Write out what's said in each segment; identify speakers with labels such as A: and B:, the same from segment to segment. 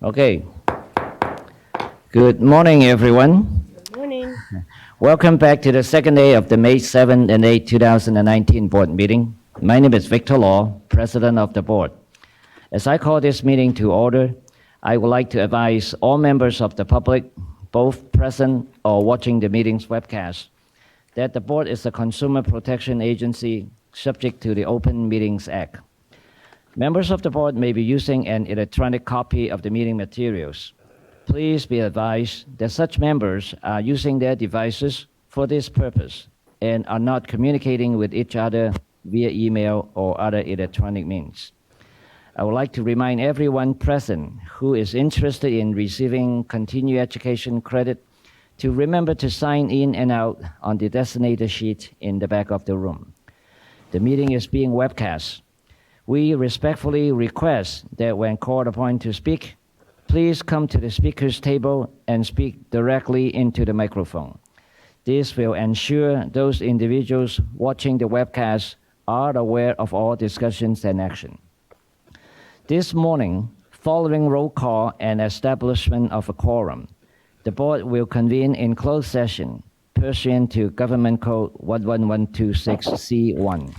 A: Okay. Good morning, everyone.
B: Morning.
A: Welcome back to the second day of the May 7 and 8, 2019 board meeting. My name is Victor Law, President of the board. As I call this meeting to order, I would like to advise all members of the public, both present or watching the meeting's webcast, that the board is a consumer protection agency subject to the Open Meetings Act. Members of the board may be using an electronic copy of the meeting materials. Please be advised that such members are using their devices for this purpose and are not communicating with each other via email or other electronic means. I would like to remind everyone present who is interested in receiving continuing education credit to remember to sign in and out on the designated sheet in the back of the room. The meeting is being webcast. We respectfully request that when called upon to speak, please come to the speaker's table and speak directly into the microphone. This will ensure those individuals watching the webcast are aware of all discussions and action. This morning, following roll call and establishment of a quorum, the board will convene in closed session pursuant to Government Code 11126C1.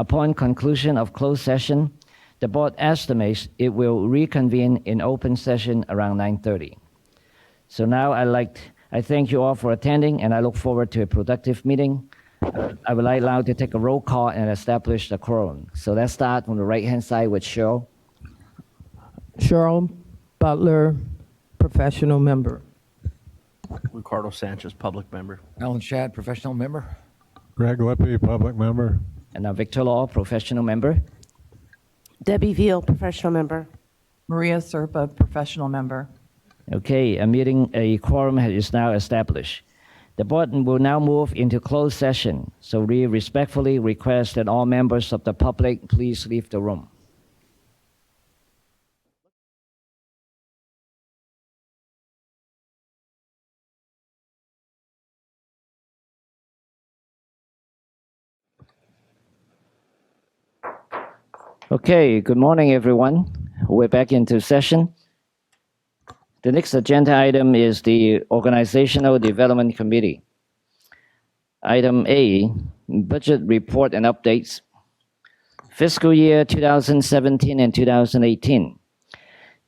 A: Upon conclusion of closed session, the board estimates it will reconvene in open session around 9:30. So now I thank you all for attending, and I look forward to a productive meeting. I would like now to take a roll call and establish the quorum. So let's start from the right-hand side with Cheryl.
C: Cheryl Butler, professional member.
D: Ricardo Sanchez, public member.
E: Alan Shad, professional member.
F: Greg Lippy, public member.
A: And now Victor Law, professional member.
B: Debbie Veal, professional member.
G: Maria Serpa, professional member.
A: Okay, a quorum is now established. The board will now move into closed session, so we respectfully request that all members of the public please leave the room. Okay, good morning, everyone. We're back into session. The next agenda item is the Organizational Development Committee. Item A, budget report and updates. Fiscal year 2017 and 2018.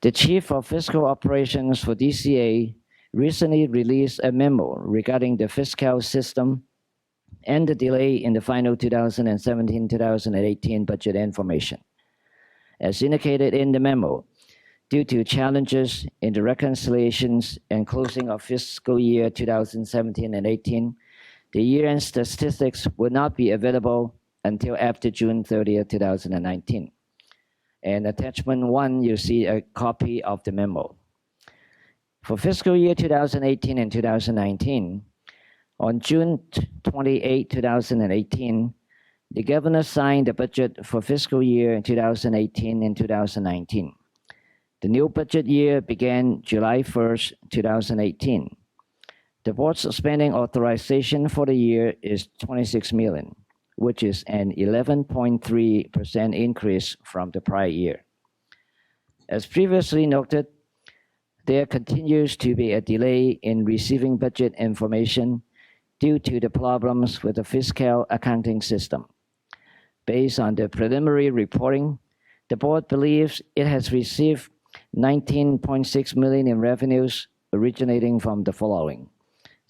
A: The Chief of Fiscal Operations for DCA recently released a memo regarding the fiscal system and the delay in the final 2017-2018 budget information. As indicated in the memo, due to challenges in the reconciliations and closing of fiscal year 2017 and 18, the year-end statistics will not be available until after June 30th, 2019. And attachment 1, you see a copy of the memo. For fiscal year 2018 and 2019, on June 28, 2018, the governor signed the budget for fiscal year 2018 and 2019. The new budget year began July 1st, 2018. The board's spending authorization for the year is $26 million, which is an 11.3% increase from the prior year. As previously noted, there continues to be a delay in receiving budget information due to the problems with the fiscal accounting system. Based on the preliminary reporting, the board believes it has received $19.6 million in revenues originating from the following: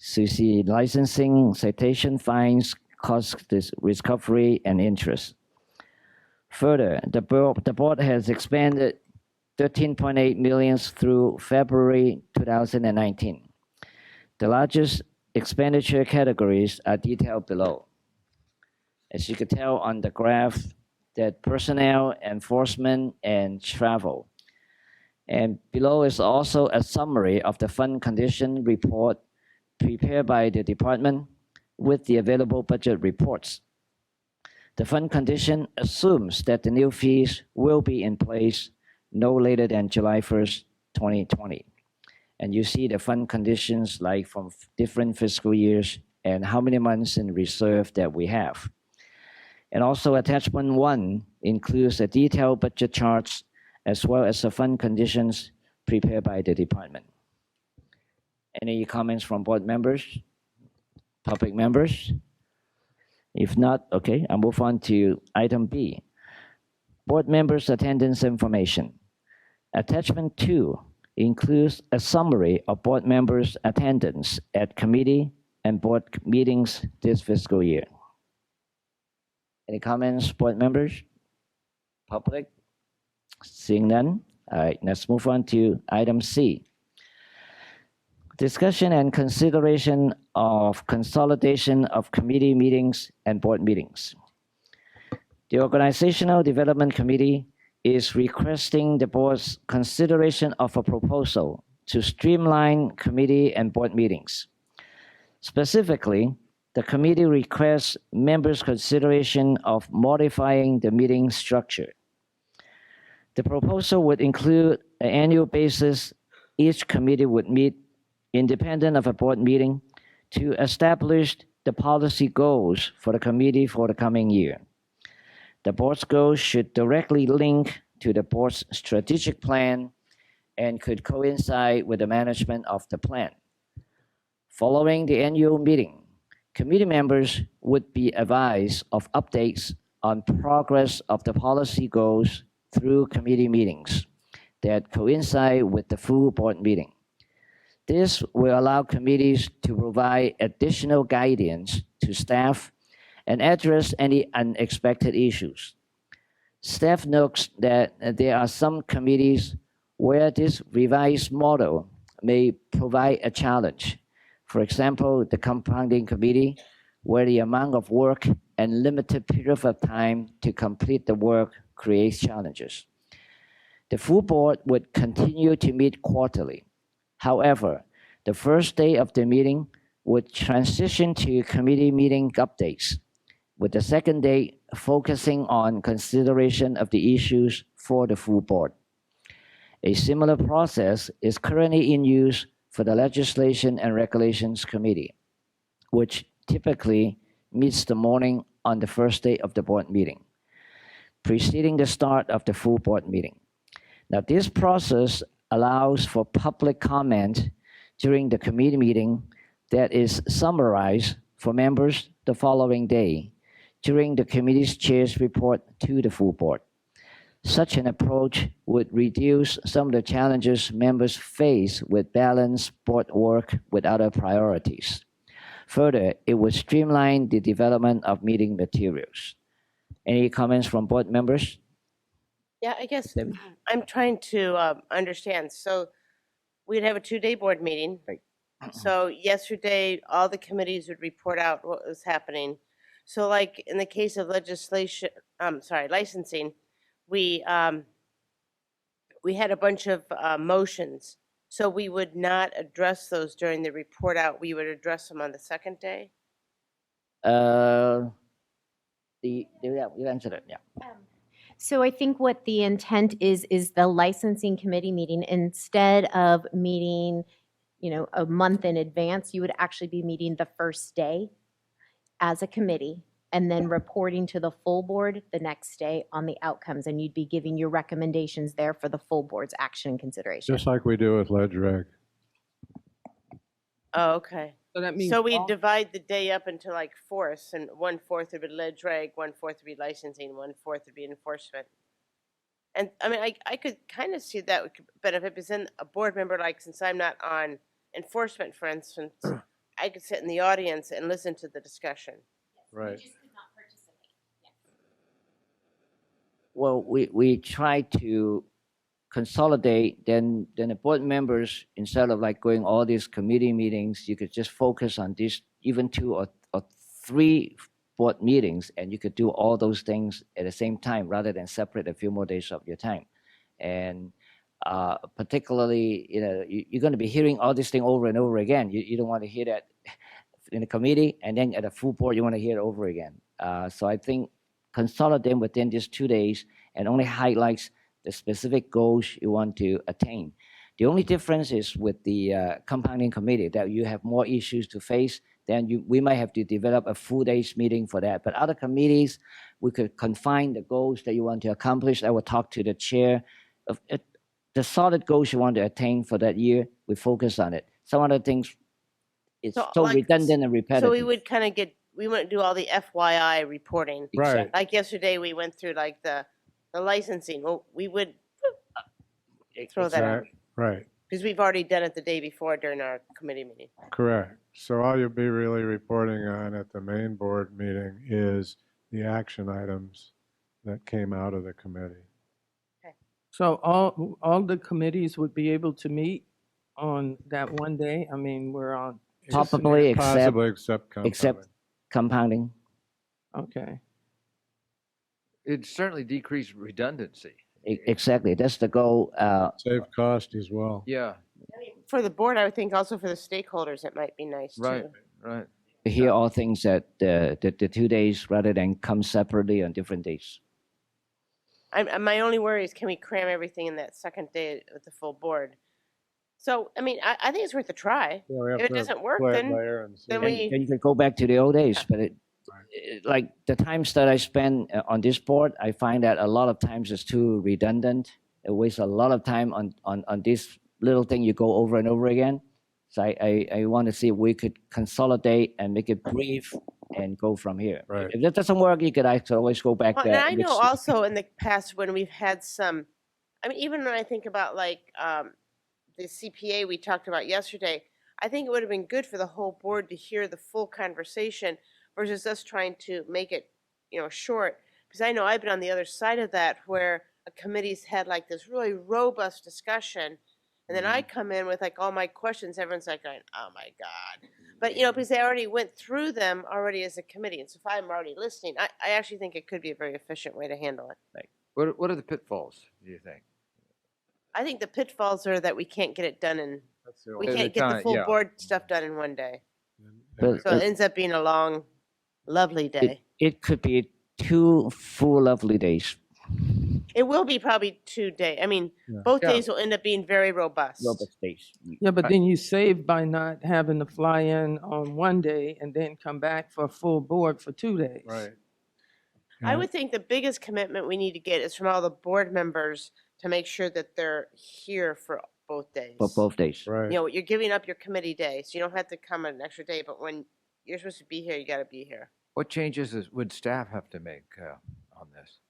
A: CC licensing, citation fines, cost recovery, and interest. Further, the board has expended $13.8 million through February 2019. The largest expenditure categories are detailed below. As you can tell on the graph, that personnel, enforcement, and travel. And below is also a summary of the fund condition report prepared by the department with the available budget reports. The fund condition assumes that the new fees will be in place no later than July 1st, 2020. And you see the fund conditions like from different fiscal years and how many months in reserve that we have. And also attachment 1 includes a detailed budget charts as well as the fund conditions prepared by the department. Any comments from board members, public members? If not, okay, I'll move on to item B. Board members' attendance information. Attachment 2 includes a summary of board members' attendance at committee and board meetings this fiscal year. Any comments, board members? Public? Seeing none? All right, let's move on to item C. Discussion and consideration of consolidation of committee meetings and board meetings. The Organizational Development Committee is requesting the board's consideration of a proposal to streamline committee and board meetings. Specifically, the committee requests members' consideration of modifying the meeting structure. The proposal would include an annual basis each committee would meet independent of a board meeting to establish the policy goals for the committee for the coming year. The board's goals should directly link to the board's strategic plan and could coincide with the management of the plan. Following the annual meeting, committee members would be advised of updates on progress of the policy goals through committee meetings that coincide with the full board meeting. This will allow committees to provide additional guidance to staff and address any unexpected issues. Staff notes that there are some committees where this revised model may provide a challenge. For example, the compounding committee, where the amount of work and limited period of time to complete the work creates challenges. The full board would continue to meet quarterly. However, the first day of the meeting would transition to committee meeting updates, with the second day focusing on consideration of the issues for the full board. A similar process is currently in use for the Legislation and Regulations Committee, which typically meets the morning on the first day of the board meeting, preceding the start of the full board meeting. Now, this process allows for public comment during the committee meeting that is summarized for members the following day during the committee's chair's report to the full board. Such an approach would reduce some of the challenges members face with balanced board work with other priorities. Further, it would streamline the development of meeting materials. Any comments from board members?
B: Yeah, I guess
A: Debbie?
B: I'm trying to understand. So we'd have a 2-day board meeting.
A: Right.
B: So yesterday, all the committees would report out what was happening. So like in the case of licensing, we had a bunch of motions. So we would not address those during the report out. We would address them on the second day.
A: You answered it, yeah.
E: So I think what the intent is the licensing committee meeting, instead of meeting, a month in advance, you would actually be meeting the first day as a committee and then reporting to the full board the next day on the outcomes. And you'd be giving your recommendations there for the full board's action and consideration.
F: Just like we do with Ledge Reg.
B: Oh, okay.
C: So that means
B: So we
C: all-
B: divide the day up into like fourths, and 1/4 would be ledge reg, 1/4 would be licensing, 1/4 would be enforcement. And I mean, I could kind of see that would benefit, because then a board member, like, since I'm not on enforcement, for instance, I could sit in the audience and listen to the discussion.
F: Right.
A: Well, we try to consolidate, then the board members, instead of like going all these committee meetings, you could just focus on these even 2 or 3 board meetings, and you could do all those things at the same time rather than separate a few more days of your time. And particularly, you're going to be hearing all this thing over and over again. You don't want to hear that in the committee, and then at a full board, you want to hear it over again. So I think consolidate within these 2 days and only highlights the specific goals you want to attain. The only difference is with the compounding committee that you have more issues to face. Then we might have to develop a full day's meeting for that. But other committees, we could confine the goals that you want to accomplish. I will talk to the chair. the solid goals you want to attain for that year, we focus on it. Some other things, it's
B: So,
A: so
B: like,
A: redundant and repetitive.
B: So we would kind of we wouldn't do all the FYI reporting.
F: Right.
B: Like yesterday, we went through like the licensing. Well, we would throw that out
F: Right,
B: because we've already done it the day before during our committee meeting.
F: correct. So all you'll be really reporting on at the main board meeting is the action items that came out of the committee.
C: So all the committees would be able to meet on that one day? I mean, we're on,
A: Possibly, except
F: Except compounding.
C: okay.
H: It certainly decreased redundancy.
A: Exactly. That's the goal.
F: Save cost as well.
H: Yeah,
B: For the board, I would think also for the stakeholders, it might be nice
H: right,
B: too.
H: right.
A: To hear all things at the 2 days rather than come separately on different days.
B: My only worry is, can we cram everything in that second day with the full board? So, I mean, I think it's worth a try.
F: Yeah, we have
B: If it
F: to
B: doesn't work,
F: play it
B: then
F: by ear and see.
B: then we-
A: And you could go back to the old days, but like the times that I spend on this board, I find that a lot of times it's too redundant. It wastes a lot of time on this little thing you go over and over again. So I want to see if we could consolidate and make it brief and go from here.
F: Right.
A: If that doesn't work, you could always go back
B: Well,
A: there.
B: and I know also in the past when we've had some, I mean, even when I think about like the CPA we talked about yesterday, I think it would have been good for the whole board to hear the full conversation versus us trying to make it, short. Because I know I've been on the other side of that where a committee's had like this really robust discussion. And then I come in with like all my questions. Everyone's like going, oh my God. But, because they already went through them already as a committee. And so if I'm already listening, I actually think it could be a very efficient way to handle it.
H: What are the pitfalls, do you think?
B: I think the pitfalls are that we can't get it done we
H: At a
B: can't get the
H: time,
B: full
H: yeah.
B: board stuff done in one day.
A: But
B: So it ends up being a long, lovely day.
A: it could be 2 full lovely days.
B: It will be probably 2 days. I mean,
F: Yeah.
B: both
H: Yeah.
B: days will end up being very robust.
A: Robust days.
C: Yeah, but then you save by not having to fly in on one day and then come back for a full board for 2 days.
F: Right.
B: I would think the biggest commitment we need to get is from all the board members to make sure that they're here for both days.
A: For both days.
F: Right.
B: You're giving up your committee day, so you don't have to come an extra day, but when you're supposed to be here, you got to be here.
H: What changes would staff have to make on this?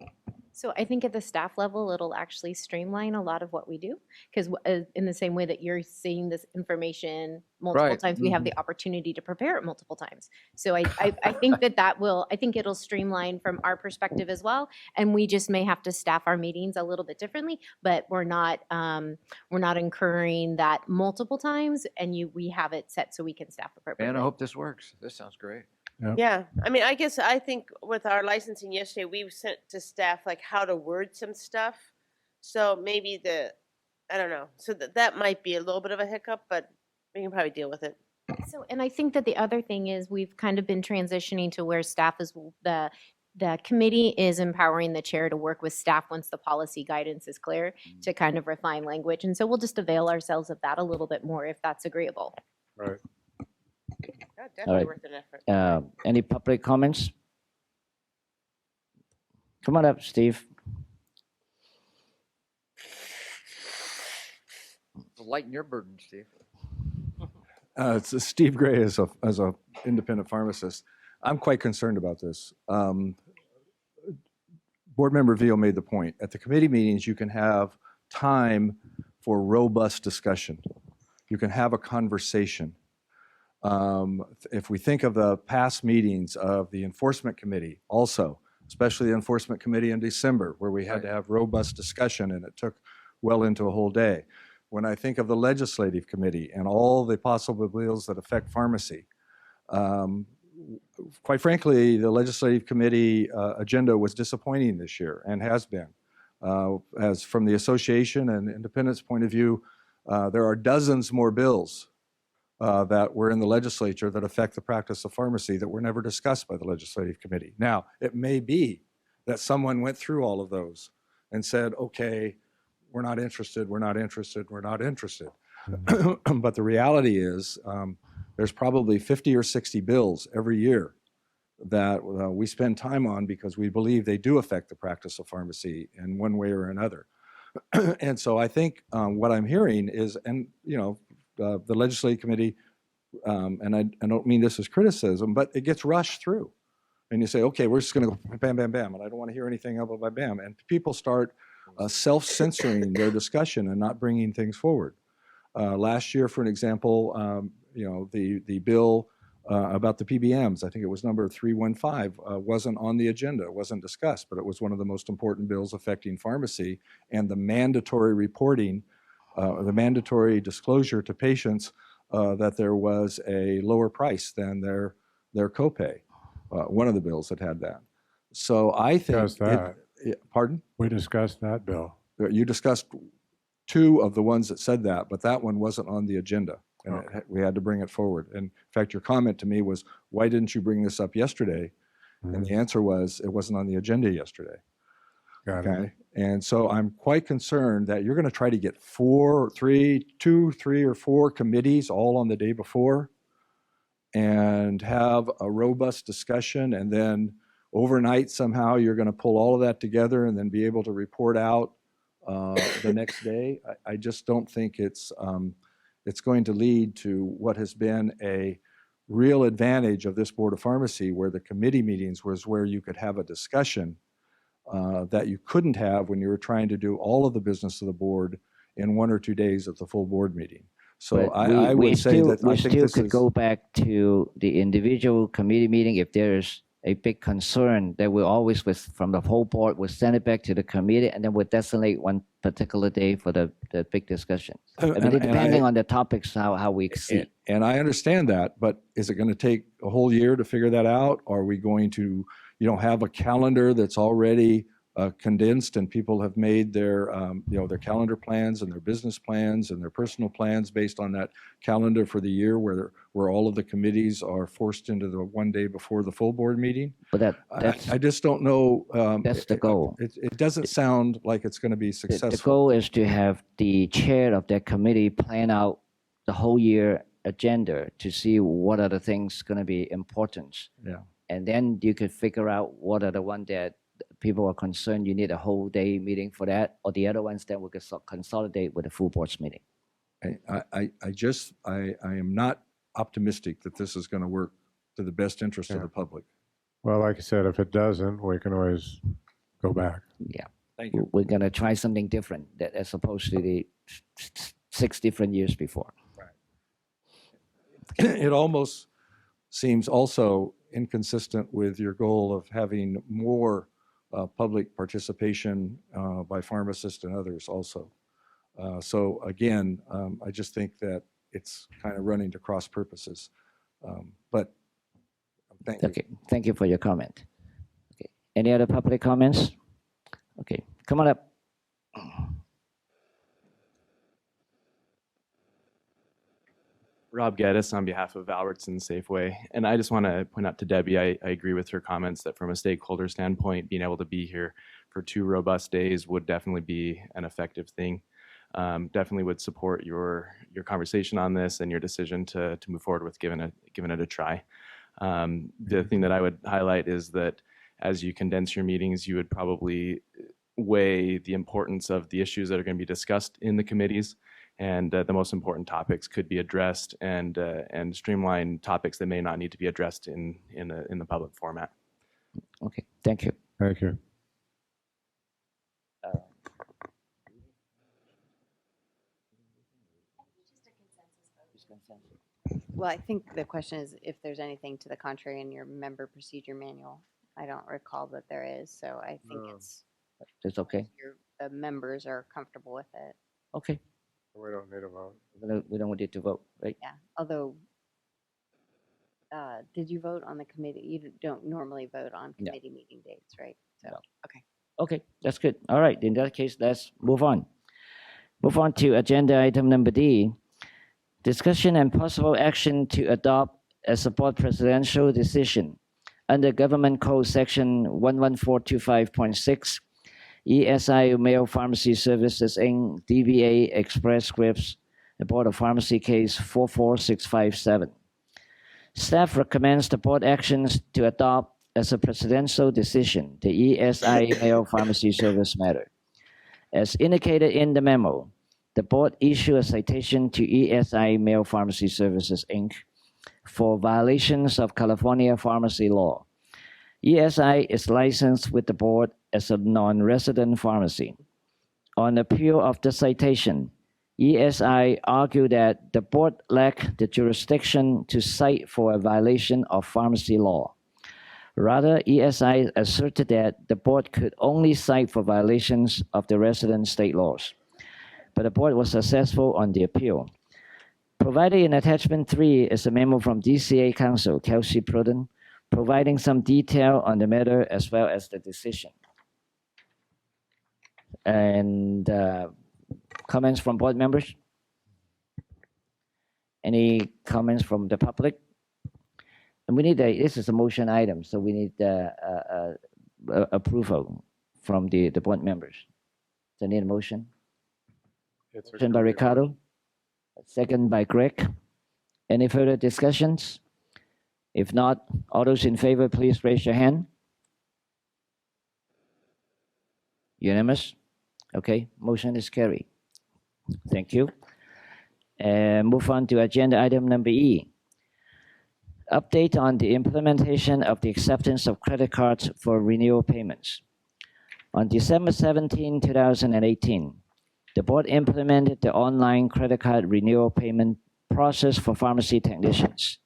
E: So I think at the staff level, it'll actually streamline a lot of what we do. Because in the same way that you're seeing this information multiple
H: Right.
E: times, we have the opportunity to prepare it multiple times. So I think I think it'll streamline from our perspective as well. And we just may have to staff our meetings a little bit differently, but we're not incurring that multiple times, and we have it set so we can staff appropriately.
H: Man, I hope this works. This sounds great.
F: Yep.
B: Yeah, I mean, I think with our licensing yesterday, we sent to staff like how to word some stuff. So maybe I don't know. So that might be a little bit of a hiccup, but we can probably deal with it.
E: So, and I think that the other thing is we've kind of been transitioning to where staff is the committee is empowering the chair to work with staff once the policy guidance is clear to kind of refine language. And so we'll just avail ourselves of that a little bit more if that's agreeable.
F: Right.
B: Oh, definitely
A: right.
B: worth an effort.
A: Any public comments? Come on up, Steve.
H: Lighten your burden, Steve.
I: It's Steve Gray as a independent pharmacist. I'm quite concerned about this. Board Member Veal made the point. At the committee meetings, you can have time for robust discussion. You can have a conversation. If we think of the past meetings of the Enforcement Committee also, especially the Enforcement Committee in December, where we had to have robust discussion and it took well into a whole day. When I think of the Legislative Committee and all the possible bills that affect pharmacy, quite frankly, the Legislative Committee agenda was disappointing this year and has been. As from the association and independence point of view, there are dozens more bills that were in the legislature that affect the practice of pharmacy that were never discussed by the Legislative Committee. Now, it may be that someone went through all of those and said, okay, we're not interested, we're not interested, we're not interested. But the reality is there's probably 50 or 60 bills every year that we spend time on because we believe they do affect the practice of pharmacy in one way or another. And so I think what I'm hearing is, and the legislative committee, and I don't mean this as criticism, but it gets rushed through. And you say, okay, we're just going to go bam, bam, bam, and I don't want to hear anything else by bam. And people start self-censoring their discussion and not bringing things forward. Last year, for an example, the bill about the PBMs, I think it was number 315, wasn't on the agenda, it wasn't discussed, but it was one of the most important bills affecting pharmacy, and the mandatory reporting, the mandatory disclosure to patients that there was a lower price than their copay. One of the bills that had that. So I think,
F: Discussed that.
I: Pardon?
F: We discussed that bill.
I: You discussed two of the ones that said that, but that one wasn't on the agenda. And
F: Okay.
I: we had to bring it forward. And in fact, your comment to me was, why didn't you bring this up yesterday? And the answer was, it wasn't on the agenda yesterday.
F: Got it.
I: Okay. And so I'm quite concerned that you're going to try to get 2, 3, or 4 committees all on the day before and have a robust discussion. And then overnight, somehow you're going to pull all of that together and then be able to report out the next day. I just don't think it's going to lead to what has been a real advantage of this Board of Pharmacy, where the committee meetings was where you could have a discussion that you couldn't have when you were trying to do all of the business of the board in 1 or 2 days of the full board meeting. So
A: But
I: I would say that
A: we
I: I think
A: still
I: this
A: could
I: is,
A: go back to the individual committee meeting if there's a big concern that we always, from the whole board, we'll send it back to the committee and then we'll designate one particular day for the big discussion. I mean, depending on the topics, how we see.
I: And I understand that, but is it going to take a whole year to figure that out? Are we going to, have a calendar that's already condensed and people have made their, their calendar plans and their business plans and their personal plans based on that calendar for the year, where all of the committees are forced into the one day before the full board meeting?
A: But that's
I: I just don't know.
A: that's the goal.
I: It doesn't sound like it's going to be
A: The
I: successful.
A: goal is to have the chair of that committee plan out the whole year agenda to see what are the things going to be important.
I: Yeah.
A: And then you could figure out what are the ones that people are concerned you need a whole day meeting for that, or the other ones that we could consolidate with a full board's meeting.
I: I am not optimistic that this is going to work to the best interest of the public.
F: Well, like I said, if it doesn't, we can always go back.
A: Yeah.
I: Thank you.
A: We're going to try something different as opposed to the 6 different years before.
I: It almost seems also inconsistent with your goal of having more public participation by pharmacists and others also. So again, I just think that it's kind of running to cross purposes. But thank you.
A: Okay, thank you for your comment. Okay, any other public comments? Okay, come on up.
J: Rob Geddes on behalf of Albertson Safeway. And I just want to point out to Debbie, I agree with her comments that from a stakeholder standpoint, being able to be here for 2 robust days would definitely be an effective thing. Definitely would support your conversation on this and your decision to move forward with giving it a try. The thing that I would highlight is that as you condense your meetings, you would probably weigh the importance of the issues that are going to be discussed in the committees, and the most important topics could be addressed, and streamline topics that may not need to be addressed in the public format.
A: Okay, thank you.
F: Thank you.
K: Well, I think the question is if there's anything to the contrary in your member procedure manual. I don't recall that there is, so I think
A: It's okay.
K: the members are comfortable with it.
A: Okay,
F: We don't need a vote.
A: we don't need to vote, right?
K: Yeah, although, did you vote on the committee? You don't normally vote on
A: No.
K: committee meeting dates, right? So,
A: No.
K: okay.
A: Okay, that's good. All right, in that case, let's move on. Move on to agenda item number D. Discussion and possible action to adopt a support presidential decision under Government Code Section 11425.6, ESI Mail Pharmacy Services Inc., DBA Express Scripts, the Board of Pharmacy Case 44657. Staff recommends the board actions to adopt as a presidential decision the ESI Mail Pharmacy Service matter. As indicated in the memo, the board issued a citation to ESI Mail Pharmacy Services, Inc. for violations of California pharmacy law. ESI is licensed with the board as a non-resident pharmacy. On appeal of the citation, ESI argued that the board lacked the jurisdiction to cite for a violation of pharmacy law. Rather, ESI asserted that the board could only cite for violations of the resident state laws. But the board was successful on the appeal. Provided in attachment 3 is a memo from DCA counsel Kelsey Pruden, providing some detail on the matter as well as the decision. And comments from board members? Any comments from the public? And we need this is a motion item, so we need approval from the board members. So I need a motion. Motion by Ricardo, second by Greg. Any further discussions? If not, all those in favor, please raise your hand. Unanimous? Okay, motion is carried. Thank you. And move on to agenda item number E. Update on the implementation of the acceptance of credit cards for renewal payments. On December 17, 2018, the board implemented the online credit card renewal payment process for pharmacy technicians.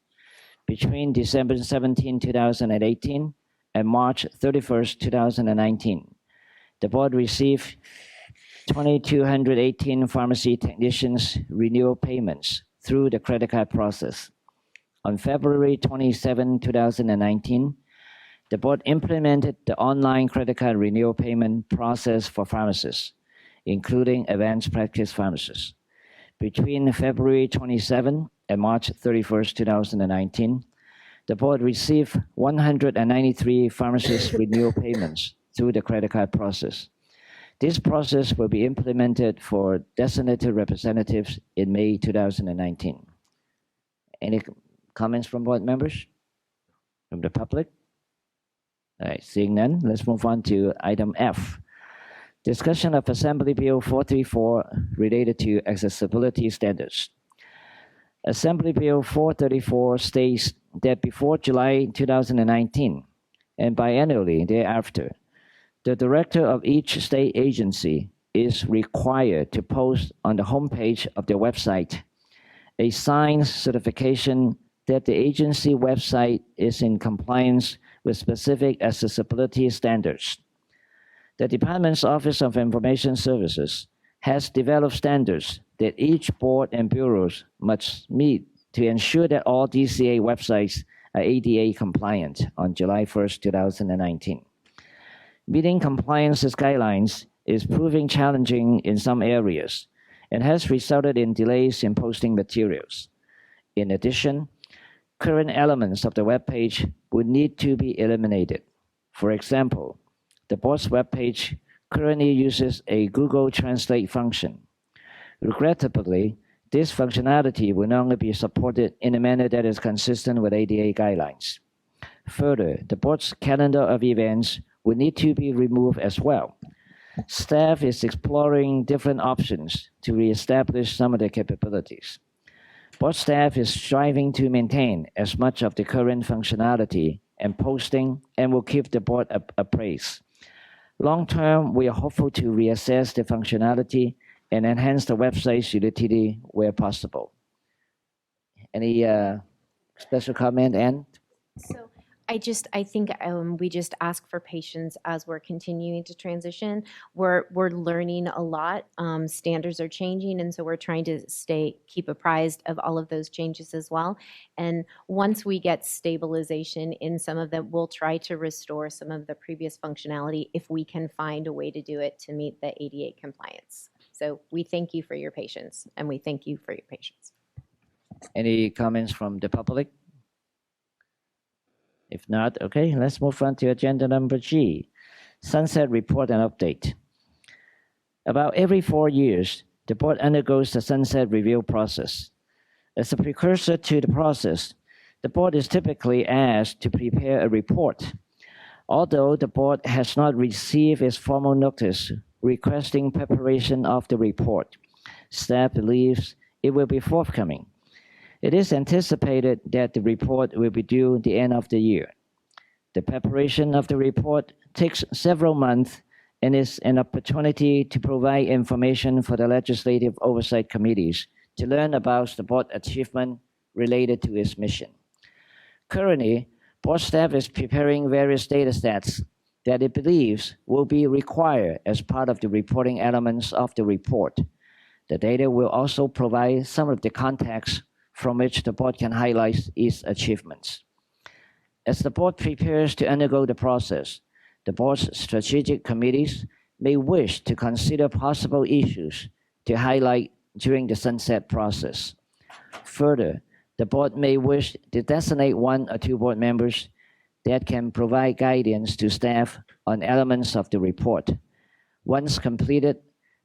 A: Between December 17, 2018 and March 31st, 2019, the board received 2,218 pharmacy technicians' renewal payments through the credit card process. On February 27, 2019, the board implemented the online credit card renewal payment process for pharmacists, including advanced practice pharmacists. Between February 27 and March 31st, 2019, the board received 193 pharmacist renewal payments through the credit card process. This process will be implemented for designated representatives in May 2019. Any comments from board members? From the public? All right, seeing none, let's move on to item F. Discussion of Assembly Bill 434 related to accessibility standards. Assembly Bill 434 states that before July 2019 and biannually thereafter, the director of each state agency is required to post on the homepage of their website a signed certification that the agency website is in compliance with specific accessibility standards. The Department's Office of Information Services has developed standards that each board and bureaus must meet to ensure that all DCA websites are ADA compliant on July 1st, 2019. Meeting compliance guidelines is proving challenging in some areas and has resulted in delays in posting materials. In addition, current elements of the web page would need to be eliminated. For example, the board's web page currently uses a Google Translate function. Regrettably, this functionality will no longer be supported in a manner that is consistent with ADA guidelines. Further, the board's calendar of events will need to be removed as well. Staff is exploring different options to reestablish some of the capabilities. Board staff is striving to maintain as much of the current functionality and posting and will keep the board appraised. Long term, we are hopeful to reassess the functionality and enhance the website's utility where possible. Any special comment, Ann?
E: So I think we just ask for patience as we're continuing to transition. We're learning a lot. Standards are changing, and so we're trying to keep apprised of all of those changes as well. And once we get stabilization in some of them, we'll try to restore some of the previous functionality if we can find a way to do it to meet the ADA compliance. So we thank you for your patience, and we thank you for your patience.
A: Any comments from the public? If not, okay, let's move on to agenda number G, Sunset Report and Update. About every 4 years, the board undergoes the Sunset Review process. As a precursor to the process, the board is typically asked to prepare a report. Although the board has not received its formal notice requesting preparation of the report. Staff believes it will be forthcoming. It is anticipated that the report will be due the end of the year. The preparation of the report takes several months and is an opportunity to provide information for the legislative oversight committees to learn about the board achievement related to its mission. Currently, board staff is preparing various data sets that it believes will be required as part of the reporting elements of the report. The data will also provide some of the context from which the board can highlight its achievements. As the board prepares to undergo the process, the board's strategic committees may wish to consider possible issues to highlight during the sunset process. Further, the board may wish to designate 1 or 2 board members that can provide guidance to staff on elements of the report. Once completed,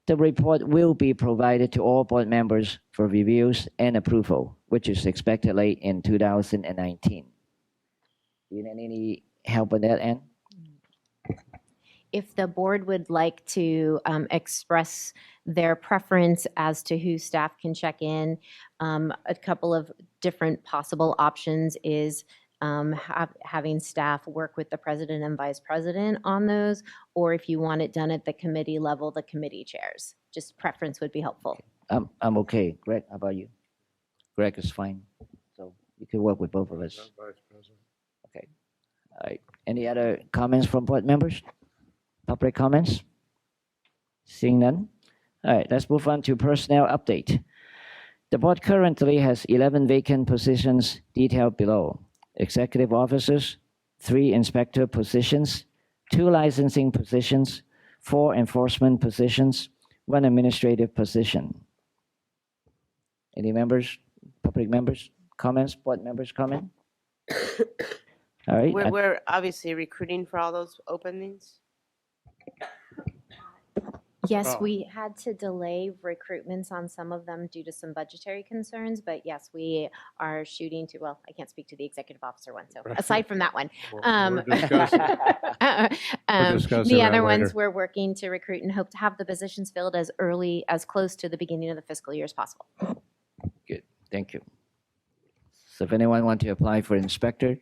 A: the report will be provided to all board members for reviews and approval, which is expected late in 2019. Do you need any help on that end?
E: If the board would like to express their preference as to who staff can check in, a couple of different possible options is having staff work with the president and vice president on those, or if you want it done at the committee level, the committee chairs. Just preference would be helpful.
A: I'm okay. Greg, how about you? Greg is fine. So you can work with both of us. Okay. All right. Any other comments from board members? Public comments? Seeing none? All right, let's move on to personnel update. The board currently has 11 vacant positions detailed below. Executive officers, 3 inspector positions, 2 licensing positions, 4 enforcement positions, 1 administrative position. Any members, public members, comments, board members comment? All right.
B: We're obviously recruiting for all those openings.
E: Yes, we had to delay recruitments on some of them due to some budgetary concerns, but yes, we are shooting to, well, I can't speak to the executive officer one, so aside from that one.
F: We're discussing
E: The
F: that
E: other ones
F: later.
E: we're working to recruit and hope to have the positions filled as early, as close to the beginning of the fiscal year as possible.
A: Good, thank you. So if anyone want to apply for inspector,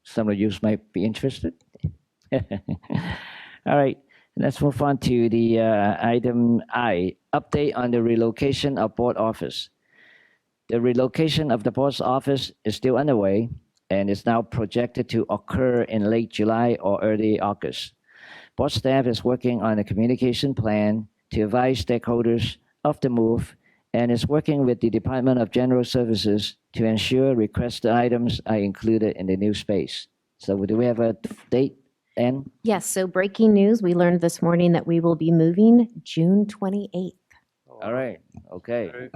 A: some of you might be interested. All right, let's move on to the item I, update on the relocation of board office. The relocation of the board's office is still underway and is now projected to occur in late July or early August. Board staff is working on a communication plan to advise stakeholders of the move and is working with the Department of General Services to ensure requested items are included in the new space. So do we have a date, Ann?
E: Yes, so breaking news, we learned this morning that we will be moving June 28th.
A: All right, okay.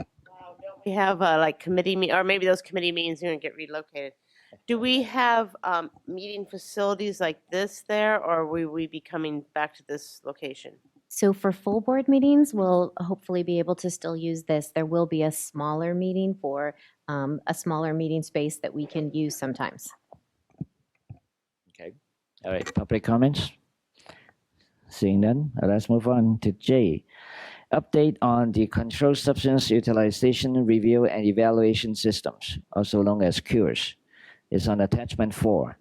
B: We have like committee or maybe those committee meetings are going to get relocated. Do we have meeting facilities like this there, or will we be coming back to this location?
E: So for full board meetings, we'll hopefully be able to still use this. There will be a smaller meeting for a smaller meeting space that we can use sometimes.
A: Okay. All right, public comments? Seeing none, let's move on to J. Update on the Controlled Substance Utilization Review and Evaluation Systems, also known as CURES. It's on attachment 4.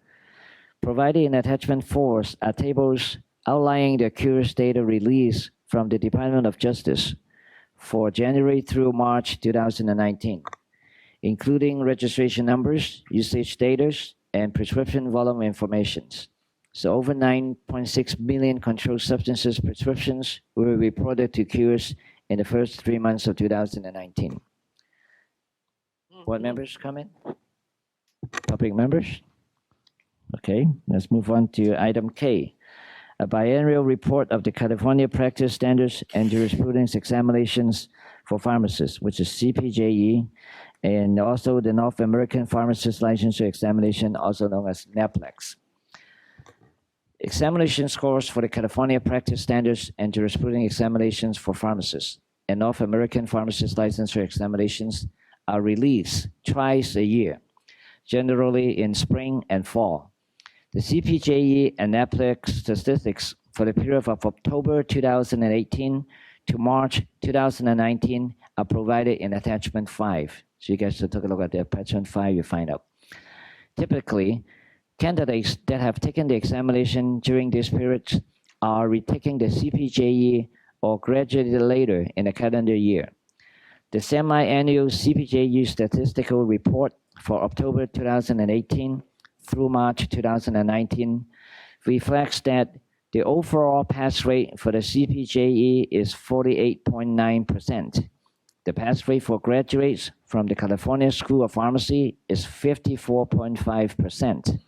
A: Provided in attachment 4 are tables outlining the CURES data release from the Department of Justice for January through March 2019, including registration numbers, usage data, and prescription volume informations. So over 9.6 million controlled substances prescriptions were reported to CURES in the first 3 months of 2019. Board members comment? Public members? Okay, let's move on to item K. A biennial report of the California Practice Standards and Jurisprudence Examinations for Pharmacists, which is CPJE, and also the North American Pharmacist Licensure Examination, also known as NAPLEX. Examination scores for the California Practice Standards and Jurisprudence Examinations for Pharmacists and North American Pharmacist Licensure Examinations are released twice a year, generally in spring and fall. The CPJE and NAPLEX statistics for the period of October 2018 to March 2019 are provided in attachment 5. So you guys should take a look at the attachment 5, you find out. Typically, candidates that have taken the examination during this period are retaking the CPJE or graduated later in the calendar year. The semi-annual CPJE statistical report for October 2018 through March 2019 reflects that the overall pass rate for the CPJE is 48.9%. The pass rate for graduates from the California School of Pharmacy is 54.5%.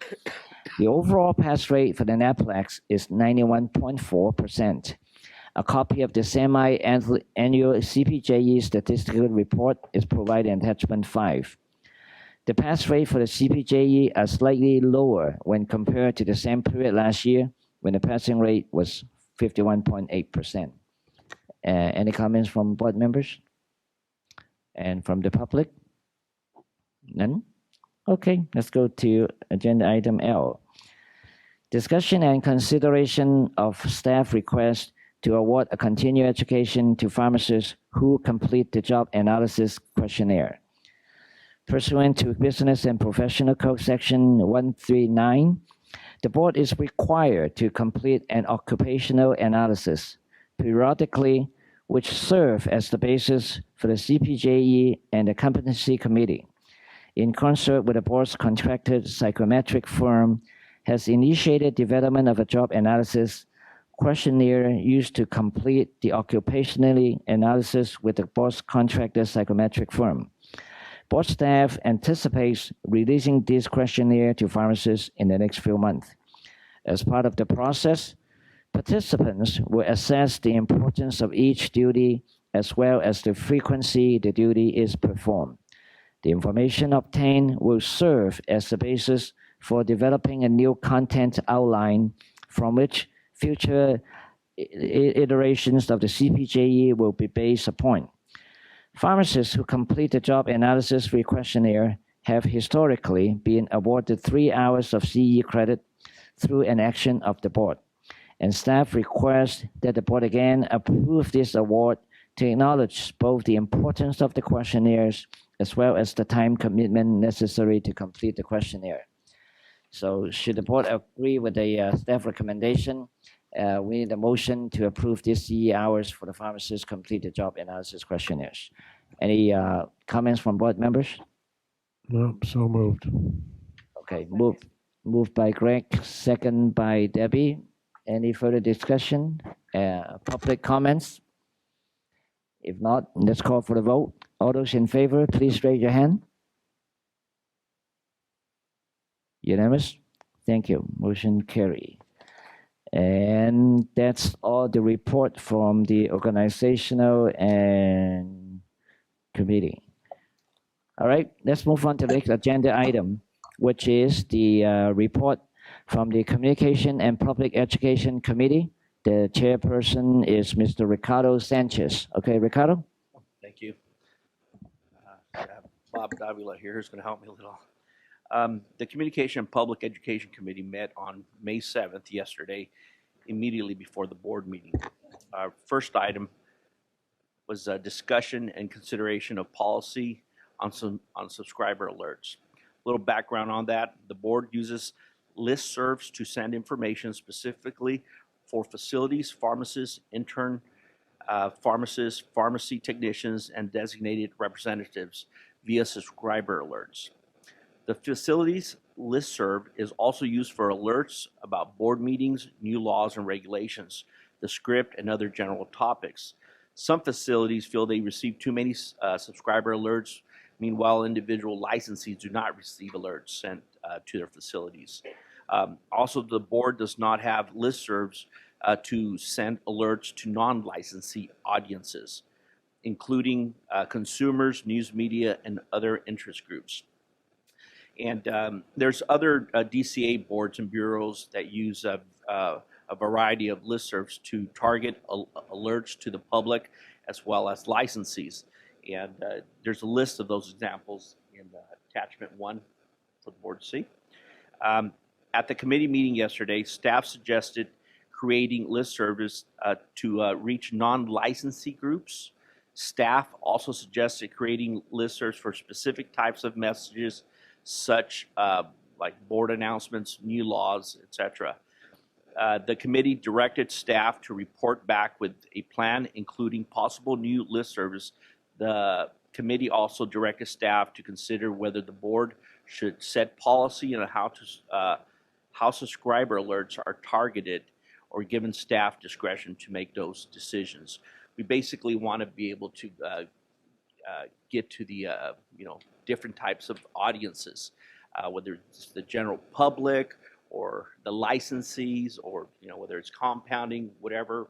A: The overall pass rate for the NAPLEX is 91.4%. A copy of the semi-annual CPJE statistical report is provided in attachment 5. The pass rate for the CPJE are slightly lower when compared to the same period last year, when the passing rate was 51.8%. Any comments from board members? And from the public? None? Okay, let's go to agenda item L. Discussion and consideration of staff request to award a continuing education to pharmacists who complete the job analysis questionnaire. Pursuant to Business and Professional Code Section 139, the board is required to complete an occupational analysis periodically, which serve as the basis for the CPJE and the competency committee, in concert with the board's contracted psychometric firm, has initiated development of a job analysis questionnaire used to complete the occupational analysis with the board's contracted psychometric firm. Board staff anticipates releasing this questionnaire to pharmacists in the next few months. As part of the process, participants will assess the importance of each duty as well as the frequency the duty is performed. The information obtained will serve as the basis for developing a new content outline from which future iterations of the CPJE will be based upon. Pharmacists who complete the job analysis questionnaire have historically been awarded 3 hours of CE credit through an action of the board, and staff request that the board again approve this award to acknowledge both the importance of the questionnaires as well as the time commitment necessary to complete the questionnaire. So should the board agree with the staff recommendation, we need a motion to approve these CE hours for the pharmacists complete the job analysis questionnaires. Any comments from board members?
F: No, so moved.
A: Okay, moved by Greg, second by Debbie. Any further discussion? Public comments? If not, let's call for the vote. All those in favor, please raise your hand. Unanimous? Thank you. Motion carry. And that's all the report from the organizational and committee. All right, let's move on to the next agenda item, which is the report from the Communication and Public Education Committee. The chairperson is Mr. Ricardo Sanchez. Okay, Ricardo?
D: Thank you. Bob Davila here is going to help me a little. The Communication and Public Education Committee met on May 7th, yesterday, immediately before the board meeting. Our first item was a discussion and consideration of policy on subscriber alerts. A little background on that: the board uses listservs to send information specifically for facilities, pharmacists, intern pharmacists, pharmacy technicians, and designated representatives via subscriber alerts. The facilities listserv is also used for alerts about board meetings, new laws and regulations, the script, and other general topics. Some facilities feel they receive too many subscriber alerts. Meanwhile, individual licensees do not receive alerts sent to their facilities. Also, the board does not have listservs to send alerts to non-licensee audiences, including consumers, news media, and other interest groups. And there's other DCA boards and bureaus that use a variety of listservs to target alerts to the public as well as licensees. And there's a list of those examples in attachment 1 for the board to see. At the committee meeting yesterday, staff suggested creating listservs to reach non-licensee groups. Staff also suggested creating listservs for specific types of messages, such like board announcements, new laws, etc. The committee directed staff to report back with a plan, including possible new listservs. The committee also directed staff to consider whether the board should set policy on how subscriber alerts are targeted, or given staff discretion to make those decisions. We basically want to be able to get to the different types of audiences, whether it's the general public or the licensees, or whether it's compounding, whatever.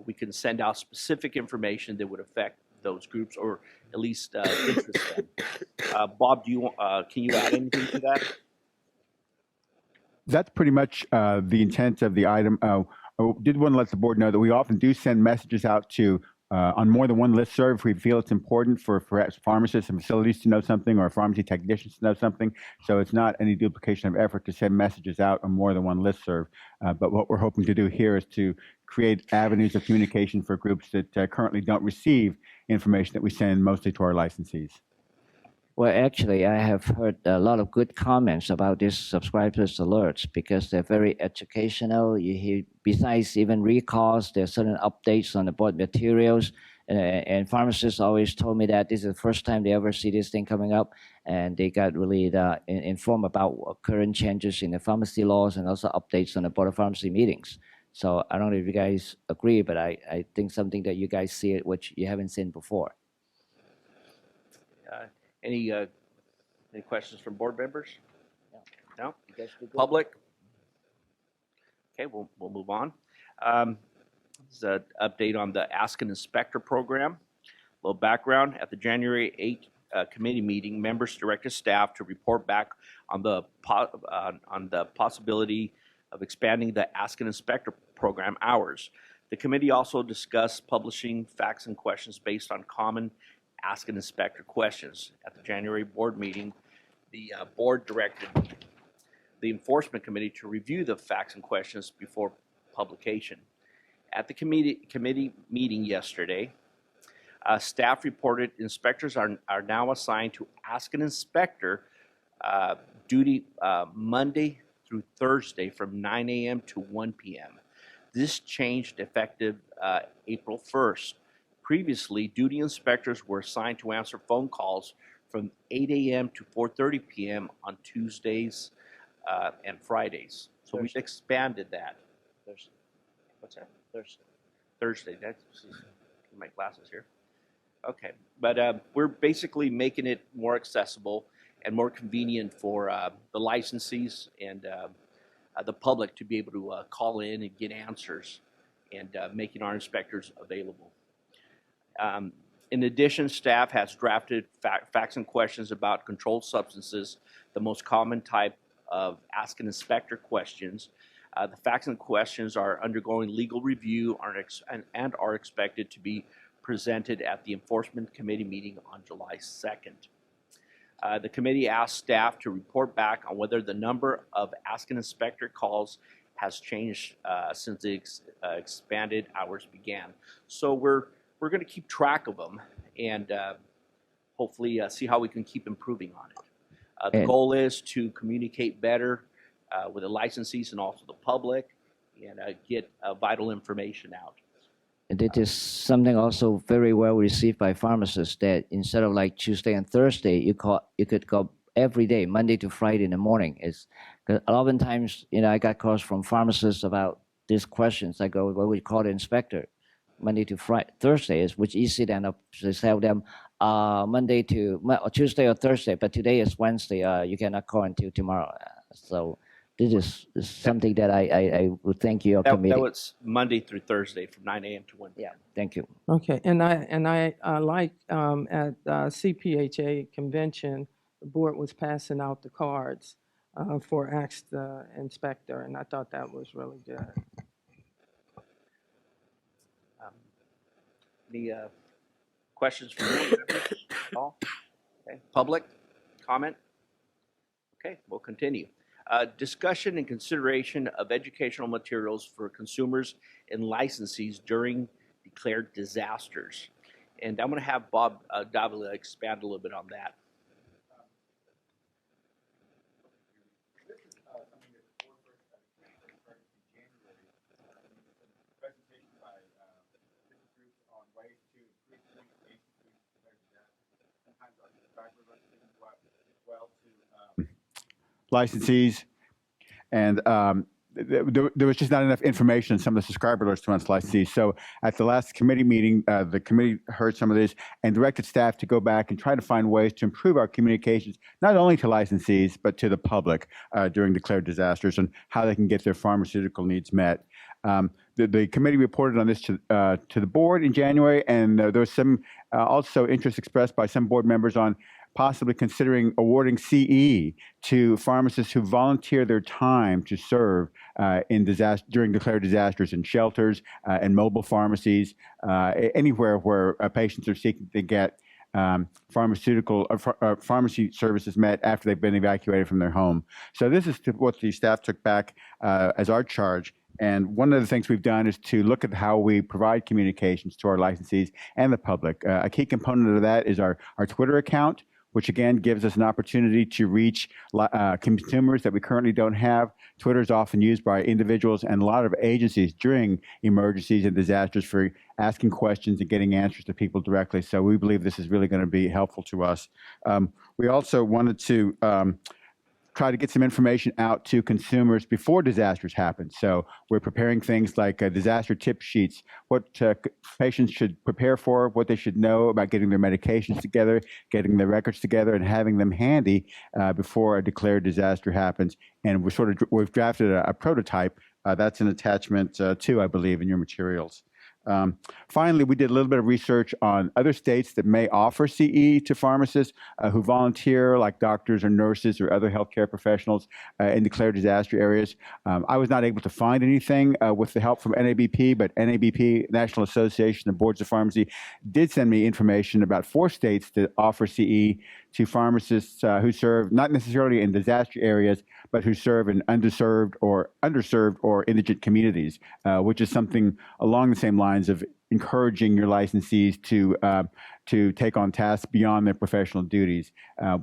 D: We can send out specific information that would affect those groups, or at least interest them. Bob, can you add anything to that?
L: That's pretty much the intent of the item. I did want to let the board know that we often do send messages out to on more than one listserv if we feel it's important for pharmacists and facilities to know something, or pharmacy technicians to know something. So it's not any duplication of effort to send messages out on more than one listserv. But what we're hoping to do here is to create avenues of communication for groups that currently don't receive information that we send mostly to our licensees.
A: Well, actually, I have heard a lot of good comments about these subscribers alerts because they're very educational. You hear, besides even recalls, there are certain updates on the board materials. And pharmacists always told me that this is the first time they ever see this thing coming up, and they got really informed about current changes in the pharmacy laws and also updates on the board of pharmacy meetings. So I don't know if you guys agree, but I think something that you guys see it, which you haven't seen before.
D: Any questions from board members? No?
A: You guys do good?
D: Public? Okay, we'll move on. This is an update on the Ask an Inspector program. A little background. At the January 8 committee meeting, members directed staff to report back on the possibility of expanding the Ask an Inspector program hours. The committee also discussed publishing facts and questions based on common Ask an Inspector questions. At the January board meeting, the board directed the enforcement committee to review the facts and questions before publication. At the committee meeting yesterday, staff reported inspectors are now assigned to Ask an Inspector duty Monday through Thursday from 9 a.m. to 1 p.m. This changed effective April 1st. Previously, duty inspectors were assigned to answer phone calls from 8 a.m. to 4:30 p.m. on Tuesdays and Fridays. So we've expanded that.
A: Thursday.
D: What's that?
A: Thursday.
D: Thursday. That's my glasses here. Okay, but we're basically making it more accessible and more convenient for the licensees and the public to be able to call in and get answers, and making our inspectors available. In addition, staff has drafted facts and questions about controlled substances, the most common type of Ask an Inspector questions. The facts and questions are undergoing legal review and are expected to be presented at the Enforcement Committee meeting on July 2nd. The committee asked staff to report back on whether the number of Ask an Inspector calls has changed since the expanded hours began. So we're going to keep track of them and hopefully see how we can keep improving on it. The goal is to communicate better with the licensees and also the public, and get vital information out.
A: And it is something also very well received by pharmacists, that instead of like Tuesday and Thursday, you could go every day, Monday to Friday in the morning. It's a lot of times, I got calls from pharmacists about these questions. I go, well, we call the inspector Monday to Thursday, is which easy then to tell them Monday to Tuesday or Thursday, but today is Wednesday. You cannot call until tomorrow. So this is something that I would thank your committee.
D: That was Monday through Thursday from 9 a.m. to 1 p.m.
A: Yeah, thank you.
C: Okay, and I like at CPHA convention, the board was passing out the cards for Ask the Inspector, and I thought that was really good.
D: Any questions from board members at all? Okay. Public comment? Okay, we'll continue. Discussion and consideration of educational materials for consumers and licensees during declared disasters. And I'm going to have Bob Davila expand a little bit on that.
L: Licensees, and there was just not enough information on some of the subscriber alerts to us licensees. So at the last committee meeting, the committee heard some of this and directed staff to go back and try to find ways to improve our communications, not only to licensees, but to the public during declared disasters and how they can get their pharmaceutical needs met. The committee reported on this to the board in January, and there was some also interest expressed by some board members on possibly considering awarding CE to pharmacists who volunteer their time to serve during declared disasters in shelters and mobile pharmacies, anywhere where patients are seeking to get pharmacy services met after they've been evacuated from their home. So this is what the staff took back as our charge. And one of the things we've done is to look at how we provide communications to our licensees and the public. A key component of that is our Twitter account, which again gives us an opportunity to reach consumers that we currently don't have. Twitter is often used by individuals and a lot of agencies during emergencies and disasters for asking questions and getting answers to people directly. So we believe this is really going to be helpful to us. We also wanted to try to get some information out to consumers before disasters happen. So we're preparing things like disaster tip sheets, what patients should prepare for, what they should know about getting their medications together, getting their records together, and having them handy before a declared disaster happens. And we've drafted a prototype. That's an attachment too, I believe, in your materials. Finally, we did a little bit of research on other states that may offer CE to pharmacists who volunteer, like doctors or nurses or other healthcare professionals in declared disaster areas. I was not able to find anything with the help from NABP, but NABP, National Association of Boards of Pharmacy, did send me information about 4 states that offer CE to pharmacists who serve not necessarily in disaster areas, but who serve in underserved or indigent communities, which is something along the same lines of encouraging your licensees to take on tasks beyond their professional duties.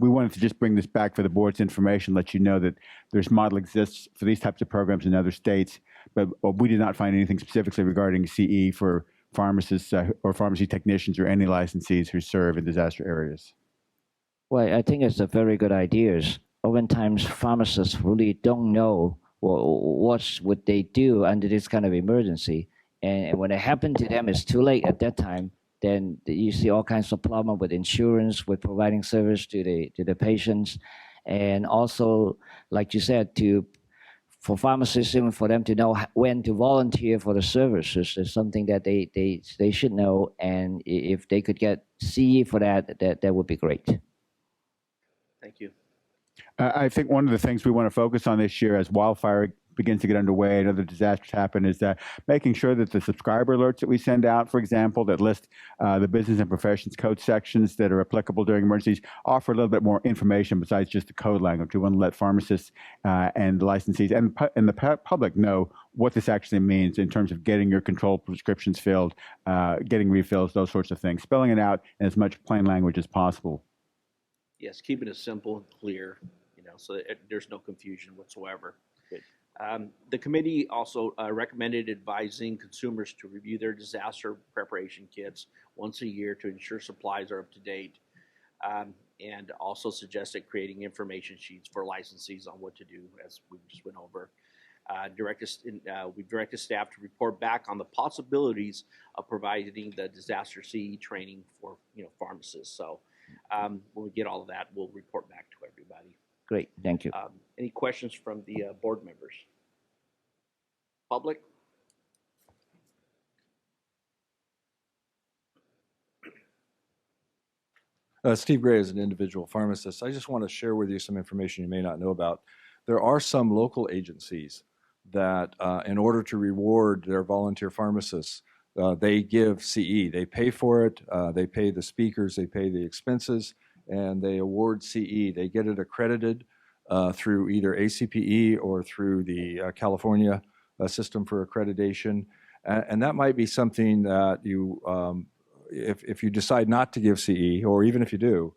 L: We wanted to just bring this back for the board's information, let you know that this model exists for these types of programs in other states, but we did not find anything specifically regarding CE for pharmacists or pharmacy technicians or any licensees who serve in disaster areas.
A: Well, I think it's a very good idea. Oftentimes, pharmacists really don't know what would they do under this kind of emergency. And when it happened to them, it's too late at that time. Then you see all kinds of problems with insurance, with providing service to the patients. And also, like you said, for pharmacists, even for them to know when to volunteer for the services is something that they should know. And if they could get CE for that would be great.
D: Thank you.
L: I think one of the things we want to focus on this year as wildfire begins to get underway and other disasters happen is making sure that the subscriber alerts that we send out, for example, that list the business and professions code sections that are applicable during emergencies, offer a little bit more information besides just the code language. We want to let pharmacists and licensees and the public know what this actually means in terms of getting your controlled prescriptions filled, getting refills, those sorts of things, spelling it out in as much plain language as possible.
D: Yes, keeping it simple and clear, so that there's no confusion whatsoever. The committee also recommended advising consumers to review their disaster preparation kits once a year to ensure supplies are up to date, and also suggested creating information sheets for licensees on what to do, as we just went over. We directed staff to report back on the possibilities of providing the disaster CE training for pharmacists. So when we get all of that, we'll report back to everybody.
A: Great, thank you.
D: Any questions from the board members? Public?
I: Steve Gray is an individual pharmacist. I just want to share with you some information you may not know about. There are some local agencies that, in order to reward their volunteer pharmacists, they give CE. They pay for it. They pay the speakers. They pay the expenses, and they award CE. They get it accredited through either ACPE or through the California system for accreditation. And that might be something that you, if you decide not to give CE, or even if you do,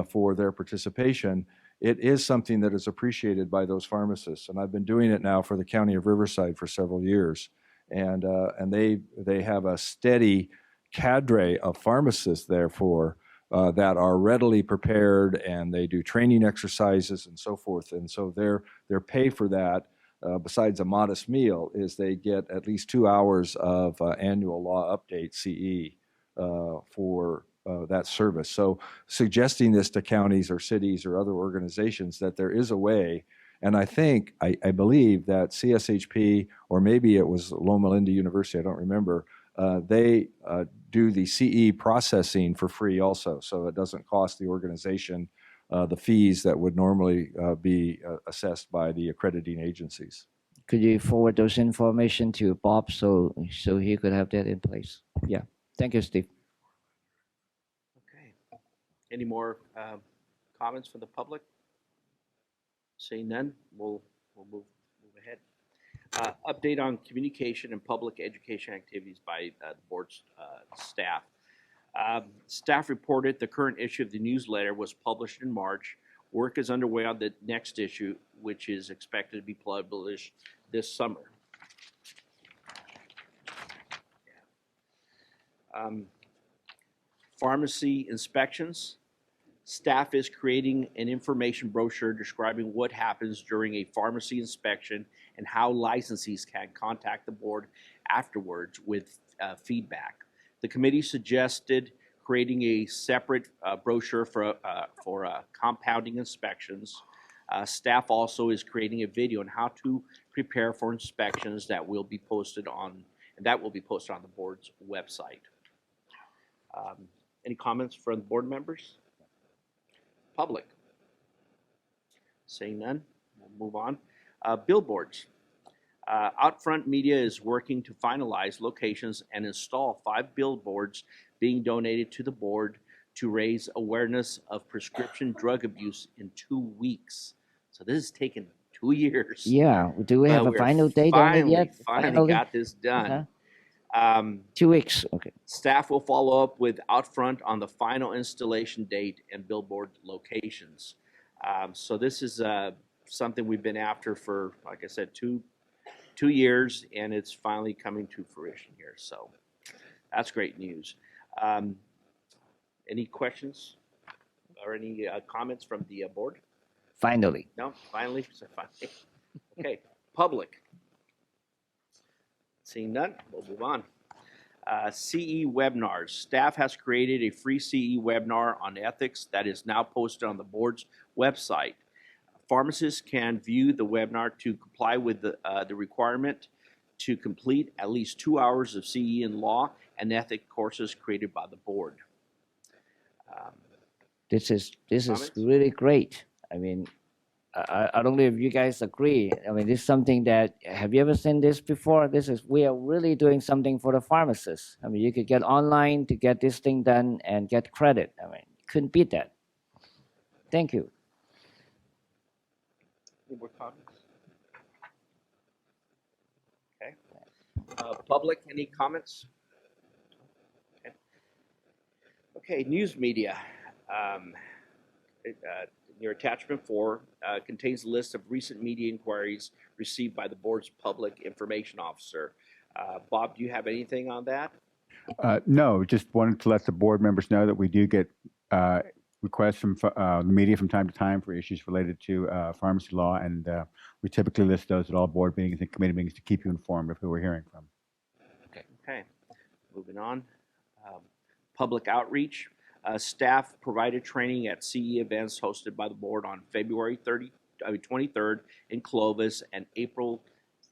I: for their participation, it is something that is appreciated by those pharmacists. And I've been doing it now for the County of Riverside for several years. And they have a steady cadre of pharmacists, therefore, that are readily prepared, and they do training exercises and so forth. And so their pay for that, besides a modest meal, is they get at least 2 hours of annual law update CE for that service. So suggesting this to counties or cities or other organizations that there is a way, and I believe that CSHP, or maybe it was Loma Linda University, I don't remember, they do the CE processing for free also, so it doesn't cost the organization the fees that would normally be assessed by the accrediting agencies.
A: Could you forward those information to Bob so he could have that in place? Yeah. Thank you, Steve.
D: Okay. Any more comments from the public? Seeing none, we'll move ahead. Update on communication and public education activities by the board's staff. Staff reported the current issue of the newsletter was published in March. Work is underway on the next issue, which is expected to be published this summer. Pharmacy inspections. Staff is creating an information brochure describing what happens during a pharmacy inspection and how licensees can contact the board afterwards with feedback. The committee suggested creating a separate brochure for compounding inspections. Staff also is creating a video on how to prepare for inspections that will be posted on the board's website. Any comments from the board members? Public? Seeing none, we'll move on. Billboards. Outfront Media is working to finalize locations and install 5 billboards being donated to the board to raise awareness of prescription drug abuse in 2 weeks. So this has taken 2 years.
A: Yeah. Do we have a final date on it yet?
D: Finally got this done.
A: 2 weeks. Okay.
D: Staff will follow up with Outfront on the final installation date and billboard locations. So this is something we've been after for, like I said, two years, and it's finally coming to fruition here. So that's great news. Any questions or any comments from the board?
A: Finally.
D: No, finally. So finally. Okay, public. Seeing none, we'll move on. CE webinars. Staff has created a free CE webinar on ethics that is now posted on the board's website. Pharmacists can view the webinar to comply with the requirement to complete at least 2 hours of CE in law and ethic courses created by the board.
A: This is really great. I mean, I don't know if you guys agree. I mean, this is something that, have you ever seen this before? We are really doing something for the pharmacists. I mean, you could get online to get this thing done and get credit. I mean, couldn't beat that. Thank you.
D: Any more comments? Okay. Public, any comments? Okay, news media. Your attachment 4 contains a list of recent media inquiries received by the board's public information officer. Bob, do you have anything on that?
L: No, just wanted to let the board members know that we do get requests from the media from time to time for issues related to pharmacy law, and we typically list those at all board meetings and committee meetings to keep you informed of who we're hearing from.
D: Okay, moving on. Public outreach. Staff provided training at CE events hosted by the board on February 23rd in Clovis and April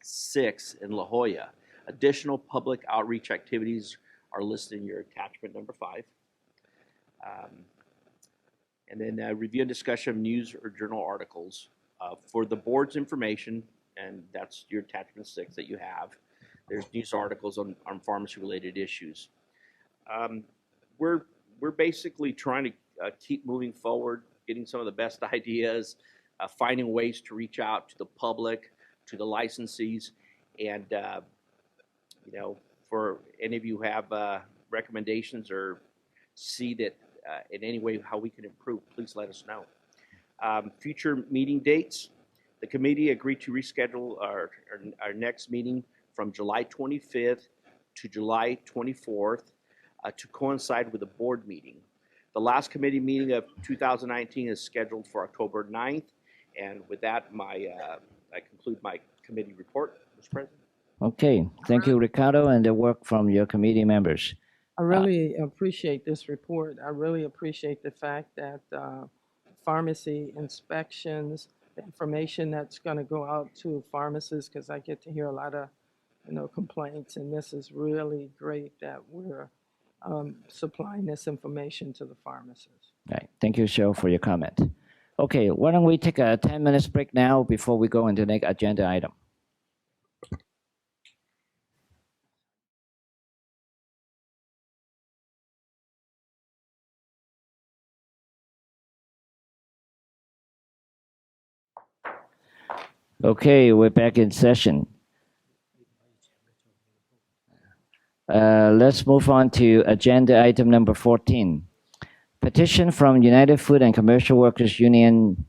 D: 6th in La Jolla. Additional public outreach activities are listed in your attachment number 5. And then review and discussion of news or journal articles. For the board's information, and that's your attachment 6 that you have, there's news articles on pharmacy-related issues. We're basically trying to keep moving forward, getting some of the best ideas. finding ways to reach out to the public, to the licensees, and for any of you who have recommendations or see that in any way how we can improve, please let us know. Future meeting dates. The committee agreed to reschedule our next meeting from July 25th to July 24th to coincide with the board meeting. The last committee meeting of 2019 is scheduled for October 9th. And with that, I conclude my committee report, Mr. President.
A: Okay, thank you, Ricardo, and the work from your committee members.
C: I really appreciate this report. I really appreciate the fact that pharmacy inspections, the information that's going to go out to pharmacists, because I get to hear a lot of complaints, and this is really great that we're supplying this information to the pharmacists.
A: Right. Thank you, Cheryl, for your comment. Okay, why don't we take a 10 minutes break now before we go into the next agenda item. Okay, we're back in session. Let's move on to agenda item number 14. Petition from United Food and Commercial Workers Union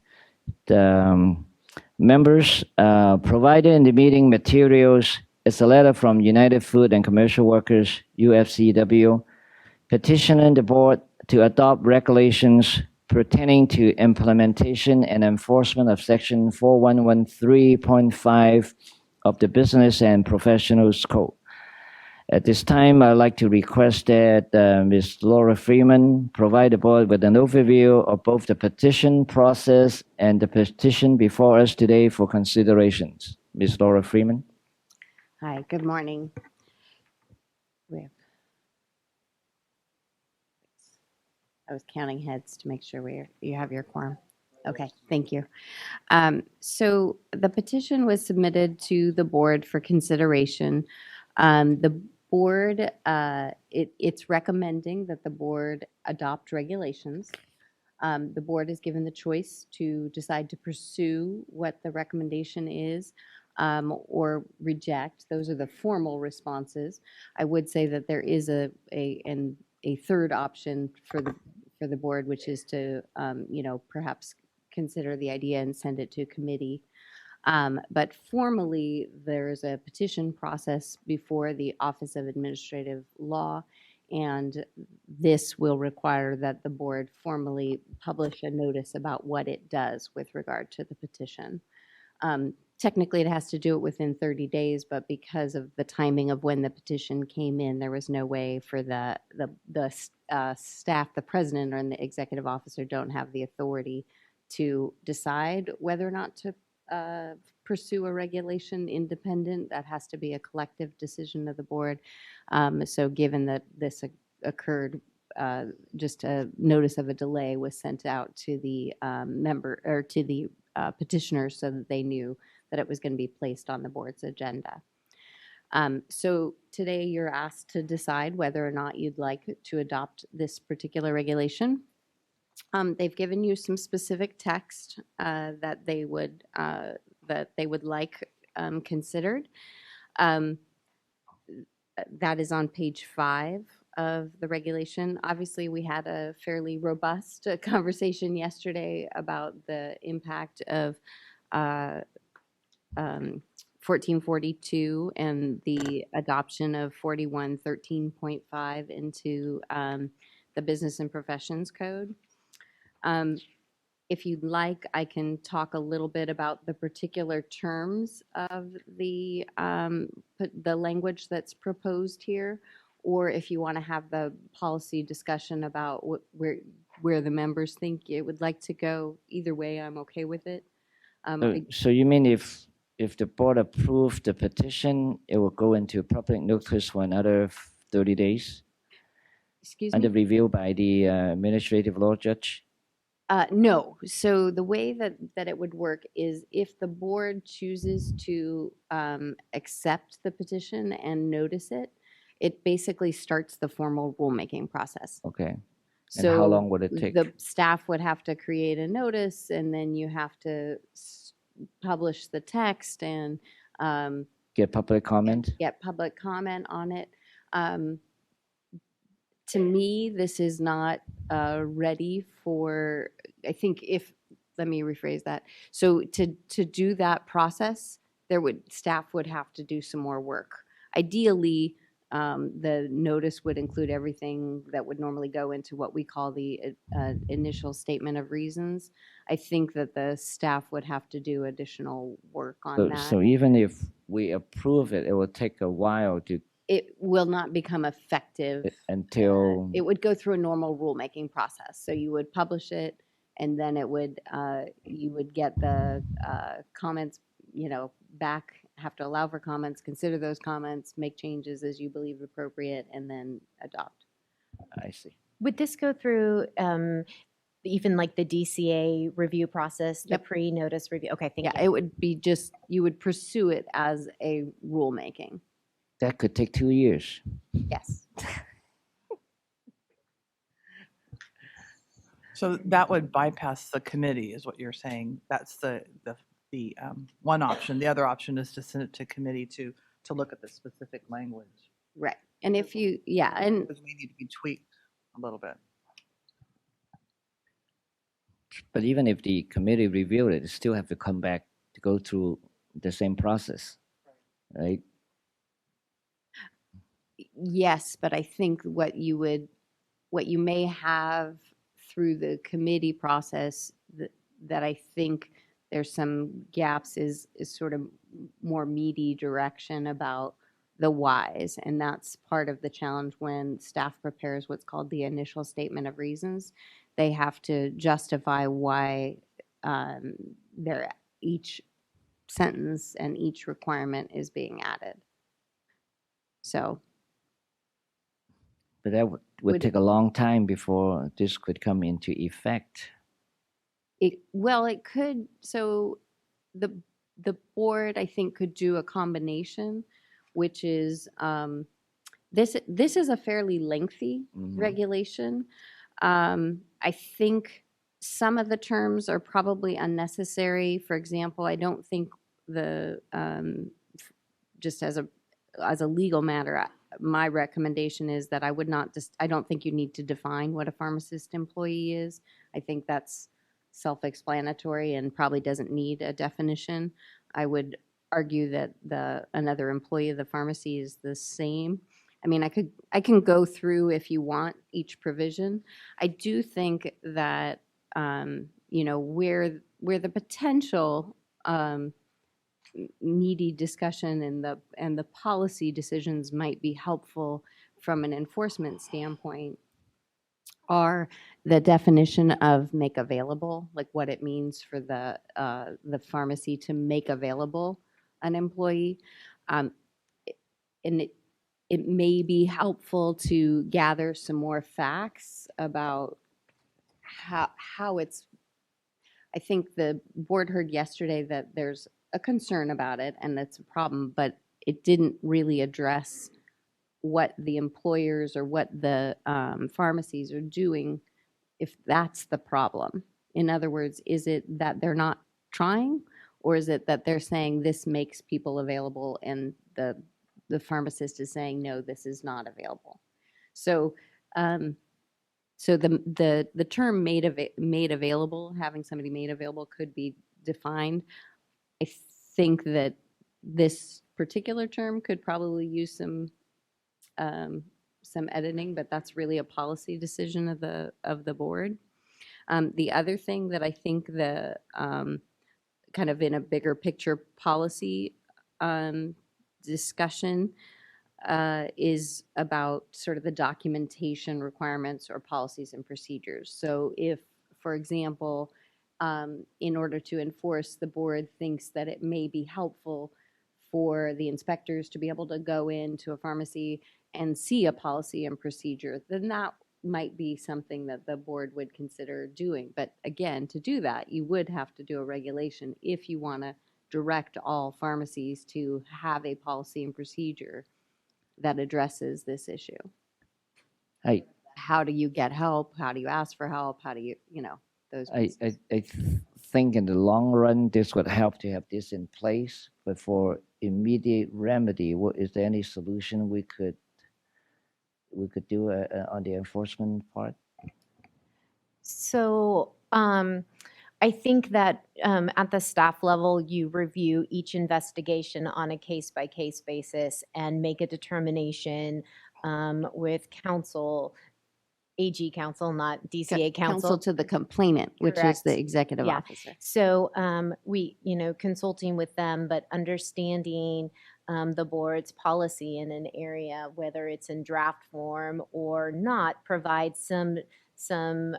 A: members provided in the meeting materials is a letter from United Food and Commercial Workers, UFCW, petitioning the board to adopt regulations pertaining to implementation and enforcement of Section 4113.5 of the Business and Professionals Code. At this time, I'd like to request that Ms. Laura Freeman provide the board with an overview of both the petition process and the petition before us today for considerations. Ms. Laura Freeman.
K: Hi, good morning. I was counting heads to make sure you have your quorum. Okay, thank you. So the petition was submitted to the board for consideration. The board, it's recommending that the board adopt regulations. The board is given the choice to decide to pursue what the recommendation is or reject. Those are the formal responses. I would say that there is a third option for the board, which is to perhaps consider the idea and send it to committee. But formally, there's a petition process before the Office of Administrative Law, and this will require that the board formally publish a notice about what it does with regard to the petition. Technically, it has to do it within 30 days, but because of the timing of when the petition came in, there was no way for the staff, the president or the executive officer don't have the authority to decide whether or not to pursue a regulation independent. That has to be a collective decision of the board. So given that this occurred, just a notice of a delay was sent out to the petitioners so that they knew that it was going to be placed on the board's agenda. So today you're asked to decide whether or not you'd like to adopt this particular regulation. They've given you some specific text that they would like considered. That is on page 5 of the regulation. Obviously, we had a fairly robust conversation yesterday about the impact of 1442 and the adoption of 4113.5 into the Business and Professions Code. If you'd like, I can talk a little bit about the particular terms of the language that's proposed here, or if you want to have the policy discussion about where the members think it would like to go. Either way, I'm okay with it.
A: So you mean if the board approves the petition, it will go into public notice for another 30 days?
K: Excuse me?
A: Under review by the administrative law judge?
K: No. So the way that it would work is if the board chooses to accept the petition and notice it, it basically starts the formal rulemaking process.
A: Okay. And how
K: So
A: long would it take?
K: the staff would have to create a notice, and then you have to publish the text and
A: Get public comment?
K: get public comment on it. To me, this is not ready for, I think if, let me rephrase that. So to do that process, staff would have to do some more work. Ideally, the notice would include everything that would normally go into what we call the initial statement of reasons. I think that the staff would have to do additional work on that.
A: So even if we approve it, it will take a while to
K: It will not become effective
A: until
K: it would go through a normal rulemaking process. So you would publish it, and then it would you would get the comments, back. Have to allow for comments, consider those comments, make changes as you believe appropriate, and then adopt.
A: I see.
E: Would this go through even like the DCA review process, the
K: Yep.
E: pre-notice review? Okay, thank
K: Yeah,
E: you.
K: it would be just you would pursue it as a rulemaking.
A: That could take 2 years.
K: Yes.
G: So that would bypass the committee, is what you're saying. That's the one option. The other option is to send it to committee to look at the specific language.
K: Right. And if you, yeah, and
G: Because we need to be tweaked a little bit.
A: But even if the committee reviewed it, it still have to come back to go through the same process, right?
K: yes, but I think what you may have through the committee process that I think there's some gaps is sort of more meaty direction about the whys. And that's part of the challenge when staff prepares what's called the initial statement of reasons. They have to justify why each sentence and each requirement is being added. So.
A: But that would take a long time before this could come into effect.
K: It could. So the board, I think, could do a combination, which is this is a fairly lengthy regulation. I think some of the terms are probably unnecessary. For example, I don't think just as a legal matter, my recommendation is that I don't think you need to define what a pharmacist employee is. I think that's self-explanatory and probably doesn't need a definition. I would argue that another employee of the pharmacy is the same. I mean, I can go through if you want each provision. I do think that where the potential needy discussion and the policy decisions might be helpful from an enforcement standpoint are the definition of make available, like what it means for the pharmacy to make available an employee. And it may be helpful to gather some more facts about how it's. I think the board heard yesterday that there's a concern about it and that's a problem, but it didn't really address what the employers or what the pharmacies are doing if that's the problem. In other words, is it that they're not trying, or is it that they're saying this makes people available and the pharmacist is saying no, this is not available? So the term made available, having somebody made available, could be defined. I think that this particular term could probably use some editing, but that's really a policy decision of the board. The other thing that I think the kind of in a bigger picture policy discussion is about sort of the documentation requirements or policies and procedures. So if, for example, in order to enforce, the board thinks that it may be helpful for the inspectors to be able to go into a pharmacy and see a policy and procedure, then that might be something that the board would consider doing. But again, to do that, you would have to do a regulation if you want to direct all pharmacies to have a policy and procedure that addresses this issue. how do you get help? How do you ask for help? How do you, those pieces.
A: I think in the long run, this would help to have this in place. But for immediate remedy, is there any solution we could do on the enforcement part?
E: So I think that at the staff level, you review each investigation on a case-by-case basis and make a determination with counsel, AG counsel, not DCA
K: Counsel to the complainant, which is
E: Correct.
K: the executive
E: Yeah.
K: officer.
E: So we, consulting with them, but understanding the board's policy in an area, whether it's in draft form or not, provides some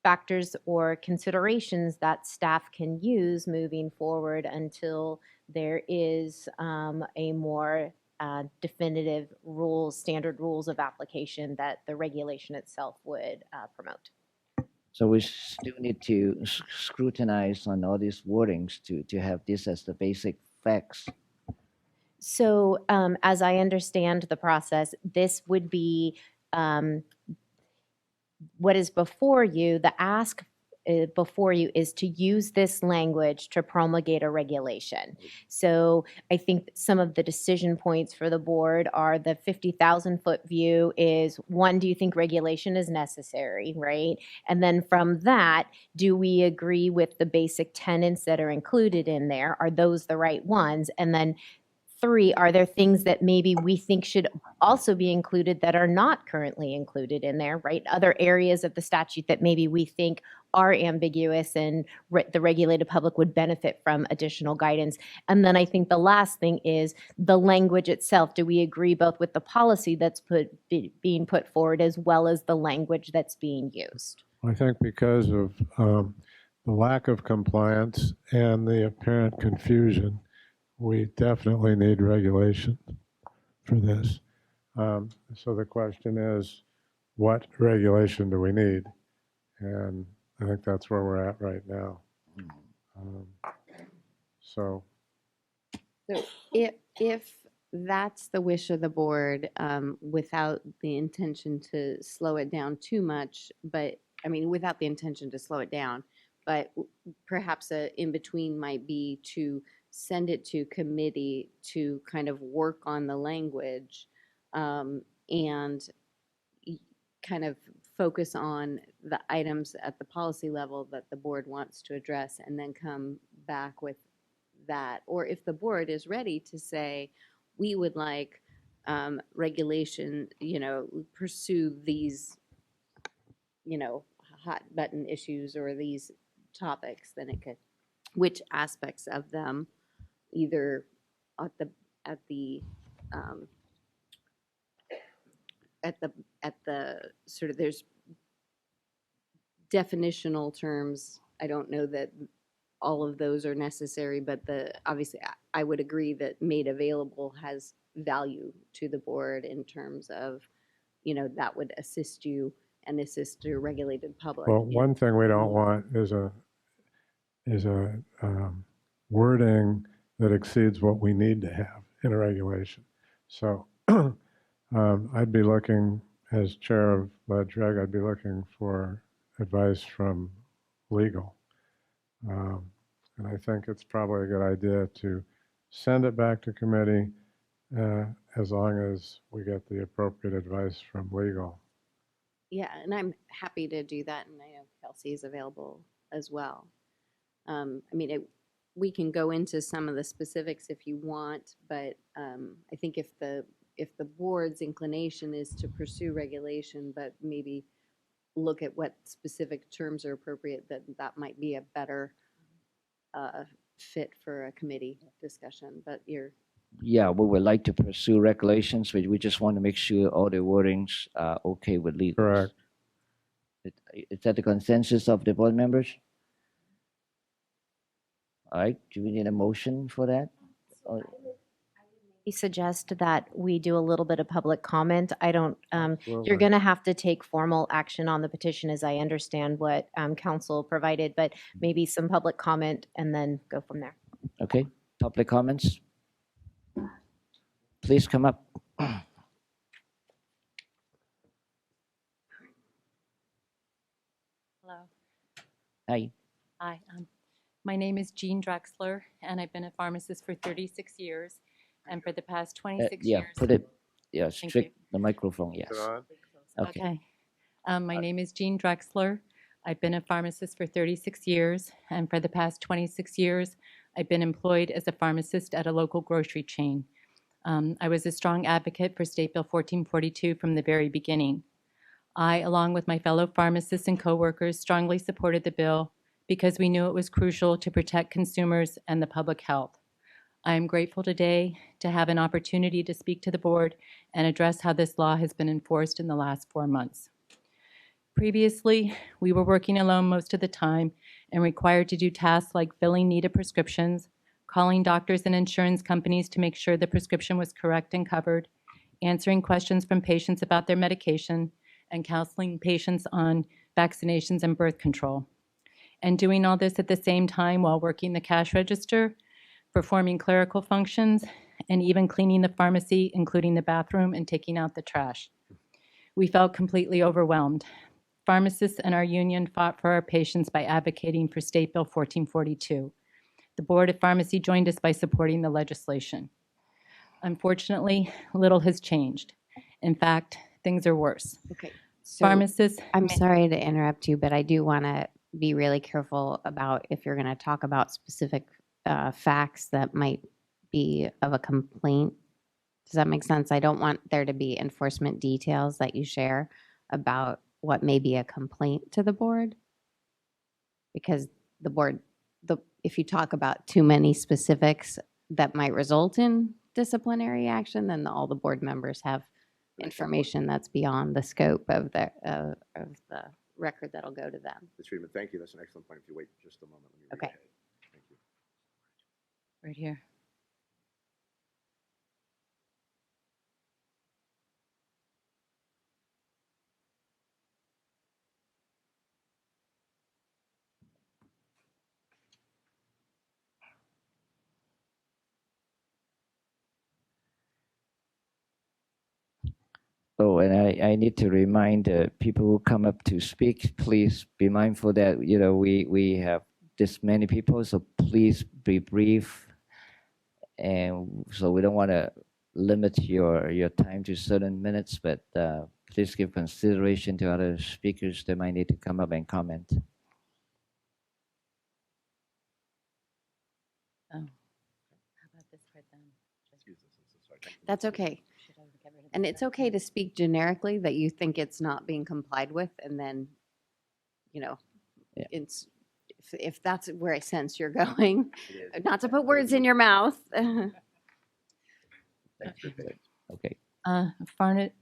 E: factors or considerations that staff can use moving forward until there is a more definitive rules, standard rules of application that the regulation itself would promote.
A: So we still need to scrutinize on all these wordings to have this as the basic facts.
E: So as I understand the process, this would be what is before you. The ask before you is to use this language to promulgate a regulation. So I think some of the decision points for the board are the 50,000-foot view is, one, do you think regulation is necessary, right? And then from that, do we agree with the basic tenets that are included in there? Are those the right ones? And then 3, are there things that maybe we think should also be included that are not currently included in there, right? Other areas of the statute that maybe we think are ambiguous and the regulated public would benefit from additional guidance. And then I think the last thing is the language itself. Do we agree both with the policy that's being put forward as well as the language that's being used?
F: I think because of the lack of compliance and the apparent confusion, we definitely need regulation for this. So the question is, what regulation do we need? And I think that's where we're at right now. So
K: if that's the wish of the board, without the intention to slow it down too much, without the intention to slow it down, but perhaps a in-between might be to send it to committee to kind of work on the language and kind of focus on the items at the policy level that the board wants to address and then come back with that. Or if the board is ready to say, we would like regulation, pursue these, hot button issues or these topics, then it could, which aspects of them, either at the sort of, there's definitional terms. I don't know that all of those are necessary, but obviously I would agree that made available has value to the board in terms of, that would assist you and assist your regulated public.
F: well, one thing we don't want is a wording that exceeds what we need to have in a regulation. So I'd be looking, as chair of LEDREG, I'd be looking for advice from legal. And I think it's probably a good idea to send it back to committee as long as we get the appropriate advice from legal.
K: Yeah, and I'm happy to do that, and I know Kelsey is available as well. We can go into some of the specifics if you want, but I think if the board's inclination is to pursue regulation, but maybe look at what specific terms are appropriate, that might be a better fit for a committee discussion. But
A: Yeah, we would like to pursue regulations, but we just want to make sure all the wordings are okay with legal.
F: Correct.
A: Is that the consensus of the board members? All right, do we need a motion for that?
E: We suggest that we do a little bit of public comment. I don't, you're
F: Absolutely.
E: going to have to take formal action on the petition as I understand what council provided, but maybe some public comment and then go from there.
A: Okay, public comments? Please come up. Hi.
M: Hi, my name is Jean Drexler, and I've been a pharmacist for 36 years. And for the past 26
A: Yeah,
M: years,
A: put it, yeah,
M: Thank
A: strict the microphone, yes. Okay.
M: okay. My name is Jean Drexler. I've been a pharmacist for 36 years, and for the past 26 years, I've been employed as a pharmacist at a local grocery chain. I was a strong advocate for State Bill 1442 from the very beginning. I, along with my fellow pharmacists and coworkers, strongly supported the bill because we knew it was crucial to protect consumers and the public health. I am grateful today to have an opportunity to speak to the board and address how this law has been enforced in the last 4 months. Previously, we were working alone most of the time and required to do tasks like filling needed prescriptions, calling doctors and insurance companies to make sure the prescription was correct and covered, answering questions from patients about their medication, and counseling patients on vaccinations and birth control. And doing all this at the same time while working the cash register, performing clerical functions, and even cleaning the pharmacy, including the bathroom and taking out the trash. We felt completely overwhelmed. Pharmacists and our union fought for our patients by advocating for State Bill 1442. The Board of Pharmacy joined us by supporting the legislation. Unfortunately, little has changed. In fact, things are worse.
K: Okay. So
M: Pharmacists,
K: I'm sorry to interrupt you, but I do want to be really careful about if you're going to talk about specific facts that might be of a complaint. Does that make sense? I don't want there to be enforcement details that you share about what may be a complaint to the board. Because the board, if you talk about too many specifics that might result in disciplinary action, then all the board members have information that's beyond the scope of the record that'll go to them.
N: Ms. Friedman, thank you. That's an excellent point. If you wait just a moment, let me read
K: Okay.
N: ahead. Thank you.
M: right here.
A: Oh, and I need to remind people who come up to speak, please be mindful that, we have this many people, so please be brief. And so we don't want to limit your time to certain minutes, but please give consideration to other speakers that might need to come up and comment.
M: Oh, how about this part then?
N: Excuse us. I'm so sorry. Thank you.
K: That's okay.
M: Should I get rid of
K: And
M: this
K: it's
M: part?
K: okay to speak generically that you think it's not being complied with, and then,
A: Yeah.
K: it's, if that's where I sense you're going,
N: It is.
K: not to put words in your mouth.
N: Thanks for your patience.
A: Okay.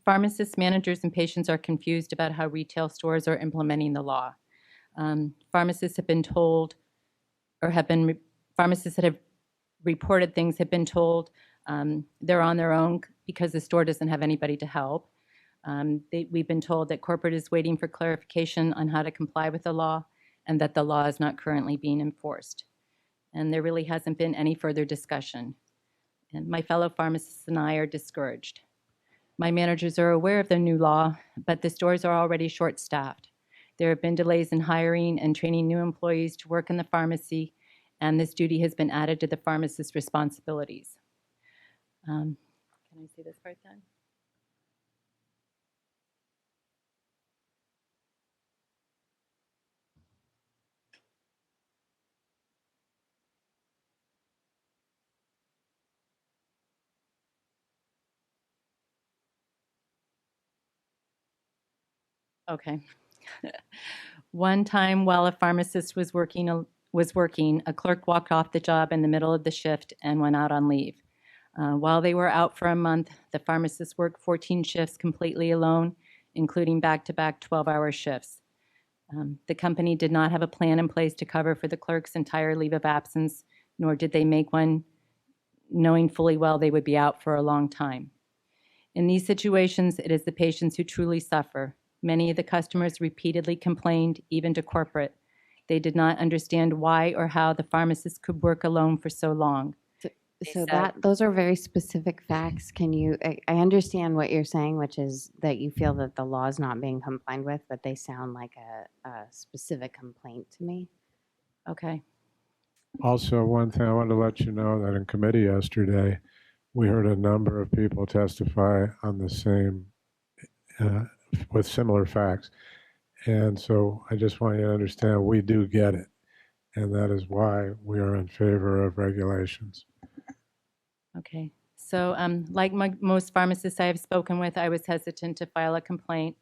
M: Pharmacists, managers, and patients are confused about how retail stores are implementing the law. Pharmacists have been told, pharmacists that have reported things have been told they're on their own because the store doesn't have anybody to help. We've been told that corporate is waiting for clarification on how to comply with the law and that the law is not currently being enforced. And there really hasn't been any further discussion. And my fellow pharmacists and I are discouraged. My managers are aware of the new law, but the stores are already short-staffed. There have been delays in hiring and training new employees to work in the pharmacy, and this duty has been added to the pharmacist's responsibilities. Can I see this part then? Okay. One time while a pharmacist was working, a clerk walked off the job in the middle of the shift and went out on leave. While they were out for a month, the pharmacist worked 14 shifts completely alone, including back-to-back 12-hour shifts. The company did not have a plan in place to cover for the clerk's entire leave of absence, nor did they make one knowing fully well they would be out for a long time. In these situations, it is the patients who truly suffer. Many of the customers repeatedly complained, even to corporate. They did not understand why or how the pharmacist could work alone for so long.
K: So those are very specific facts. Can you, I understand what you're saying, which is that you feel that the law is not being complied with, but they sound like a specific complaint to me.
M: Okay.
F: Also, one thing I wanted to let you know that in committee yesterday, we heard a number of people testify on the same, with similar facts. And so I just want you to understand we do get it. And that is why we are in favor of regulations.
M: Okay. So, like most pharmacists I have spoken with, I was hesitant to file a complaint.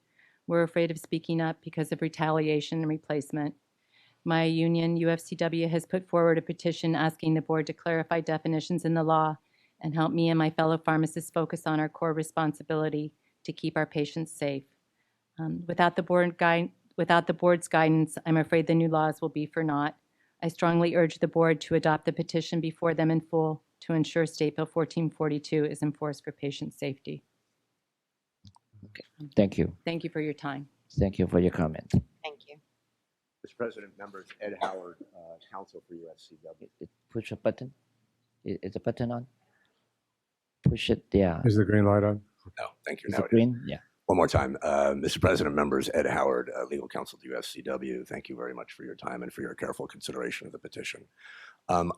M: We're afraid of speaking up because of retaliation and replacement. My union, UFCW, has put forward a petition asking the board to clarify definitions in the law and help me and my fellow pharmacists focus on our core responsibility to keep our patients safe. Without the board's guidance, I'm afraid the new laws will be for naught. I strongly urge the board to adopt the petition before them in full to ensure State Bill 1442 is enforced for patient safety.
A: Thank you.
M: Thank you for your time.
A: Thank you for your comment.
K: Thank you.
N: Mr. President, members, Ed Howard, counsel for UFCW.
A: Push a button. Is the button on? Push it. Yeah.
F: Is the green light on?
N: No, thank you.
A: Is
N: Now
A: it
N: it is.
A: green? Yeah.
N: One more time, Mr. President, members, Ed Howard, legal counsel to UFCW. Thank you very much for your time and for your careful consideration of the petition.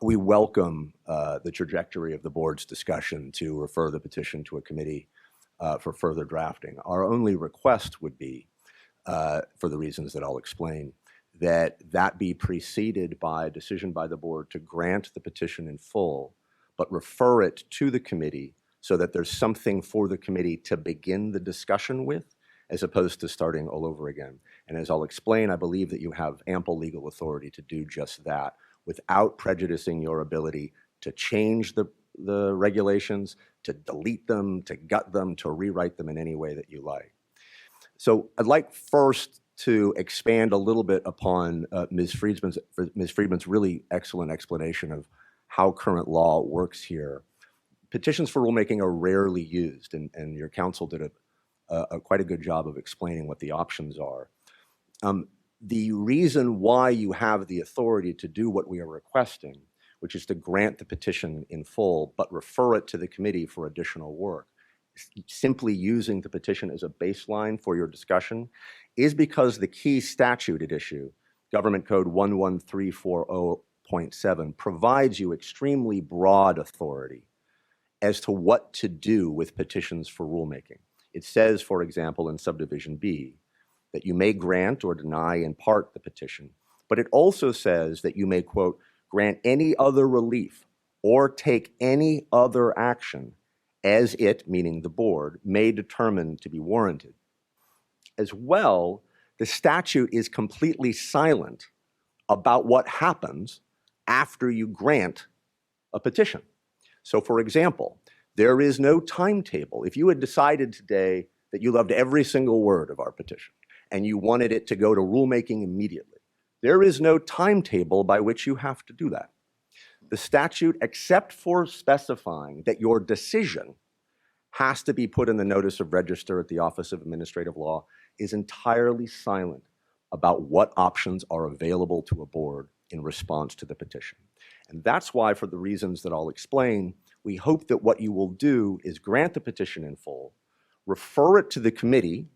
N: We welcome the trajectory of the board's discussion to refer the petition to a committee for further drafting. Our only request would be, for the reasons that I'll explain, that be preceded by a decision by the board to grant the petition in full, but refer it to the committee so that there's something for the committee to begin the discussion with, as opposed to starting all over again. And as I'll explain, I believe that you have ample legal authority to do just that without prejudicing your ability to change the regulations, to delete them, to gut them, to rewrite them in any way that you like. So I'd like first to expand a little bit upon Ms. Friedman's really excellent explanation of how current law works here. Petitions for rulemaking are rarely used, and your counsel did quite a good job of explaining what the options are. The reason why you have the authority to do what we are requesting, which is to grant the petition in full, but refer it to the committee for additional work, simply using the petition as a baseline for your discussion, is because the key statute at issue, Government Code 11340.7, provides you extremely broad authority as to what to do with petitions for rulemaking. It says, for example, in subdivision B, that you may grant or deny in part the petition, but it also says that you may, quote, grant any other relief or take any other action as it, meaning the board, may determine to be warranted. As well, the statute is completely silent about what happens after you grant a petition. So for example, there is no timetable. If you had decided today that you loved every single word of our petition and you wanted it to go to rulemaking immediately, there is no timetable by which you have to do that. The statute, except for specifying that your decision has to be put in the notice of register at the Office of Administrative Law, is entirely silent about what options are available to a board in response to the petition. And that's why, for the reasons that I'll explain, we hope that what you will do is grant the petition in full, refer it to the committee,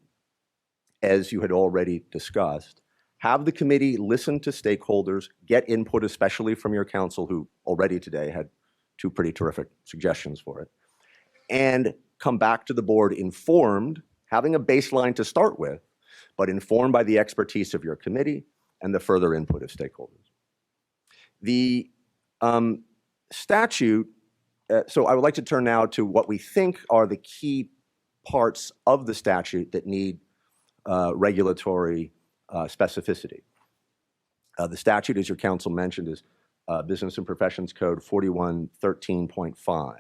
N: as you had already discussed, have the committee listen to stakeholders, get input, especially from your counsel, who already today had two pretty terrific suggestions for it, and come back to the board informed, having a baseline to start with, but informed by the expertise of your committee and the further input of stakeholders. The statute, so I would like to turn now to what we think are the key parts of the statute that need regulatory specificity. The statute, as your counsel mentioned, is Business and Professions Code 4113.5.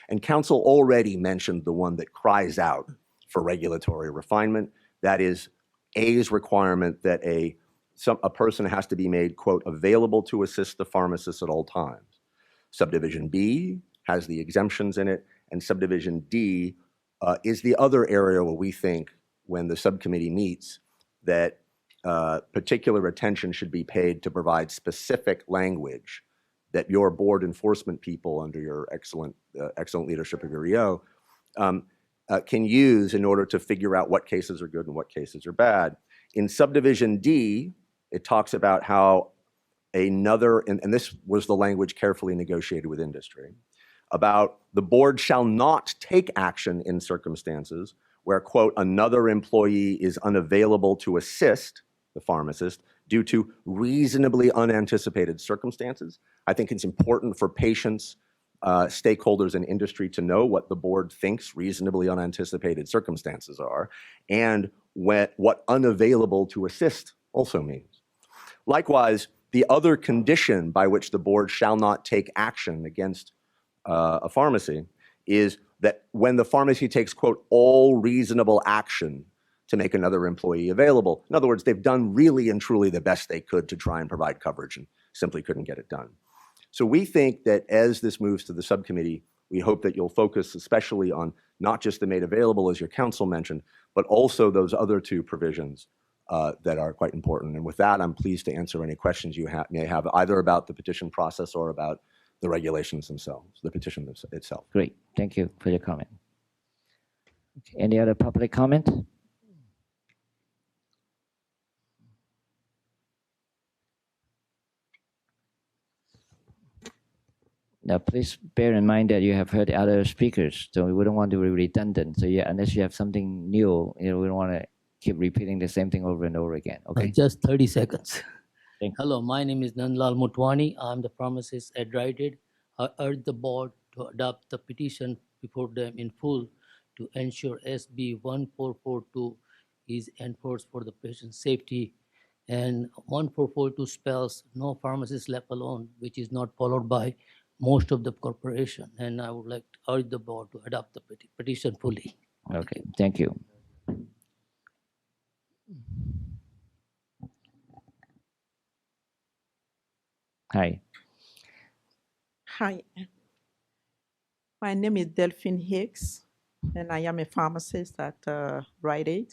N: And counsel already mentioned the one that cries out for regulatory refinement. That is A's requirement that a person has to be made, quote, available to assist the pharmacist at all times. Subdivision B has the exemptions in it, and subdivision D is the other area where we think, when the subcommittee meets, that particular attention should be paid to provide specific language that your board enforcement people, under your excellent leadership of your EO, can use in order to figure out what cases are good and what cases are bad. In subdivision D, it talks about how another, and this was the language carefully negotiated with industry, about the board shall not take action in circumstances where, quote, another employee is unavailable to assist the pharmacist due to reasonably unanticipated circumstances. I think it's important for patients, stakeholders in industry to know what the board thinks reasonably unanticipated circumstances are and what unavailable to assist also means. Likewise, the other condition by which the board shall not take action against a pharmacy is that when the pharmacy takes, quote, all reasonable action to make another employee available. In other words, they've done really and truly the best they could to try and provide coverage and simply couldn't get it done. So we think that as this moves to the subcommittee, we hope that you'll focus especially on not just the made available, as your counsel mentioned, but also those other two provisions that are quite important. And with that, I'm pleased to answer any questions you may have either about the petition process or about the regulations themselves, the petition itself.
A: Great. Thank you for your comment. Any other public comment? Now, please bear in mind that you have heard other speakers, so we wouldn't want to be redundant. So yeah, unless you have something new, we don't want to keep repeating the same thing over and over again. Okay.
O: Just 30 seconds.
A: Thank you.
O: Hello, my name is Nandlal Mutwani. I'm the pharmacist at Rite Aid. I urge the board to adopt the petition before them in full to ensure SB 1442 is enforced for the patient's safety. And 1442 spells no pharmacist left alone, which is not followed by most of the corporation. And I would like to urge the board to adopt the petition fully.
A: Okay, thank you. Hi.
P: Hi, my name is Delphine Hicks, and I am a pharmacist at Rite Aid.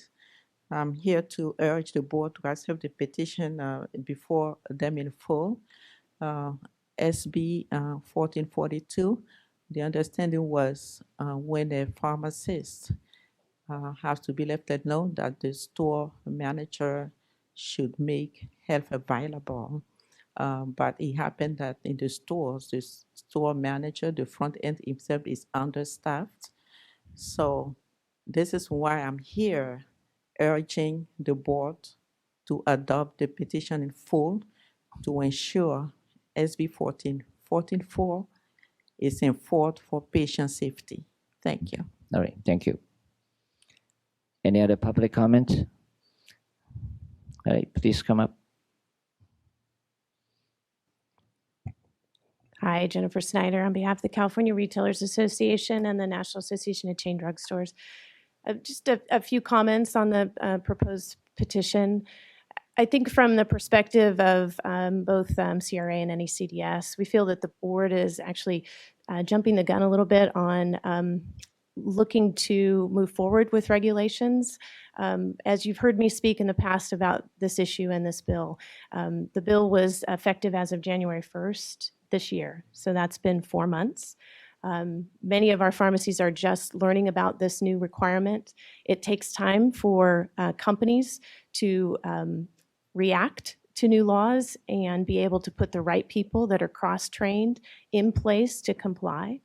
P: I'm here to urge the board to accept the petition before them in full. SB 1442, the understanding was when a pharmacist has to be left alone that the store manager should make health available. But it happened that in the stores, the store manager, the front end himself is understaffed. So this is why I'm here urging the board to adopt the petition in full to ensure SB 1444 is enforced for patient safety. Thank you.
A: All right, thank you. Any other public comment? All right, please come up.
Q: Hi, Jennifer Snyder on behalf of the California Retailers Association and the National Association of Chain Drugstores. Just a few comments on the proposed petition. I think from the perspective of both CRA and NECDS, we feel that the board is actually jumping the gun a little bit on looking to move forward with regulations. As you've heard me speak in the past about this issue and this bill, the bill was effective as of January 1st this year. So that's been 4 months. Many of our pharmacies are just learning about this new requirement. It takes time for companies to react to new laws and be able to put the right people that are cross-trained in place to comply.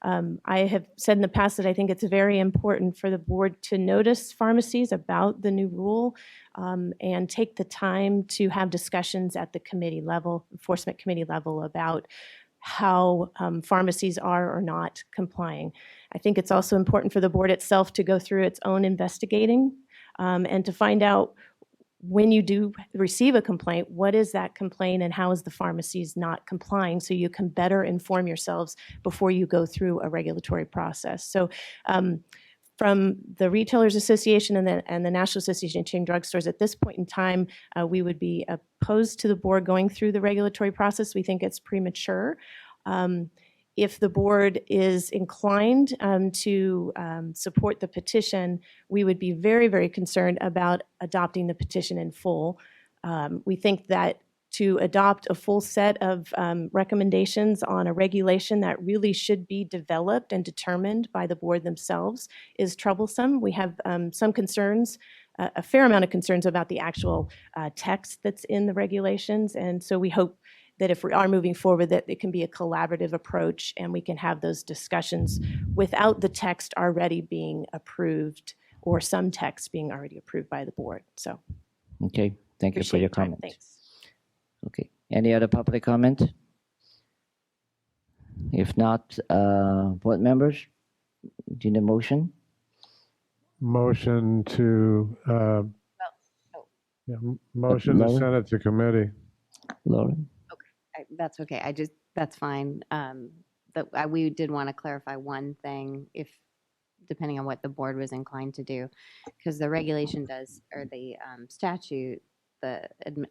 Q: I have said in the past that I think it's very important for the board to notice pharmacies about the new rule and take the time to have discussions at the committee level, enforcement committee level, about how pharmacies are or not complying. I think it's also important for the board itself to go through its own investigating and to find out when you do receive a complaint, what is that complaint and how is the pharmacies not complying, so you can better inform yourselves before you go through a regulatory process. So from the Retailers Association and the National Association of Chain Drugstores, at this point in time, we would be opposed to the board going through the regulatory process. We think it's premature. If the board is inclined to support the petition, we would be very, very concerned about adopting the petition in full. We think that to adopt a full set of recommendations on a regulation that really should be developed and determined by the board themselves is troublesome. We have some concerns a fair amount of concerns about the actual text that's in the regulations. And so we hope that if we are moving forward, that it can be a collaborative approach and we can have those discussions without the text already being approved or some text being already approved by the board. So
A: Okay, thank you for
Q: appreciate
A: your
Q: time.
A: comment.
Q: Thanks.
A: Okay, any other public comment? If not, board members, do you need a motion?
F: Motion to, yeah, motion to
A: Lauren?
F: send it to committee.
A: Lauren?
K: That's okay. That's fine. We did want to clarify one thing, if, depending on what the board was inclined to do, because the regulation does, or the statute, the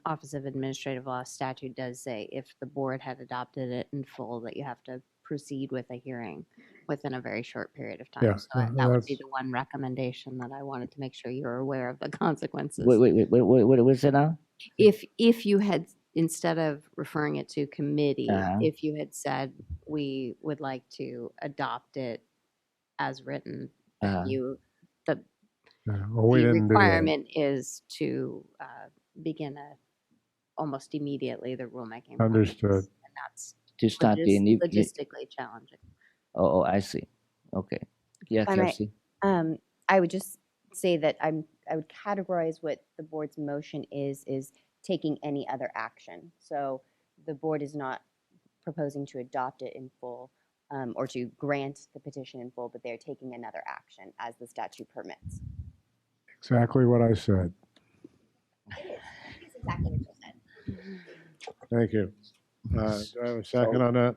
K: Office of Administrative Law statute does say if the board had adopted it in full, that you have to proceed with a hearing within a very short period of time.
F: Yeah,
K: So that would be
F: that's-
K: the one recommendation that I wanted to make sure you're aware of the consequences.
A: Wait, what was it now?
K: If you had, instead of referring it to committee,
A: Uh-huh.
K: if you had said, we would like to adopt it as written, then
A: Uh-huh.
F: Well, we
K: the
F: didn't do that.
K: requirement is to begin almost immediately the rulemaking. process,
F: Understood.
K: And that's
A: To start the new.
K: logistically challenging.
A: Oh, I see. Okay. Yeah,
E: If I may,
A: Kelsey.
E: I would just say that I would categorize what the board's motion is taking any other action. So the board is not proposing to adopt it in full or to grant the petition in full, but they're taking another action as the statute permits.
F: Exactly what I said.
E: It's exactly what you said.
F: Thank you. Do I have a second on that?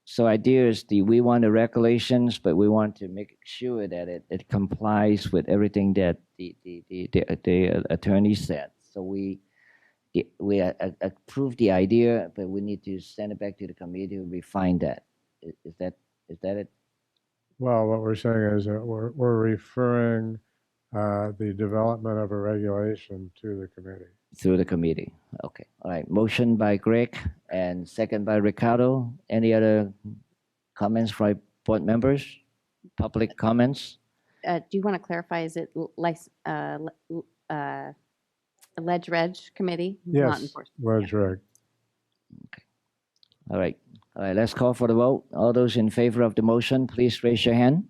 A: So idea is we want the regulations, but we want to make sure that it complies with everything that the attorney said. So we approve the idea, but we need to send it back to the committee to refine that. Is that it?
F: Well, what we're saying is that we're referring the development of a regulation to the committee.
A: Through the committee. Okay. All right. Motion by Greg and second by Ricardo. Any other comments from board members? Public comments?
K: Do you want to clarify, is it Ledge Reg Committee? Not
F: Yes,
K: enforcement.
F: Ledge Reg.
A: All right. All right. Let's call for the vote. All those in favor of the motion, please raise your hand.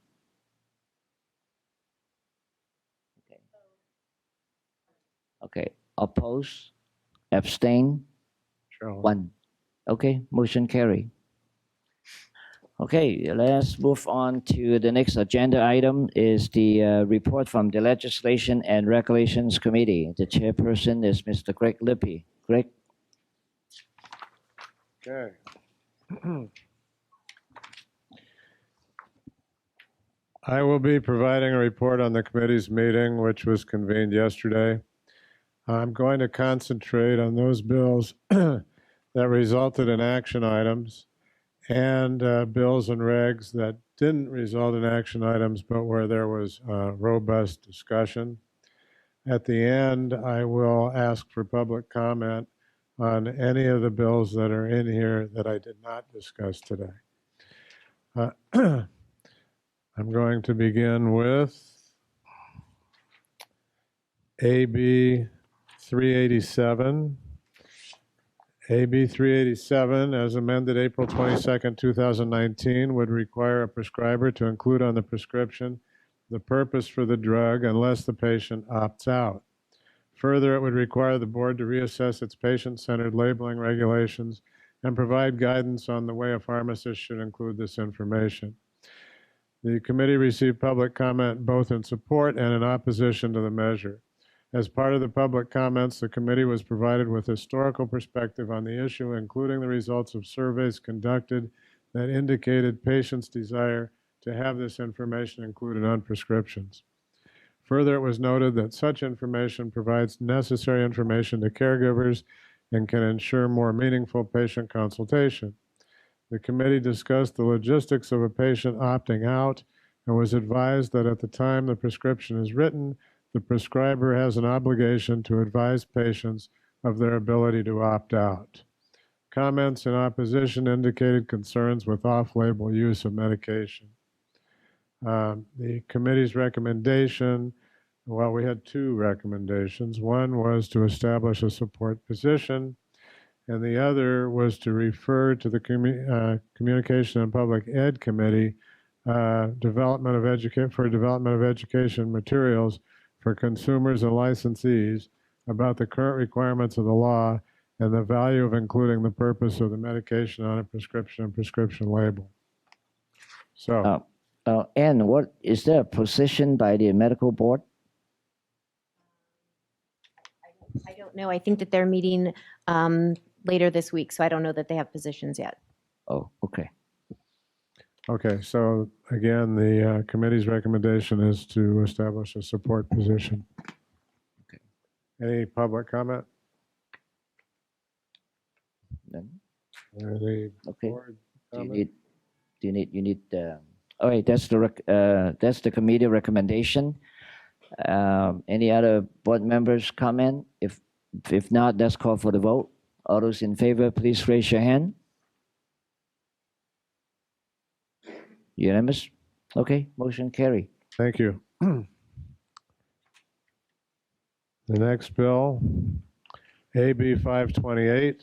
A: Okay. Oppose? Abstain?
F: Sure.
A: 1. Okay. Motion carry. Okay, let's move on to the next agenda item is the report from the Legislation and Regulations Committee. The chairperson is Mr. Greg Lippy. Greg?
F: Okay. I will be providing a report on the committee's meeting, which was convened yesterday. I'm going to concentrate on those bills that resulted in action items and bills and regs that didn't result in action items, but where there was robust discussion. At the end, I will ask for public comment on any of the bills that are in here that I did not discuss today. I'm going to begin with AB 387. AB 387, as amended April 22nd, 2019, would require a prescriber to include on the prescription the purpose for the drug unless the patient opts out. Further, it would require the board to reassess its patient-centered labeling regulations and provide guidance on the way a pharmacist should include this information. The committee received public comment both in support and in opposition to the measure. As part of the public comments, the committee was provided with historical perspective on the issue, including the results of surveys conducted that indicated patients' desire to have this information included on prescriptions. Further, it was noted that such information provides necessary information to caregivers and can ensure more meaningful patient consultation. The committee discussed the logistics of a patient opting out and was advised that at the time the prescription is written, the prescriber has an obligation to advise patients of their ability to opt out. Comments in opposition indicated concerns with off-label use of medication. The committee's recommendation Well, we had two recommendations. One was to establish a support position, and the other was to refer to the Communication and Public Ed Committee for development of education materials for consumers and licensees about the current requirements of the law and the value of including the purpose of the medication on a prescription and prescription label. So,
A: And what is there a position by the medical board?
E: I don't know. I think that they're meeting later this week, so I don't know that they have positions yet.
A: Oh, okay.
F: okay, so again, the committee's recommendation is to establish a support position.
A: Okay.
F: Any public comment?
A: None?
F: Any
A: Okay.
F: board
A: Do you
F: comment?
A: need, all right, that's the committee recommendation. Any other board members comment? If not, let's call for the vote. All those in favor, please raise your hand. Unanimous? Okay, motion carry.
F: Thank you. The next bill, AB 528.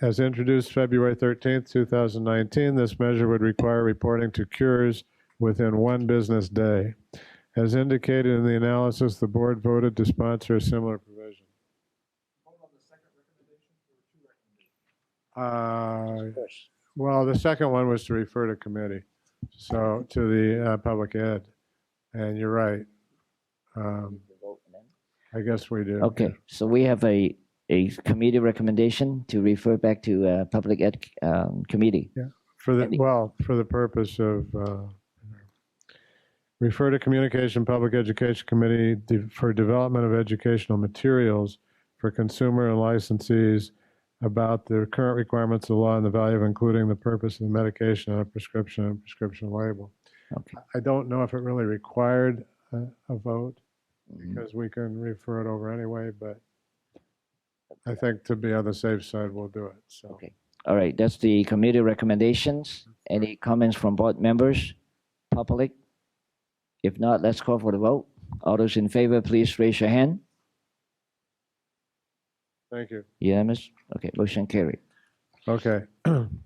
F: As introduced February 13th, 2019, this measure would require reporting to cures within 1 business day. As indicated in the analysis, the board voted to sponsor a similar provision. Well, the second one was to refer to committee, so to the public ed. And you're right. I guess we do.
A: Okay, so we have a committee recommendation to refer back to public ed committee.
F: Yeah, for the purpose of refer to Communication Public Education Committee for development of educational materials for consumer and licensees about the current requirements of the law and the value of including the purpose of the medication on a prescription and prescription label.
A: Okay.
F: I don't know if it really required a vote because we can refer it over anyway, but I think to be on the safe side, we'll do it. So.
A: Okay. All right, that's the committee recommendations. Any comments from board members, public? If not, let's call for the vote. All those in favor, please raise your hand.
F: Thank you.
A: Unanimous? Okay, motion carried.
F: Okay.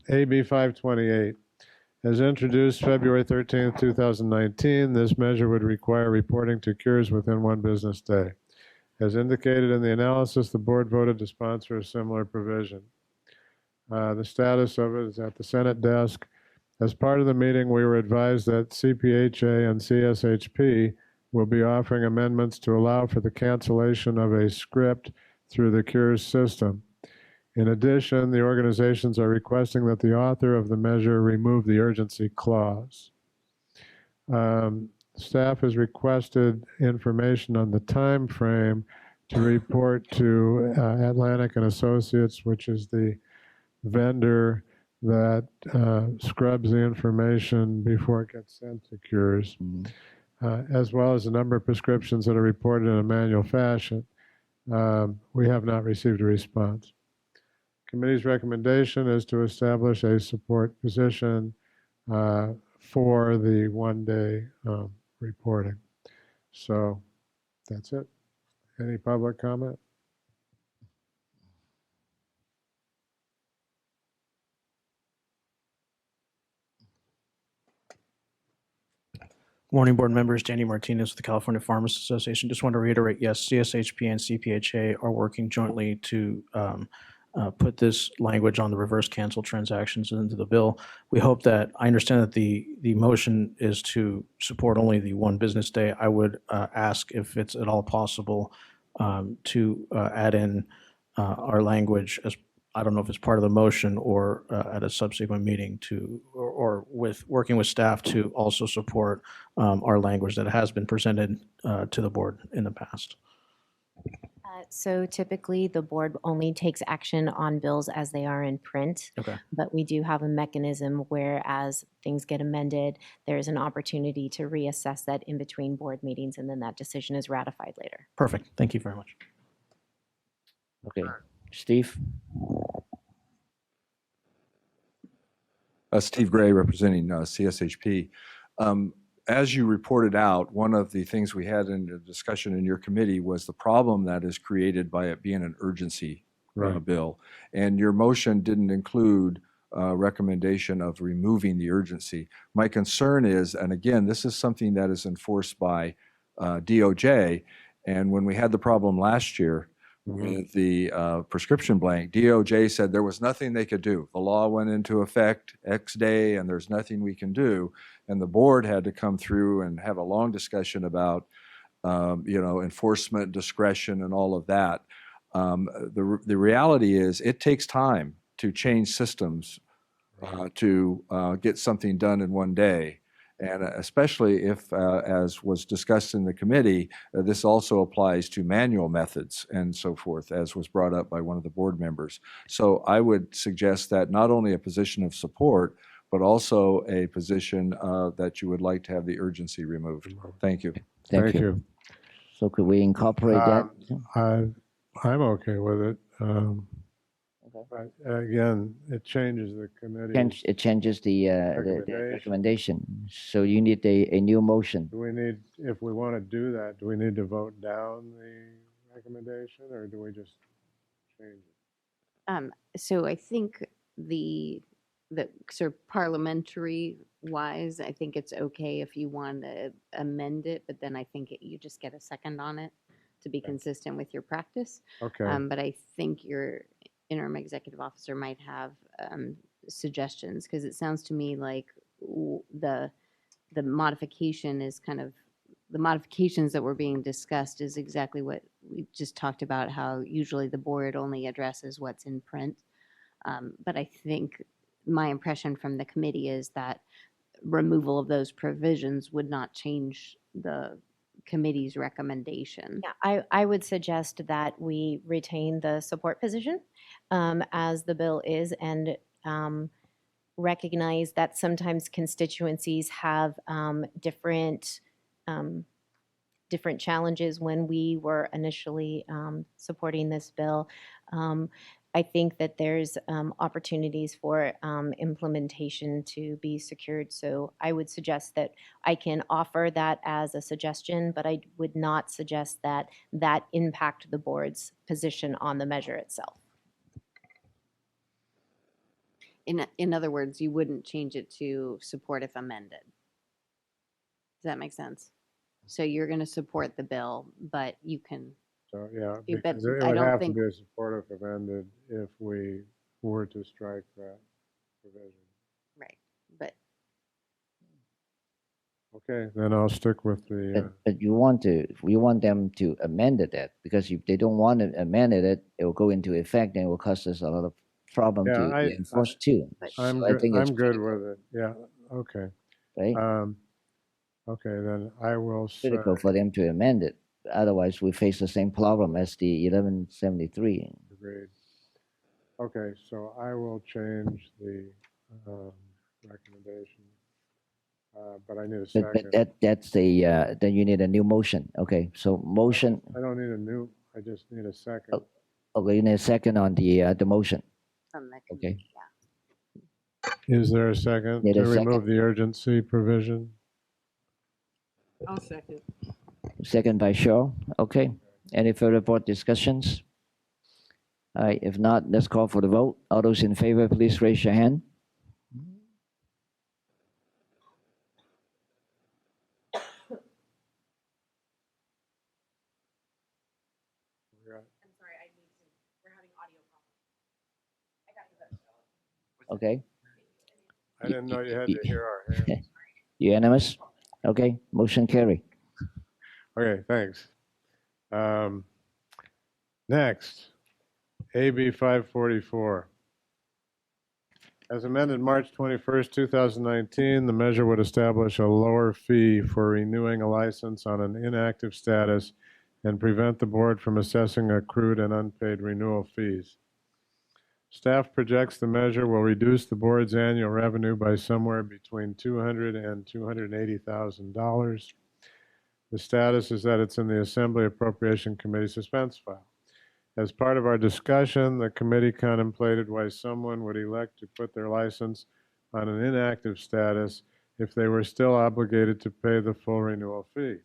F: AB 528. As introduced February 13th, 2019, this measure would require reporting to cures within 1 business day. As indicated in the analysis, the board voted to sponsor a similar provision. The status of it is at the Senate desk. As part of the meeting, we were advised that CPHA and CSHP will be offering amendments to allow for the cancellation of a script through the CURES system. In addition, the organizations are requesting that the author of the measure remove the urgency clause. Staff has requested information on the time frame to report to Atlantic and Associates, which is the vendor that scrubs the information before it gets sent to cures, as well as the number of prescriptions that are reported in a manual fashion. We have not received a response. Committee's recommendation is to establish a support position for the 1-day reporting. So that's it. Any public comment?
R: Morning, board members. Danny Martinez with the California Pharmacists Association. Just want to reiterate, yes, CSHP and CPHA are working jointly to put this language on the reverse cancel transactions into the bill. We hope that, I understand that the motion is to support only the 1 business day. I would ask if it's at all possible to add in our language as, I don't know if it's part of the motion or at a subsequent meeting or with working with staff to also support our language that has been presented to the board in the past.
E: So typically, the board only takes action on bills as they are in print.
R: Okay.
E: But we do have a mechanism where as things get amended, there's an opportunity to reassess that in between board meetings, and then that decision is ratified later.
R: Perfect. Thank you very much.
A: Okay. Steve?
I: Steve Gray, representing CSHP. as you reported out, one of the things we had in the discussion in your committee was the problem that is created by it being an urgency
F: Right.
I: bill. And your motion didn't include recommendation of removing the urgency. My concern is, and again, this is something that is enforced by DOJ, and when we had the problem last year with the prescription blank, DOJ said there was nothing they could do. The law went into effect X day, and there's nothing we can do. And the board had to come through and have a long discussion about, enforcement discretion and all of that. The reality is it takes time to change systems to get something done in one day. And especially if, as was discussed in the committee, this also applies to manual methods and so forth, as was brought up by one of the board members. So I would suggest that not only a position of support, but also a position that you would like to have the urgency removed. Thank you.
A: Thank you. So could we incorporate that?
F: I'm okay with it. But again, it changes the committee.
A: It changes the recommendation. So you need a new motion.
F: Do we need, if we want to do that, do we need to vote down the recommendation, or do we just change it?
K: So I think the sort of parliamentary wise, I think it's okay if you want to amend it, but then I think you just get a second on it to be consistent with your practice.
F: Okay.
K: But I think your interim executive officer might have suggestions, because it sounds to me like the modification is kind of, the modifications that were being discussed is exactly what we just talked about, how usually the board only addresses what's in print. But I think my impression from the committee is that removal of those provisions would not change the committee's recommendation.
E: Yeah, I would suggest that we retain the support position as the bill is, and recognize that sometimes constituencies have different challenges. When we were initially supporting this bill, I think that there's opportunities for implementation to be secured. So I would suggest that I can offer that as a suggestion, but I would not suggest that that impact the board's position on the measure itself.
K: In other words, you wouldn't change it to support if amended. Does that make sense? So you're going to support the bill, but you can.
F: So, yeah,
K: You
F: because
K: bet-
F: it
K: I
F: would
K: don't
F: have
K: think-
F: to be a supportive amended if we were to strike that provision.
K: Right, but.
F: Okay, then I'll stick with the,
A: But you want them to amend it, because if they don't want to amend it, it will go into effect and it will cause us a lot of problem
F: Yeah,
A: to enforce too.
F: I'm
A: So I think it's
F: good with it. Yeah, okay.
A: right?
F: Okay, then I will say,
A: Critical for them to amend it. Otherwise, we face the same problem as the 1173.
F: agreed. Okay, so I will change the recommendation, but I need a second.
A: But that's the then you need a new motion. Okay, so motion.
F: I don't need a new, I just need a second.
A: Okay, you need a second on the motion. Okay.
F: Is there a second
A: Need
F: to
A: a second.
F: remove the urgency provision?
C: I'll second.
A: Second by Cheryl. Okay. Any further board discussions? All right. If not, let's call for the vote. All those in favor, please raise your hand. Okay.
F: I didn't know you had to hear our hands.
A: Unanimous? Okay, motion carry.
F: Okay, thanks. Next, AB 544. As amended March 21st, 2019, the measure would establish a lower fee for renewing a license on an inactive status and prevent the board from assessing accrued and unpaid renewal fees. Staff projects the measure will reduce the board's annual revenue by somewhere between $200,000 and $280,000. The status is that it's in the Assembly Appropriation Committee suspense file. As part of our discussion, the committee contemplated why someone would elect to put their license on an inactive status if they were still obligated to pay the full renewal fee.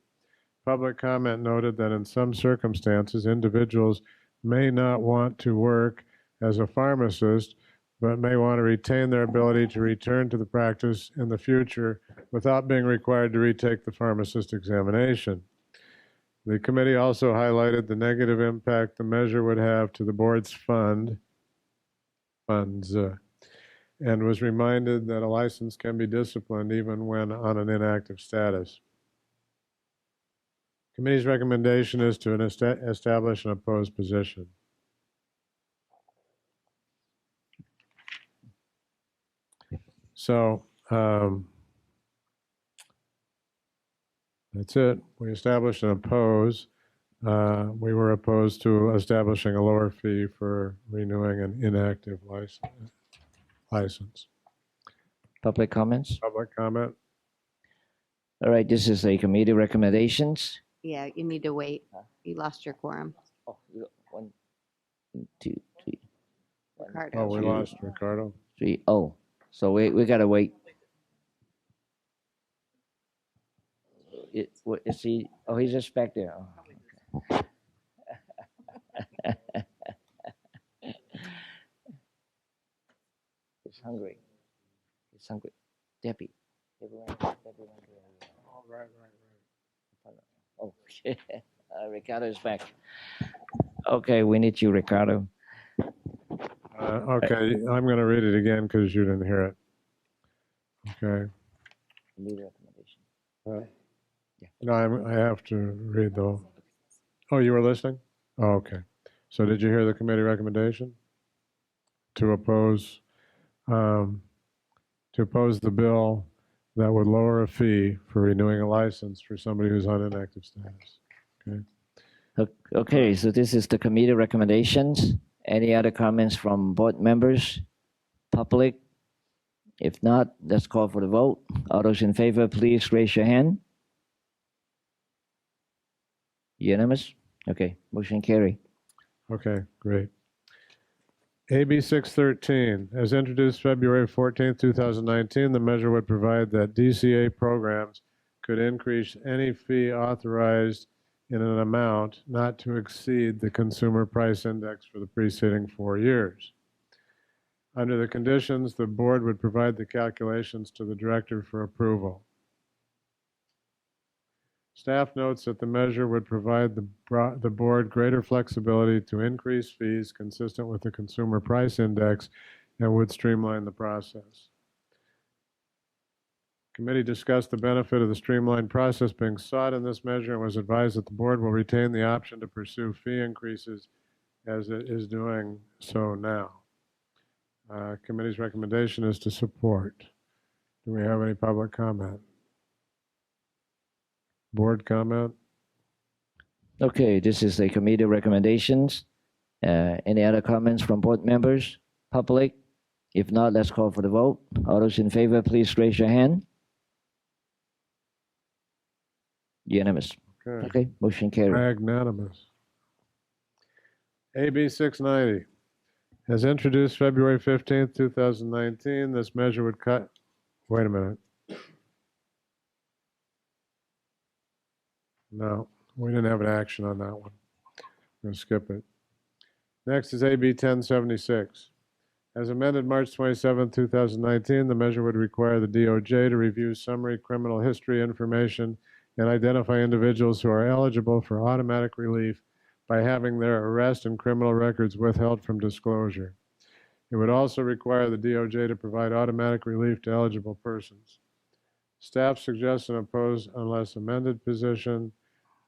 F: Public comment noted that in some circumstances, individuals may not want to work as a pharmacist, but may want to retain their ability to return to the practice in the future without being required to retake the pharmacist examination. The committee also highlighted the negative impact the measure would have to the board's funds, and was reminded that a license can be disciplined even when on an inactive status. Committee's recommendation is to establish an opposed position. So that's it. We established an oppose. We were opposed to establishing a lower fee for renewing an inactive license.
A: Public comments?
F: Public comment?
A: All right, this is a committee recommendations.
K: Yeah, you need to wait. You lost your quorum.
A: Oh, you got 1, 2, 3.
K: Ricardo.
F: Oh, we lost Ricardo.
A: 3. Oh, so we gotta wait. Is he? Oh, he's just back there. Oh, okay. He's hungry. He's hungry. Debbie. Oh, right. Oh, shit. Ricardo is back. Okay, we need you, Ricardo.
F: Okay, I'm going to read it again because you didn't hear it. Okay.
A: Committee recommendation.
F: No, I have to read though. Oh, you were listening? Oh, okay. So did you hear the committee recommendation? To oppose the bill that would lower a fee for renewing a license for somebody who's on inactive status. Okay.
A: Okay, so this is the committee recommendations. Any other comments from board members, public? If not, let's call for the vote. All those in favor, please raise your hand. Unanimous? Okay, motion carry.
F: Okay, great. AB 613, as introduced February 14th, 2019, the measure would provide that DCA programs could increase any fee authorized in an amount not to exceed the consumer price index for the preceding 4 years. Under the conditions, the board would provide the calculations to the director for approval. Staff notes that the measure would provide the board greater flexibility to increase fees consistent with the consumer price index and would streamline the process. Committee discussed the benefit of the streamlined process being sought in this measure and was advised that the board will retain the option to pursue fee increases as it is doing so now. Committee's recommendation is to support. Do we have any public comment? Board comment?
A: Okay, this is the committee recommendations. Any other comments from board members, public? If not, let's call for the vote. All those in favor, please raise your hand. Unanimous. Okay, motion carried.
F: Magnanimous. AB 690. As introduced February 15th, 2019, this measure would cut, wait a minute. No, we didn't have an action on that one. I'm going to skip it. Next is AB 1076. As amended March 27, 2019, the measure would require the DOJ to review summary criminal history information and identify individuals who are eligible for automatic relief by having their arrest and criminal records withheld from disclosure. It would also require the DOJ to provide automatic relief to eligible persons. Staff suggests an opposed unless amended position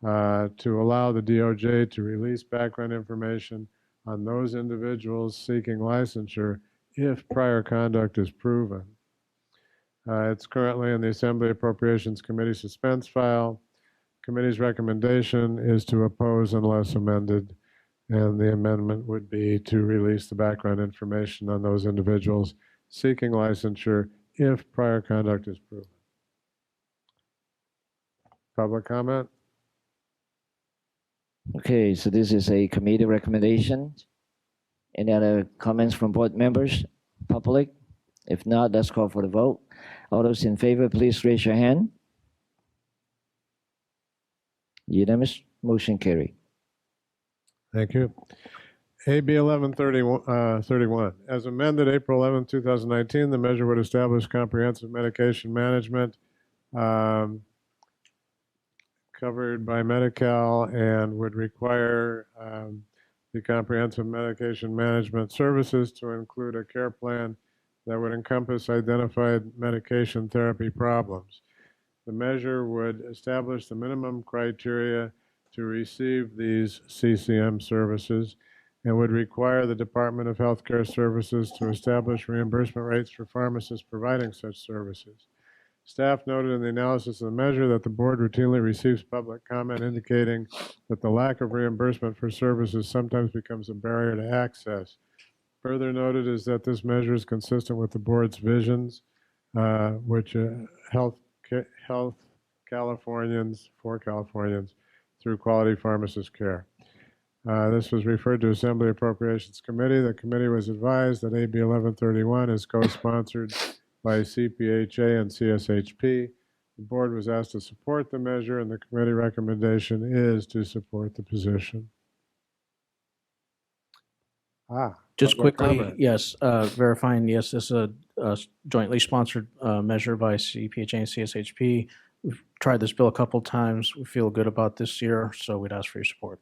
F: to allow the DOJ to release background information on those individuals seeking licensure if prior conduct is proven. It's currently in the Assembly Appropriations Committee suspense file. Committee's recommendation is to oppose unless amended, and the amendment would be to release the background information on those individuals seeking licensure if prior conduct is proven. Public comment?
A: Okay, so this is a committee recommendation. Any other comments from board members, public? If not, let's call for the vote. All those in favor, please raise your hand. Unanimous, motion carried.
F: Thank you. AB 1131, as amended April 11, 2019, the measure would establish comprehensive medication management covered by Medi-Cal and would require the comprehensive medication management services to include a care plan that would encompass identified medication therapy problems. The measure would establish the minimum criteria to receive these CCM services and would require the Department of Healthcare Services to establish reimbursement rates for pharmacists providing such services. Staff noted in the analysis of the measure that the board routinely receives public comment indicating that the lack of reimbursement for services sometimes becomes a barrier to access. Further noted is that this measure is consistent with the board's visions, which health Californians for Californians through quality pharmacist care. This was referred to Assembly Appropriations Committee. The committee was advised that AB 1131 is co-sponsored by CPHA and CSHP. The board was asked to support the measure, and the committee recommendation is to support the position.
R: Just
F: public
R: quickly,
F: comment.
R: yes, verifying, yes, this is a jointly sponsored measure by CPHA and CSHP. We've tried this bill a couple times. We feel good about this year, so we'd ask for your support.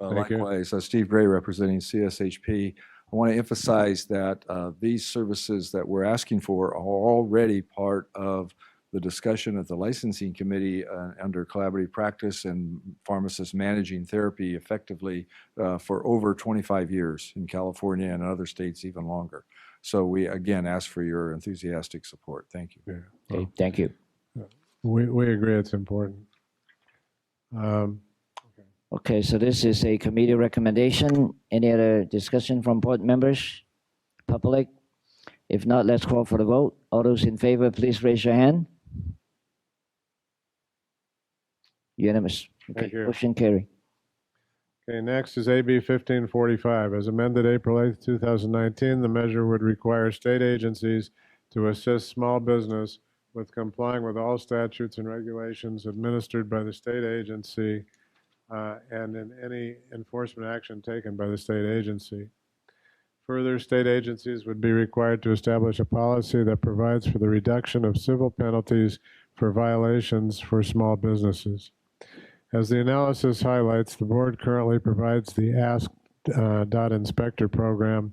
I: Likewise, Steve Gray representing CSHP. I want to emphasize that these services that we're asking for are already part of the discussion at the licensing committee under collaborative practice and pharmacists managing therapy effectively for over 25 years in California and other states even longer. So we again ask for your enthusiastic support. Thank you.
F: Yeah.
A: Okay, thank you.
F: We agree it's important.
A: Okay, so this is a committee recommendation. Any other discussion from board members, public? If not, let's call for the vote. All those in favor, please raise your hand. Unanimous. Okay,
F: Thank you.
A: motion carried.
F: Okay, next is AB 1545. As amended April 8th, 2019, the measure would require state agencies to assist small business with complying with all statutes and regulations administered by the state agency and in any enforcement action taken by the state agency. Further, state agencies would be required to establish a policy that provides for the reduction of civil penalties for violations for small businesses. As the analysis highlights, the board currently provides the Ask.Inspector program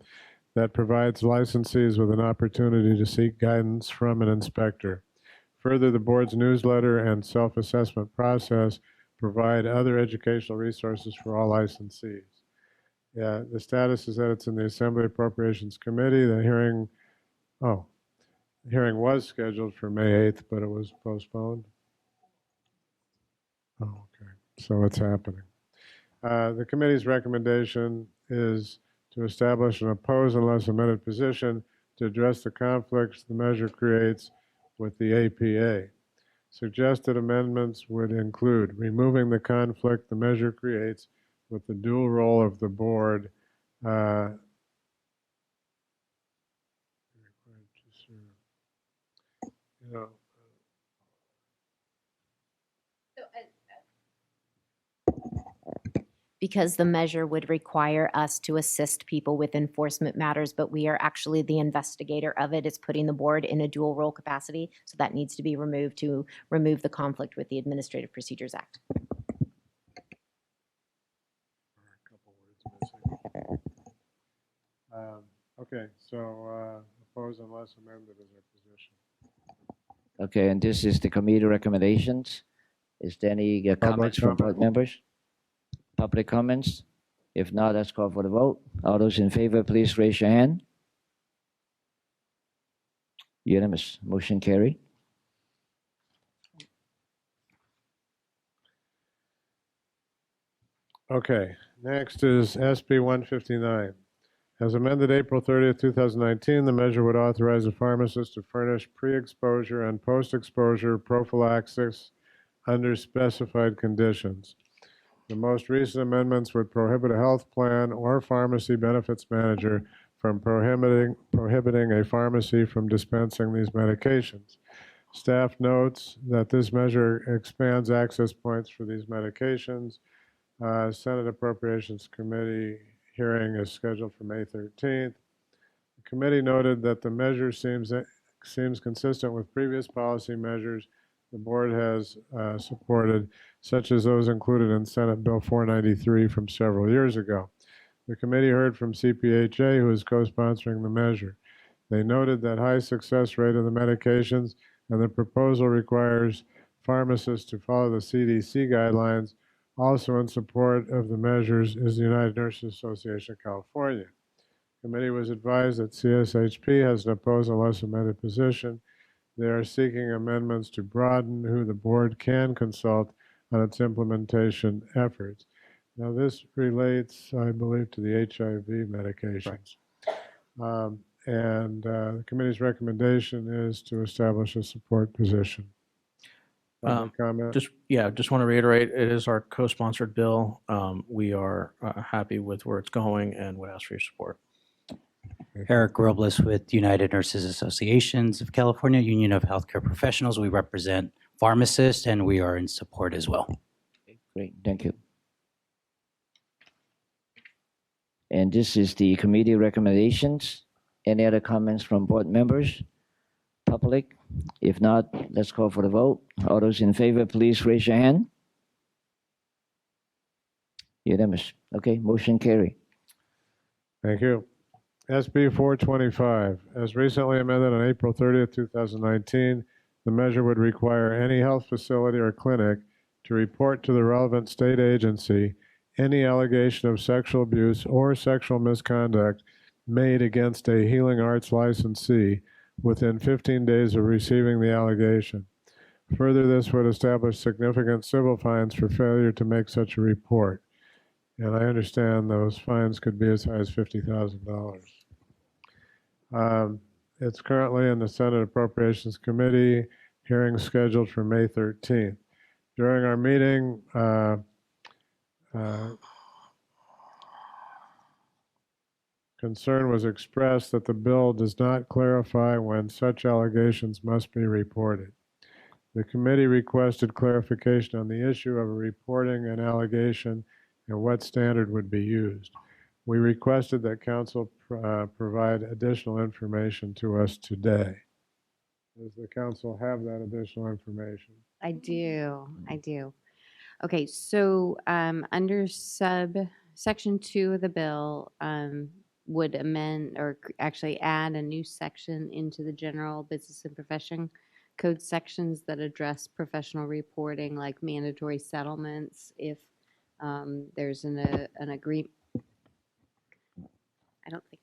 F: that provides licensees with an opportunity to seek guidance from an inspector. Further, the board's newsletter and self-assessment process provide other educational resources for all licensees. The status is that it's in the Assembly Appropriations Committee. The hearing was scheduled for May 8th, but it was postponed. Oh, okay. So it's happening. The committee's recommendation is to establish an oppose unless amended position to address the conflicts the measure creates with the APA. Suggested amendments would include removing the conflict the measure creates with the dual role of the board
E: because the measure would require us to assist people with enforcement matters, but we are actually the investigator of it. It's putting the board in a dual role capacity, so that needs to be removed to remove the conflict with the Administrative Procedures Act.
F: Okay, so oppose unless amended is our position.
A: Okay, and this is the committee recommendations. Is there any comments from board members? Public comments? If not, let's call for the vote. All those in favor, please raise your hand. Unanimous. Motion carried.
F: Okay, next is SB 159. As amended April 30th, 2019, the measure would authorize a pharmacist to furnish pre-exposure and post-exposure prophylaxis under specified conditions. The most recent amendments would prohibit a health plan or pharmacy benefits manager from prohibiting a pharmacy from dispensing these medications. Staff notes that this measure expands access points for these medications. Senate Appropriations Committee hearing is scheduled for May 13th. The committee noted that the measure seems consistent with previous policy measures the board has supported, such as those included in Senate Bill 493 from several years ago. The committee heard from CPHA, who is co-sponsoring the measure. They noted that high success rate of the medications and the proposal requires pharmacists to follow the CDC guidelines. Also in support of the measures is the United Nurses Association of California. The committee was advised that CSHP has an opposed unless amended position. They are seeking amendments to broaden who the board can consult on its implementation efforts. Now, this relates, I believe, to the HIV medications. The committee's recommendation is to establish a support position. Comment?
R: Just want to reiterate, it is our co-sponsored bill. We are happy with where it's going and would ask for your support.
S: Eric Robles with United Nurses Associations of California, Union of Healthcare Professionals. We represent pharmacists and we are in support as well.
A: Great, thank you. And this is the committee recommendations. Any other comments from board members, public? If not, let's call for the vote. All those in favor, please raise your hand. Unanimous. Okay, motion carry.
F: Thank you. SB 425, as recently amended on April 30th, 2019, the measure would require any health facility or clinic to report to the relevant state agency any allegation of sexual abuse or sexual misconduct made against a healing arts licensee within 15 days of receiving the allegation. Further, this would establish significant civil fines for failure to make such a report. And I understand those fines could be as high as $50,000. It's currently in the Senate Appropriations Committee, hearing scheduled for May 13th. During our meeting, concern was expressed that the bill does not clarify when such allegations must be reported. The committee requested clarification on the issue of reporting an allegation and what standard would be used. We requested that council provide additional information to us today. Does the council have that additional information?
K: I do. Okay, so under section 2 of the bill, would amend or actually add a new section into the general business and profession code sections that address professional reporting, like mandatory settlements if there's an agreement. I don't think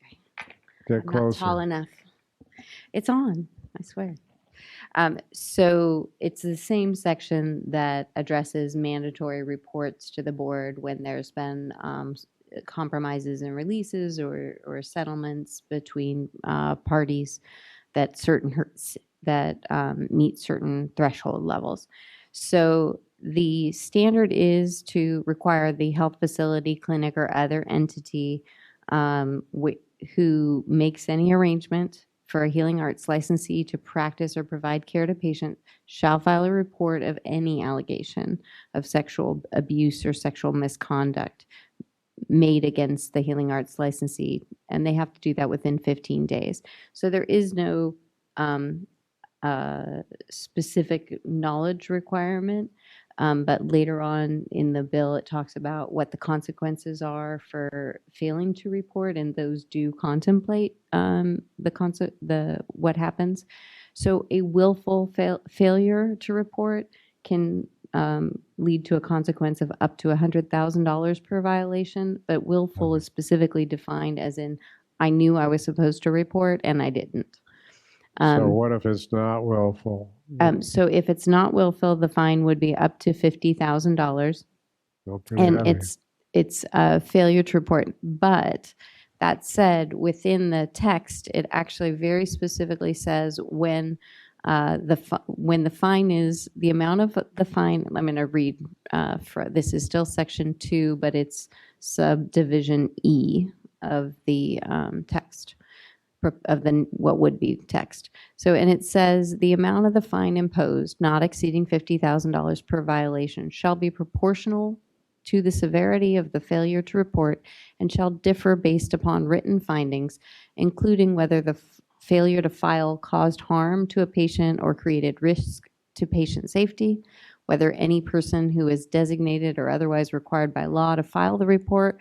F: Get
K: I'm
F: closer.
K: not tall enough. It's on, I swear. So it's the same section that addresses mandatory reports to the board when there's been compromises and releases or settlements between parties that meet certain threshold levels. So the standard is to require the health facility, clinic, or other entity who makes any arrangement for a healing arts licensee to practice or provide care to patient shall file a report of any allegation of sexual abuse or sexual misconduct made against the healing arts licensee, and they have to do that within 15 days. So there is no specific knowledge requirement, but later on in the bill it talks about what the consequences are for failing to report, and those do contemplate what happens. So a willful failure to report can lead to a consequence of up to $100,000 per violation, but willful is specifically defined as in I knew I was supposed to report and I didn't.
F: So what if it's not willful?
K: So if it's not willful, the fine would be up to $50,000, and
F: heavy.
K: it's a failure to report. But that said, within the text, it actually very specifically says when the fine is the amount of the fine. I'm going to read. This is still section 2, but it's subdivision E of the text, of the what would be text. So, and it says the amount of the fine imposed, not exceeding $50,000 per violation, shall be proportional to the severity of the failure to report and shall differ based upon written findings, including whether the failure to file caused harm to a patient or created risk to patient safety, whether any person who is designated or otherwise required by law to file the report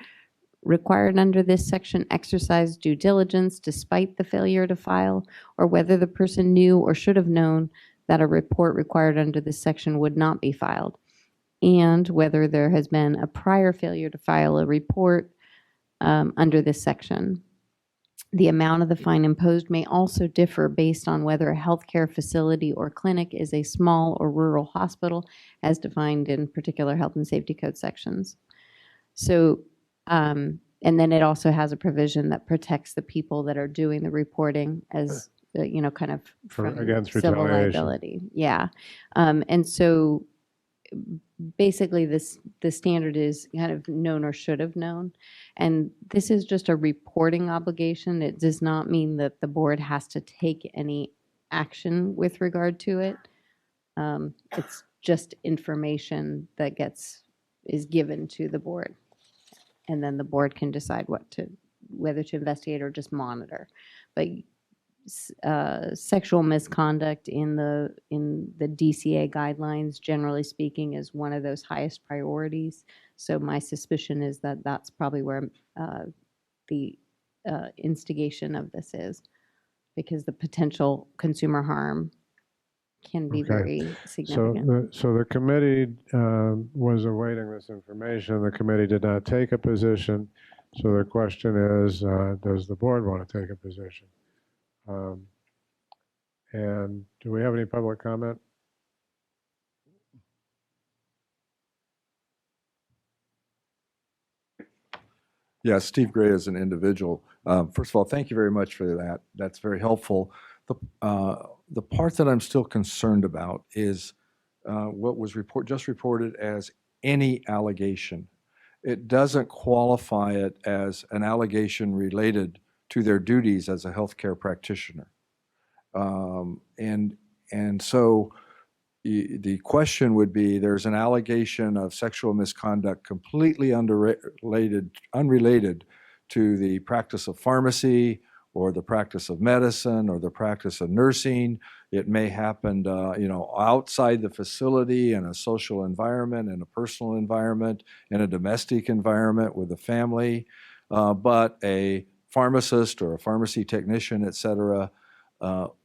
K: required under this section exercised due diligence despite the failure to file, or whether the person knew or should have known that a report required under this section would not be filed, and whether there has been a prior failure to file a report under this section. The amount of the fine imposed may also differ based on whether a healthcare facility or clinic is a small or rural hospital, as defined in particular health and safety code sections. So, and then it also has a provision that protects the people that are doing the reporting as, you know, kind of from
F: against
K: civil
F: retaliation.
K: liability. Yeah. And so basically the standard is kind of known or should have known. And this is just a reporting obligation. It does not mean that the board has to take any action with regard to it. It's just information that is given to the board. And then the board can decide whether to investigate or just monitor. But sexual misconduct in the DCA guidelines, generally speaking, is one of those highest priorities. So my suspicion is that that's probably where the instigation of this is, because the potential consumer harm can be very significant.
F: So the committee was awaiting this information. The committee did not take a position. So the question is, does the board want to take a position? And do we have any public comment?
I: Yeah, Steve Gray is an individual. First of all, thank you very much for that. That's very helpful. The part that I'm still concerned about is what was just reported as any allegation. It doesn't qualify it as an allegation related to their duties as a healthcare practitioner. And so the question would be, there's an allegation of sexual misconduct completely unrelated to the practice of pharmacy or the practice of medicine or the practice of nursing. It may happen, outside the facility in a social environment, in a personal environment, in a domestic environment with a family. But a pharmacist or a pharmacy technician, et cetera,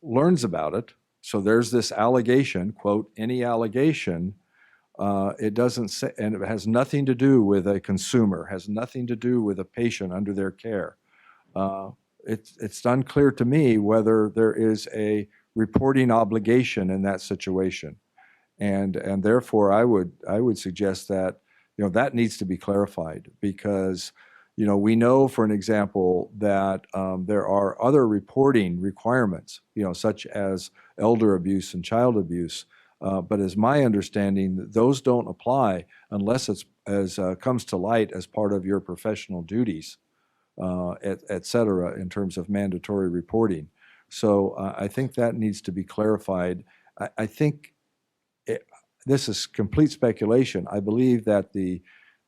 I: learns about it. So there's this allegation, quote, any allegation. It doesn't say, and it has nothing to do with a consumer, has nothing to do with a patient under their care. It's unclear to me whether there is a reporting obligation in that situation, and therefore I would suggest that that needs to be clarified, because we know, for an example, that there are other reporting requirements, such as elder abuse and child abuse. But as my understanding, those don't apply unless it's comes to light as part of your professional duties, et cetera, in terms of mandatory reporting. So I think that needs to be clarified. I think this is complete speculation. I believe that the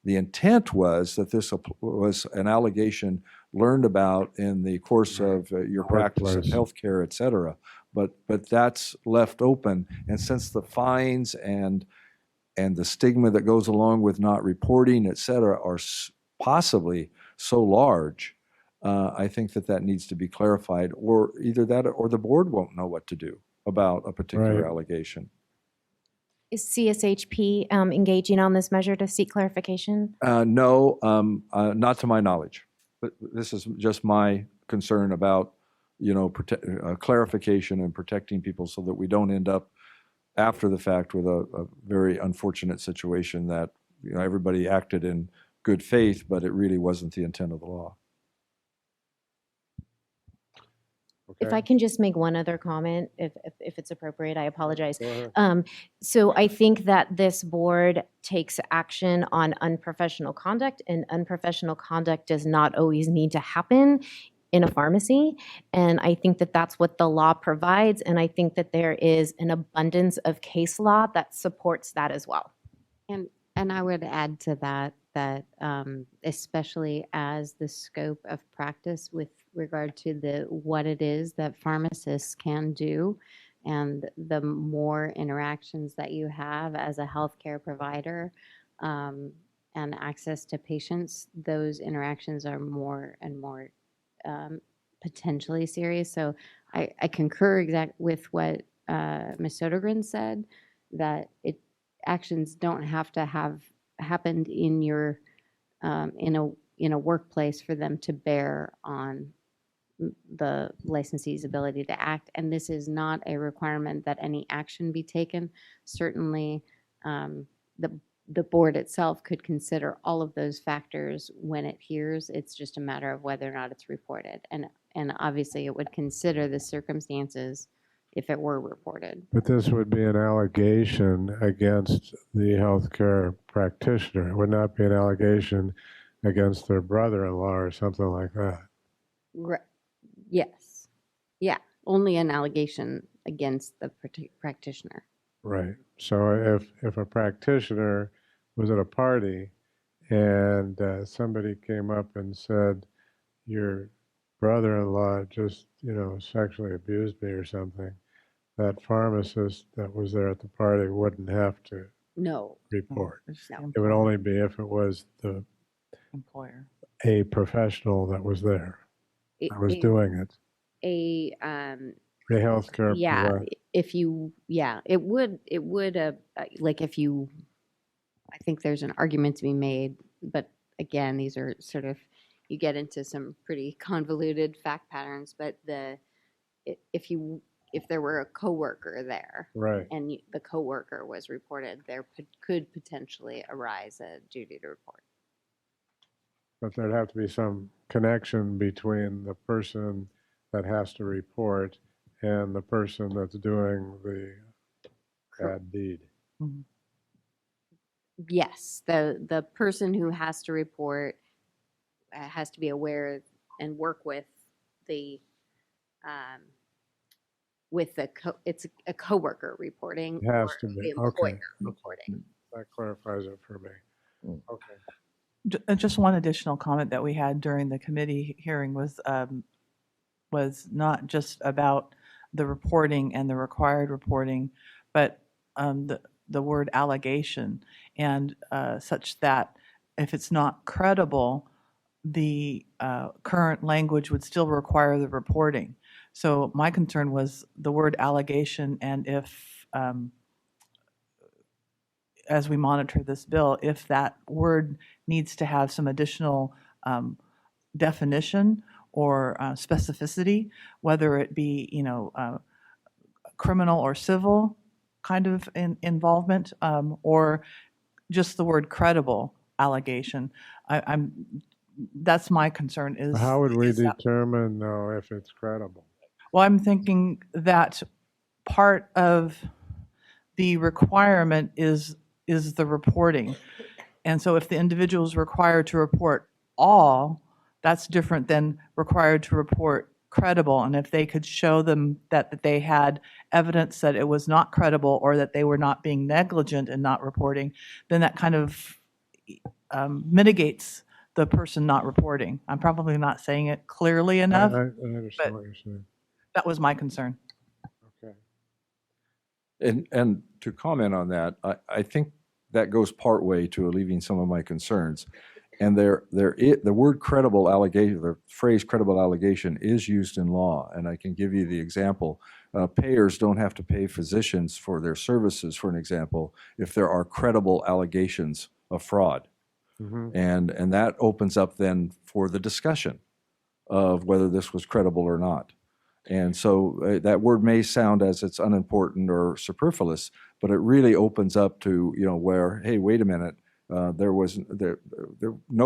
I: intent was that this was an allegation learned about in the course of your practice in healthcare, et cetera. But that's left open. And since the fines and the stigma that goes along with not reporting, et cetera, are possibly so large, I think that needs to be clarified, or either that or the board won't know what to do about a particular allegation.
Q: Is CSHP engaging on this measure to seek clarification?
I: No, not to my knowledge. But this is just my concern about, clarification and protecting people so that we don't end up after the fact with a very unfortunate situation that everybody acted in good faith, but it really wasn't the intent of the law.
E: If I can just make one other comment, if it's appropriate, I apologize.
F: Go ahead.
E: So I think that this board takes action on unprofessional conduct, and unprofessional conduct does not always need to happen in a pharmacy. And I think that that's what the law provides, and I think that there is an abundance of case law that supports that as well.
K: And I would add to that, especially as the scope of practice with regard to what it is that pharmacists can do, and the more interactions that you have as a healthcare provider, and access to patients, those interactions are more and more potentially serious. So I concur with what Ms. Sodergren said, that actions don't have to have happened in your in a workplace for them to bear on the licensee's ability to act. And this is not a requirement that any action be taken. Certainly, the board itself could consider all of those factors when it hears. It's just a matter of whether or not it's reported. And obviously, it would consider the circumstances if it were reported.
F: But this would be an allegation against the healthcare practitioner. It would not be an allegation against their brother-in-law or something like that.
K: Yes. Yeah. Only an allegation against the practitioner.
F: Right. So if a practitioner was at a party and somebody came up and said, your brother-in-law just, sexually abused me or something, that pharmacist that was there at the party wouldn't have to report.
K: No.
F: It would only be if it was the
G: employer,
F: a professional that was there, that was doing it.
K: A
F: healthcare provider.
K: It would like if you, I think there's an argument to be made, but again, these are sort of, you get into some pretty convoluted fact patterns, but if there were a coworker there,
F: right,
K: and the coworker was reported, there could potentially arise a duty to report.
F: But there'd have to be some connection between the person that has to report and the person that's doing the bad deed.
K: Mm-hmm. Yes, the person who has to report has to be aware and work with the it's a coworker reporting.
F: It has
K: or
F: to be.
K: the employer
F: Okay.
K: reporting.
F: That clarifies it for me. Okay.
G: Just one additional comment that we had during the committee hearing was not just about the reporting and the required reporting, but the word allegation, and such that if it's not credible, the current language would still require the reporting. So my concern was the word allegation, and if, as we monitor this bill, if that word needs to have some additional definition or specificity, whether it be, criminal or civil kind of involvement, or just the word credible allegation. That's my concern. Is
F: how would we determine though if it's credible?
G: Well, I'm thinking that part of the requirement is the reporting. And so if the individual is required to report all, that's different than required to report credible. And if they could show them that they had evidence that it was not credible, or that they were not being negligent in not reporting, then that kind of mitigates the person not reporting. I'm probably not saying it clearly enough.
F: I understand what you're saying.
G: That was my concern.
F: Okay.
I: And to comment on that, I think that goes partway to alleviating some of my concerns. And the word credible allegation, the phrase credible allegation, is used in law. And I can give you the example. Payers don't have to pay physicians for their services, for an example, if there are credible allegations of fraud.
F: Mm-hmm.
I: And that opens up then for the discussion of whether this was credible or not. And so that word may sound as it's unimportant or superfluous, but it really opens up to, where, hey, wait a minute, no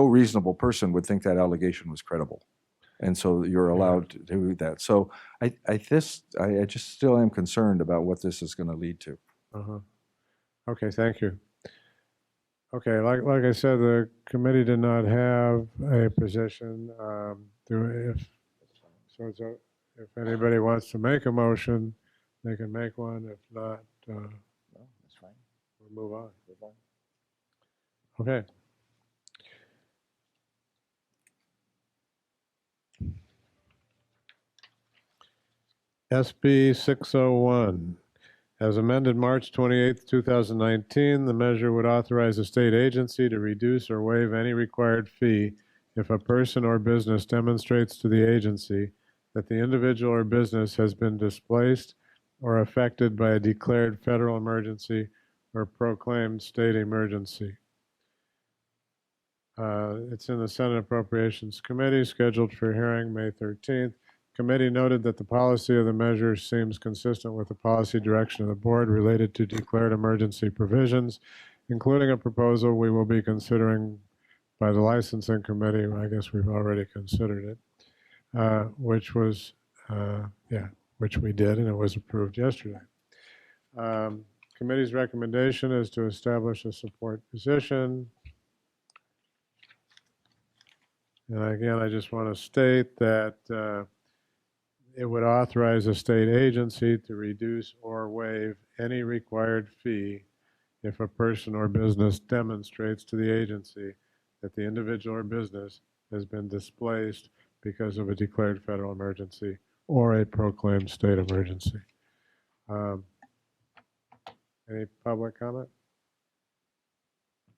I: reasonable person would think that allegation was credible. And so you're allowed to do that. So I just still am concerned about what this is going to lead to.
F: Uh-huh. Okay, thank you. Okay, like I said, the committee did not have a position. If anybody wants to make a motion, they can make one. If not,
A: No, that's fine.
F: we'll move on.
A: Move on.
F: Okay. SB 601. As amended March 28, 2019, the measure would authorize a state agency to reduce or waive any required fee if a person or business demonstrates to the agency that the individual or business has been displaced or affected by a declared federal emergency or proclaimed state emergency. It's in the Senate Appropriations Committee, scheduled for hearing May 13th. Committee noted that the policy of the measure seems consistent with the policy direction of the board related to declared emergency provisions, including a proposal we will be considering by the licensing committee. I guess we've already considered it, which we did, and it was approved yesterday. Committee's recommendation is to establish a support position. And again, I just want to state that it would authorize a state agency to reduce or waive any required fee if a person or business demonstrates to the agency that the individual or business has been displaced because of a declared federal emergency or a proclaimed state emergency. Any public comment?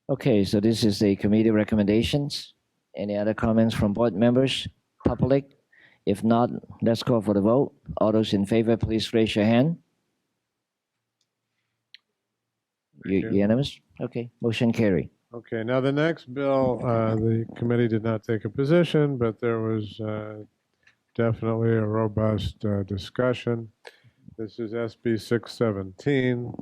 A: Okay, so this is the committee recommendations. Any other comments from board members, public? If not, let's call for the vote. All those in favor, please raise your hand. Unanimous? Okay, motion carry.
F: Okay, now the next bill, the committee did not take a position, but there was definitely a robust discussion. This is SB 617.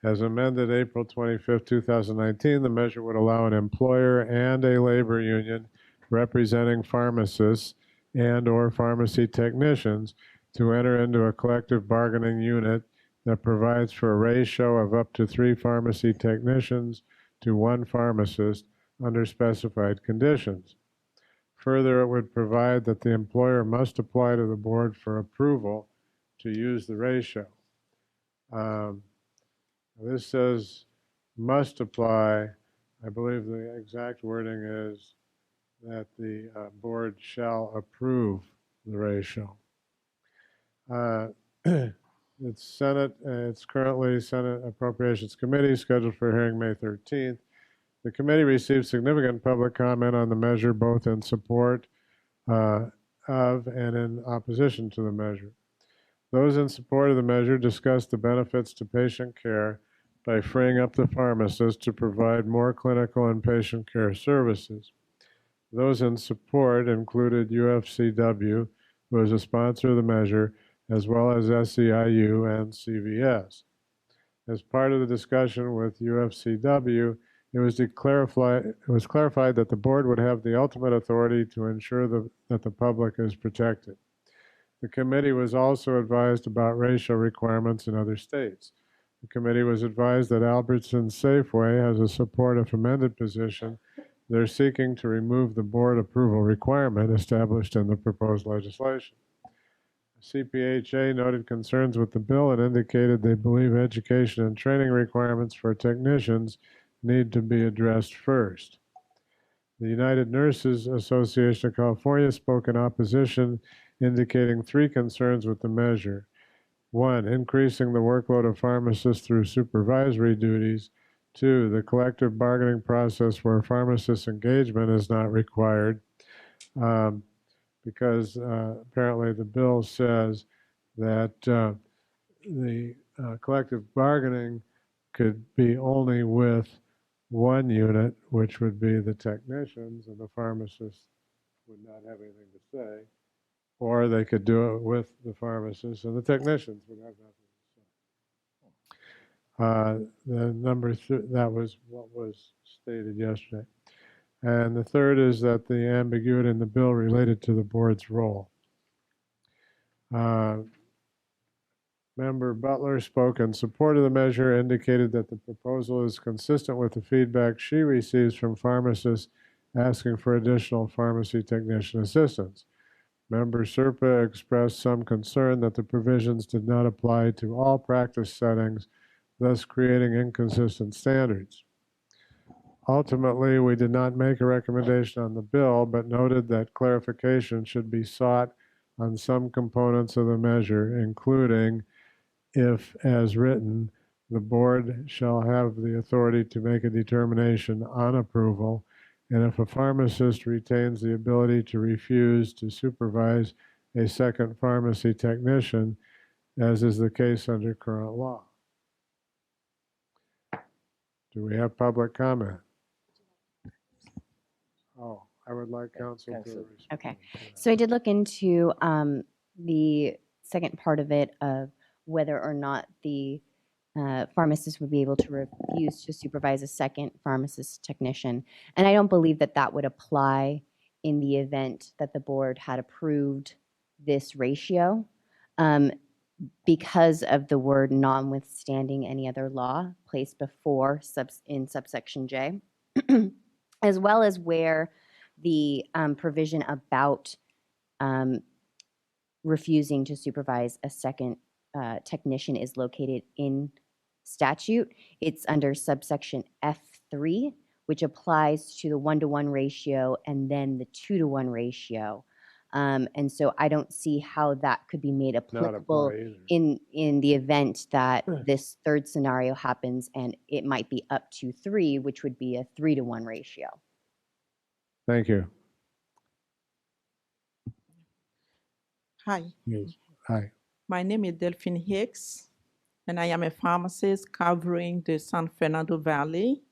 F: As amended April 25th, 2019, the measure would allow an employer and a labor union representing pharmacists and/or pharmacy technicians to enter into a collective bargaining unit that provides for a ratio of up to 3 pharmacy technicians to 1 pharmacist under specified conditions. Further, it would provide that the employer must apply to the board for approval to use the ratio. This says must apply. I believe the exact wording is that the board shall approve the ratio. It's currently Senate Appropriations Committee, scheduled for hearing May 13th. The committee received significant public comment on the measure, both in support of and in opposition to the measure. Those in support of the measure discussed the benefits to patient care by freeing up the pharmacist to provide more clinical and patient care services. Those in support included UFCW, who is a sponsor of the measure, as well as SEIU and CVS. As part of the discussion with UFCW, it was clarified that the board would have the ultimate authority to ensure that the public is protected. The committee was also advised about racial requirements in other states. The committee was advised that Albertsons Safeway has a support if amended position. They're seeking to remove the board approval requirement established in the proposed legislation. CPHA noted concerns with the bill and indicated they believe education and training requirements for technicians need to be addressed first. The United Nurses Association of California spoke in opposition, indicating 3 concerns with the measure. 1, increasing the workload of pharmacists through supervisory duties. 2, the collective bargaining process where pharmacist engagement is not required, because apparently the bill says that the collective bargaining could be only with 1 unit, which would be the technicians, and the pharmacists would not have anything to say. Or they could do it with the pharmacists, and the technicians would have nothing to say. That was what was stated yesterday. And the third is that the ambiguity in the bill related to the board's role. Member Butler spoke in support of the measure, indicated that the proposal is consistent with the feedback she receives from pharmacists asking for additional pharmacy technician assistance. Member Serpa expressed some concern that the provisions did not apply to all practice settings, thus creating inconsistent standards. Ultimately, we did not make a recommendation on the bill, but noted that clarification should be sought on some components of the measure, including if, as written, the board shall have the authority to make a determination on approval, and if a pharmacist retains the ability to refuse to supervise a second pharmacy technician, as is the case under current law. Do we have public comment? Oh, I would like counsel to respond.
E: Okay, so I did look into the second part of it of whether or not the pharmacist would be able to refuse to supervise a second pharmacist technician. And I don't believe that that would apply in the event that the board had approved this ratio because of the word notwithstanding any other law placed before in subsection J, as well as where the provision about refusing to supervise a second technician is located in statute. It's under subsection F3, which applies to the 1-to-1 ratio and then the 2-to-1 ratio. And so I don't see how that could be made applicable in the event that this third scenario happens, and it might be up to 3, which would be a 3-to-1 ratio.
F: Thank you.
P: Hi.
F: Yes. Hi.
P: My name is Delphine Hicks, and I am a pharmacist covering the San Fernando Valley.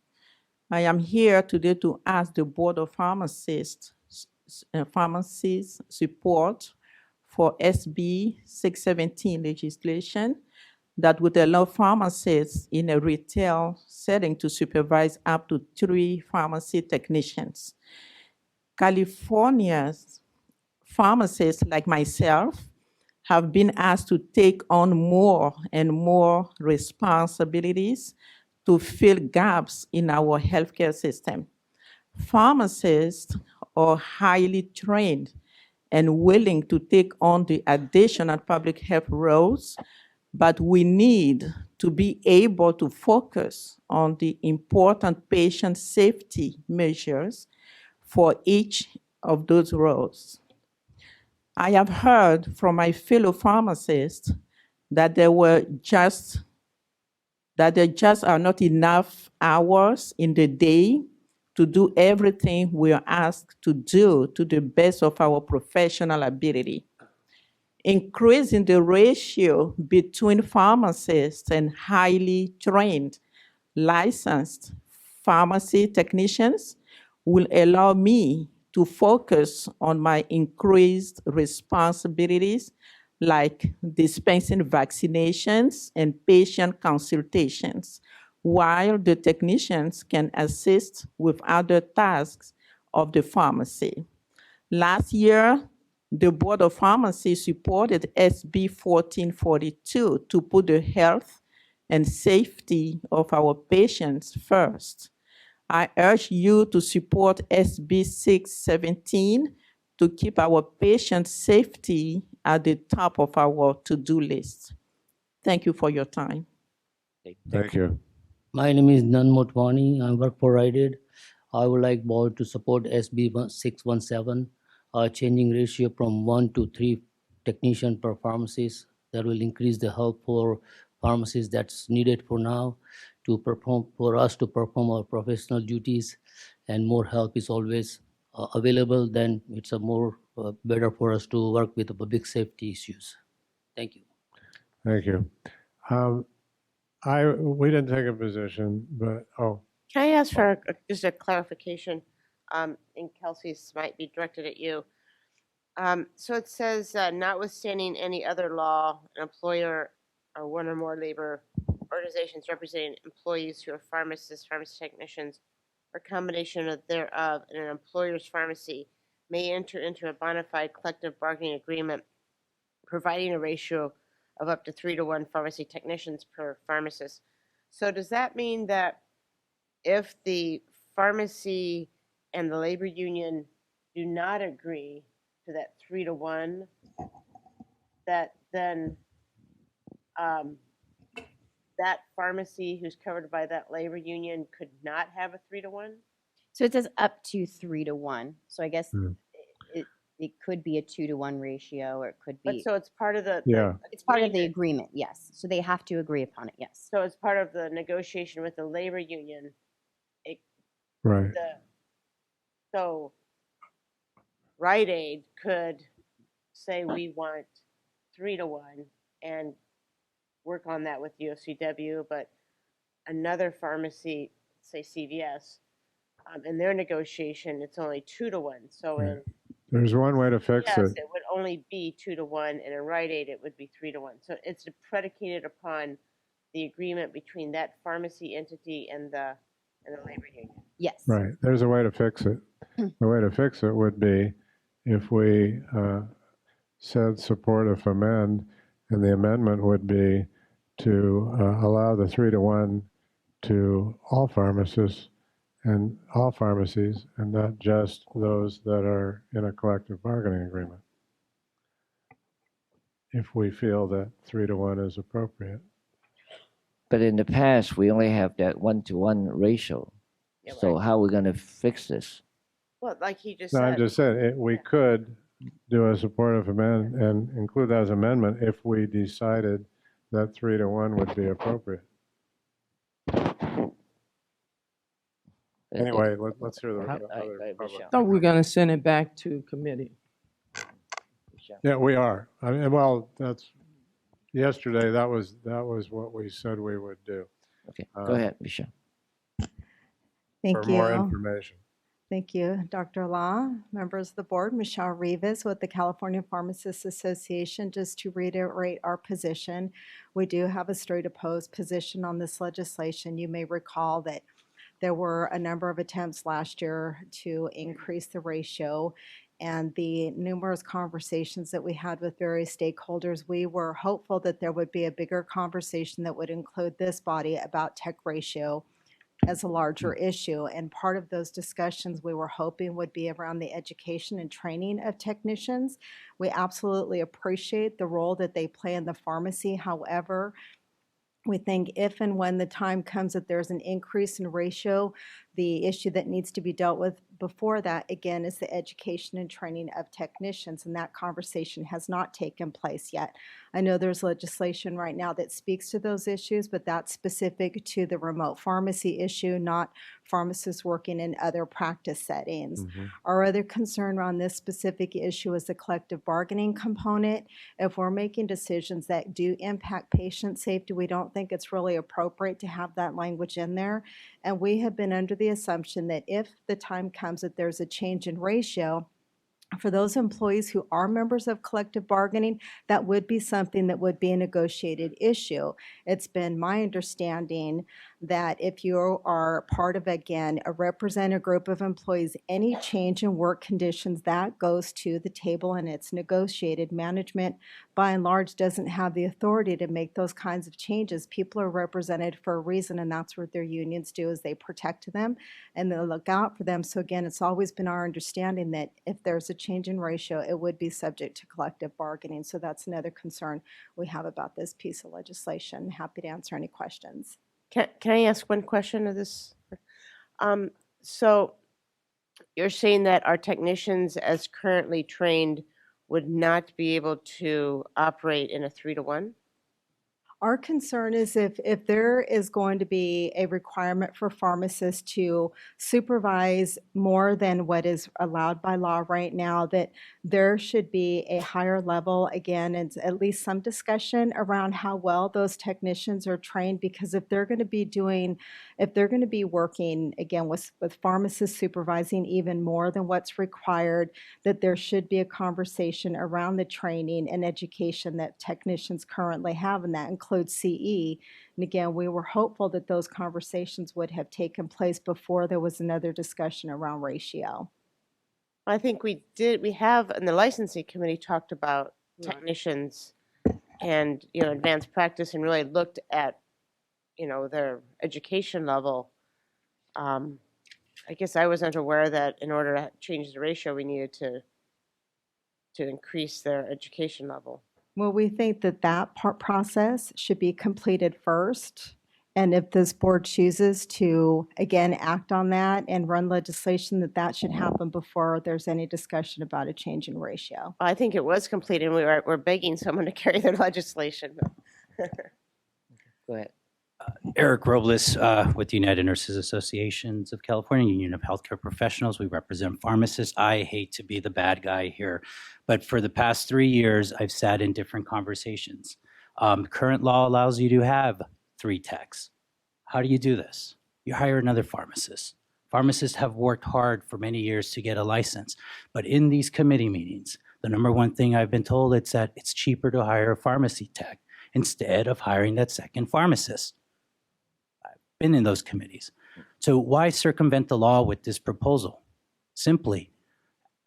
P: I am here today to ask the Board of Pharmacists support for SB 617 legislation that would allow pharmacists in a retail setting to supervise up to 3 pharmacy technicians. California's pharmacists like myself have been asked to take on more and more responsibilities to fill gaps in our healthcare system. Pharmacists are highly trained and willing to take on the additional public health roles, but we need to be able to focus on the important patient safety measures for each of those roles. I have heard from my fellow pharmacists that there just are not enough hours in the day to do everything we are asked to do to the best of our professional ability. Increasing the ratio between pharmacists and highly trained, licensed pharmacy technicians will allow me to focus on my increased responsibilities like dispensing vaccinations and patient consultations, while the technicians can assist with other tasks of the pharmacy. Last year, the Board of Pharmacy supported SB 1442 to put the health and safety of our patients first. I urge you to support SB 617 to keep our patient safety at the top of our to-do list. Thank you for your time.
F: Thank you.
O: My name is Nan Motwani. I work for RIDED. I would like board to support SB 617, changing ratio from 1 to 3 technician per pharmacist. That will increase the help for pharmacists that's needed for now for us to perform our professional duties, and more help is always available. Then it's a more better for us to work with the public safety issues. Thank you.
F: Thank you. We didn't take a position, but
B: Can I ask for just a clarification? And Kelsey's might be directed at you. So it says, notwithstanding any other law, an employer or one or more labor organizations representing employees who are pharmacists, pharmacy technicians, or combination of thereof in an employer's pharmacy may enter into a bona fide collective bargaining agreement providing a ratio of up to 3-to-1 pharmacy technicians per pharmacist. So does that mean that if the pharmacy and the labor union do not agree to that 3-to-1, that then that pharmacy who's covered by that labor union could not have a 3-to-1?
K: So it says up to 3-to-1. So I guess
F: Hmm.
K: it could be a 2-to-1 ratio, or it could
B: But
K: be.
B: so it's part of the
F: Yeah.
K: It's part of the agreement, yes. So they have to agree upon it, yes.
B: So as part of the negotiation with the labor union,
F: Right.
B: so Rite Aid could say we want 3-to-1 and work on that with UFCW, but another pharmacy, say CVS, in their negotiation, it's only 2-to-1. So
F: Right.
B: in
F: There's one way to fix
B: CVS,
F: it.
B: it would only be 2-to-1, and in Rite Aid, it would be 3-to-1. So it's predicated upon the agreement between that pharmacy entity and the labor union.
K: Yes.
F: Right. There's a way to fix it. The way to fix it would be if we said support if amend, and the amendment would be to allow the 3-to-1 to all pharmacists and all pharmacies, and not just those that are in a collective bargaining agreement, if we feel that 3-to-1 is appropriate.
A: But in the past, we only have that 1-to-1 ratio.
B: Yeah,
A: So
B: right.
A: how are we going to fix this?
B: Well, like he just
F: No,
B: said.
F: I'm just saying, we could do a supportive amendment and include that as amendment if we decided that 3-to-1 would be appropriate. Anyway, let's hear the other public.
C: Thought we were going to send it back to committee.
F: Yeah, we are. I mean, well, that's, yesterday, that was what we said we would do.
A: Okay, go ahead, Michelle.
F: For more information.
T: Thank you, Dr. Law, members of the board. Michelle Rivas with the California Pharmacists Association. Just to reiterate our position, we do have a straight opposed position on this legislation. You may recall that there were a number of attempts last year to increase the ratio, and the numerous conversations that we had with various stakeholders, we were hopeful that there would be a bigger conversation that would include this body about tech ratio as a larger issue. And part of those discussions we were hoping would be around the education and training of technicians. We absolutely appreciate the role that they play in the pharmacy. However, we think if and when the time comes that there's an increase in ratio, the issue that needs to be dealt with before that, again, is the education and training of technicians, and that conversation has not taken place yet. I know there's legislation right now that speaks to those issues, but that's specific to the remote pharmacy issue, not pharmacists working in other practice settings. Our other concern around this specific issue is the collective bargaining component. If we're making decisions that do impact patient safety, we don't think it's really appropriate to have that language in there. And we have been under the assumption that if the time comes that there's a change in ratio, for those employees who are members of collective bargaining, that would be something that would be a negotiated issue. It's been my understanding that if you are part of, again, a representative group of employees, any change in work conditions, that goes to the table and it's negotiated. Management, by and large, doesn't have the authority to make those kinds of changes. People are represented for a reason, and that's what their unions do, is they protect them and they look out for them. So again, it's always been our understanding that if there's a change in ratio, it would be subject to collective bargaining. So that's another concern we have about this piece of legislation. Happy to answer any questions.
B: Can I ask one question of this? So you're saying that our technicians, as currently trained, would not be able to operate in a 3-to-1?
T: Our concern is if there is going to be a requirement for pharmacists to supervise more than what is allowed by law right now, that there should be a higher level, again, and at least some discussion around how well those technicians are trained, because if they're going to be doing if they're going to be working, again, with pharmacists supervising even more than what's required, that there should be a conversation around the training and education that technicians currently have, and that includes CE. And again, we were hopeful that those conversations would have taken place before there was another discussion around ratio.
B: I think we have in the licensing committee talked about technicians and, advanced practice, and really looked at, their education level. I guess I wasn't aware that in order to change the ratio, we needed to increase their education level.
T: Well, we think that process should be completed first. And if this board chooses to, again, act on that and run legislation, that should happen before there's any discussion about a change in ratio.
B: I think it was completed, and we're begging someone to carry their legislation.
A: Go ahead.
S: Eric Robles with the United Nurses Associations of California, Union of Healthcare Professionals. We represent pharmacists. I hate to be the bad guy here, but for the past 3 years, I've sat in different conversations. Current law allows you to have 3 techs. How do you do this? You hire another pharmacist. Pharmacists have worked hard for many years to get a license, but in these committee meetings, the number one thing I've been told is that it's cheaper to hire a pharmacy tech instead of hiring that second pharmacist. Been in those committees. So why circumvent the law with this proposal? Simply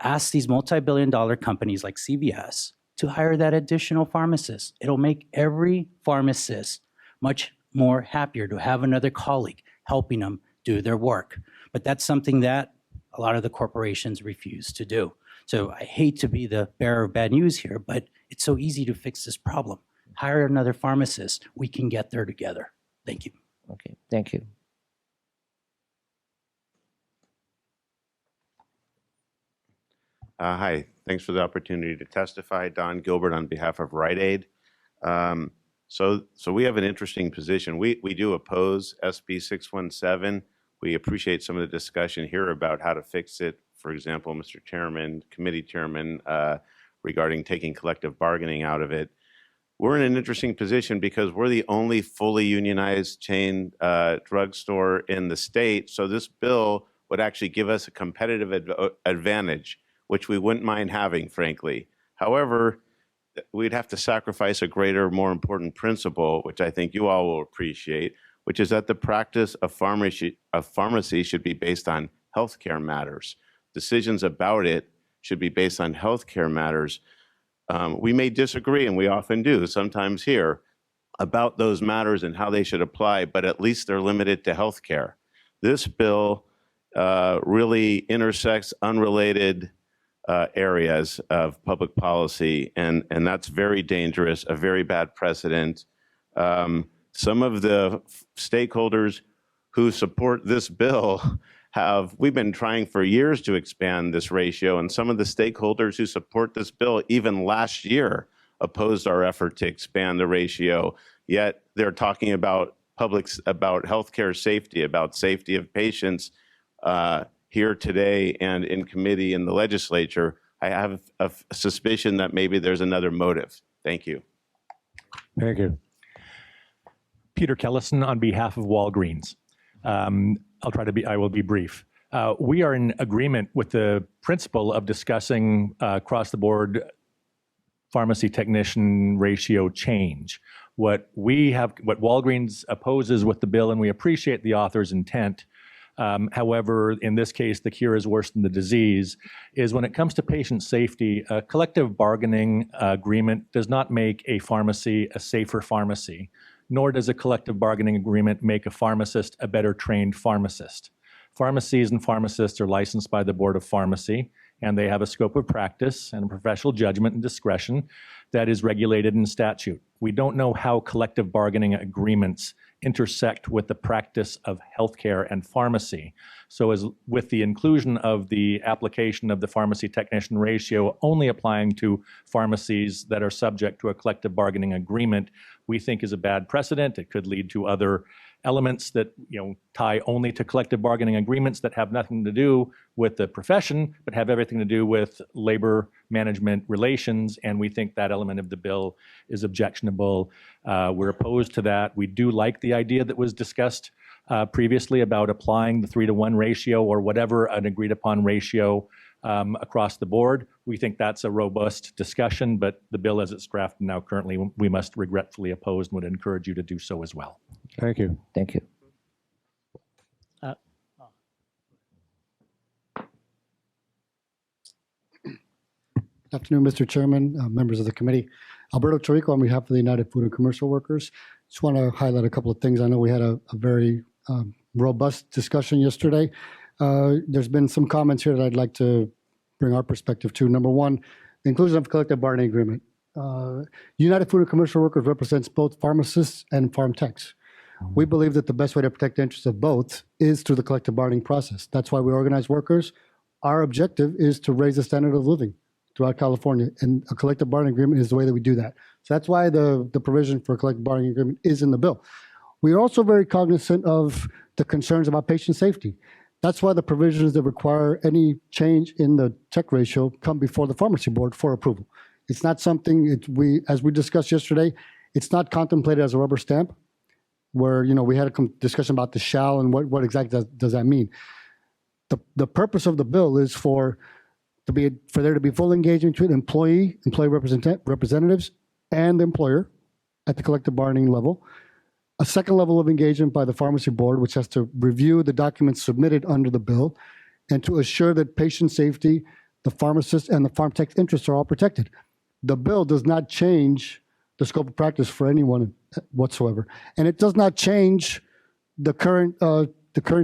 S: ask these multi-billion-dollar companies like CVS to hire that additional pharmacist. It'll make every pharmacist much more happier to have another colleague helping them do their work. But that's something that a lot of the corporations refuse to do. So I hate to be the bearer of bad news here, but it's so easy to fix this problem. Hire another pharmacist. We can get there together. Thank you.
A: Okay, thank you.
U: Hi, thanks for the opportunity to testify. Don Gilbert on behalf of Rite Aid. So we have an interesting position. We do oppose SB 617. We appreciate some of the discussion here about how to fix it. For example, Mr. Chairman, committee chairman, regarding taking collective bargaining out of it. We're in an interesting position because we're the only fully unionized chain drugstore in the state. So this bill would actually give us a competitive advantage, which we wouldn't mind having, frankly. However, we'd have to sacrifice a greater, more important principle, which I think you all will appreciate, which is that the practice of pharmacy should be based on healthcare matters. Decisions about it should be based on healthcare matters. We may disagree, and we often do, sometimes here, about those matters and how they should apply, but at least they're limited to healthcare. This bill really intersects unrelated areas of public policy, and that's very dangerous, a very bad precedent. Some of the stakeholders who support this bill we've been trying for years to expand this ratio, and some of the stakeholders who support this bill even last year opposed our effort to expand the ratio, yet they're talking about healthcare safety, about safety of patients here today and in committee in the legislature. I have a suspicion that maybe there's another motive. Thank you.
F: Thank you.
V: Peter Kellison on behalf of Walgreens. I will be brief. We are in agreement with the principle of discussing across the board pharmacy technician ratio change. What Walgreens opposes with the bill, and we appreciate the author's intent, however, in this case, the cure is worse than the disease, is when it comes to patient safety, a collective bargaining agreement does not make a pharmacy a safer pharmacy, nor does a collective bargaining agreement make a pharmacist a better trained pharmacist. Pharmacies and pharmacists are licensed by the Board of Pharmacy, and they have a scope of practice and a professional judgment and discretion that is regulated in statute. We don't know how collective bargaining agreements intersect with the practice of healthcare and pharmacy. So as with the inclusion of the application of the pharmacy technician ratio only applying to pharmacies that are subject to a collective bargaining agreement, we think is a bad precedent. It could lead to other elements that tie only to collective bargaining agreements that have nothing to do with the profession, but have everything to do with labor management relations. And we think that element of the bill is objectionable. We're opposed to that. We do like the idea that was discussed previously about applying the 3-to-1 ratio or whatever an agreed upon ratio across the board. We think that's a robust discussion, but the bill as it's drafted now currently, we must regretfully oppose and would encourage you to do so as well.
F: Thank you.
A: Thank you.
H: Good afternoon, Mr. Chairman, members of the committee. Alberto Chorico on behalf of the United Food and Commercial Workers. Just want to highlight a couple of things. I know we had a very robust discussion yesterday. There's been some comments here that I'd like to bring our perspective to. Number one, the inclusion of collective bargaining agreement. United Food and Commercial Workers represents both pharmacists and farm techs. We believe that the best way to protect the interests of both is through the collective bargaining process. That's why we organize workers. Our objective is to raise the standard of living throughout California, and a collective bargaining agreement is the way that we do that. So that's why the provision for a collective bargaining agreement is in the bill. We are also very cognizant of the concerns about patient safety. That's why the provisions that require any change in the tech ratio come before the pharmacy board for approval. It's not something, as we discussed yesterday, it's not contemplated as a rubber stamp where, we had a discussion about the shall and what exactly does that mean. The purpose of the bill is for there to be full engagement between employee representatives and the employer at the collective bargaining level. A second level of engagement by the pharmacy board, which has to review the documents submitted under the bill and to assure that patient safety, the pharmacist, and the farm tech's interests are all protected. The bill does not change the scope of practice for anyone whatsoever. And it does not change the current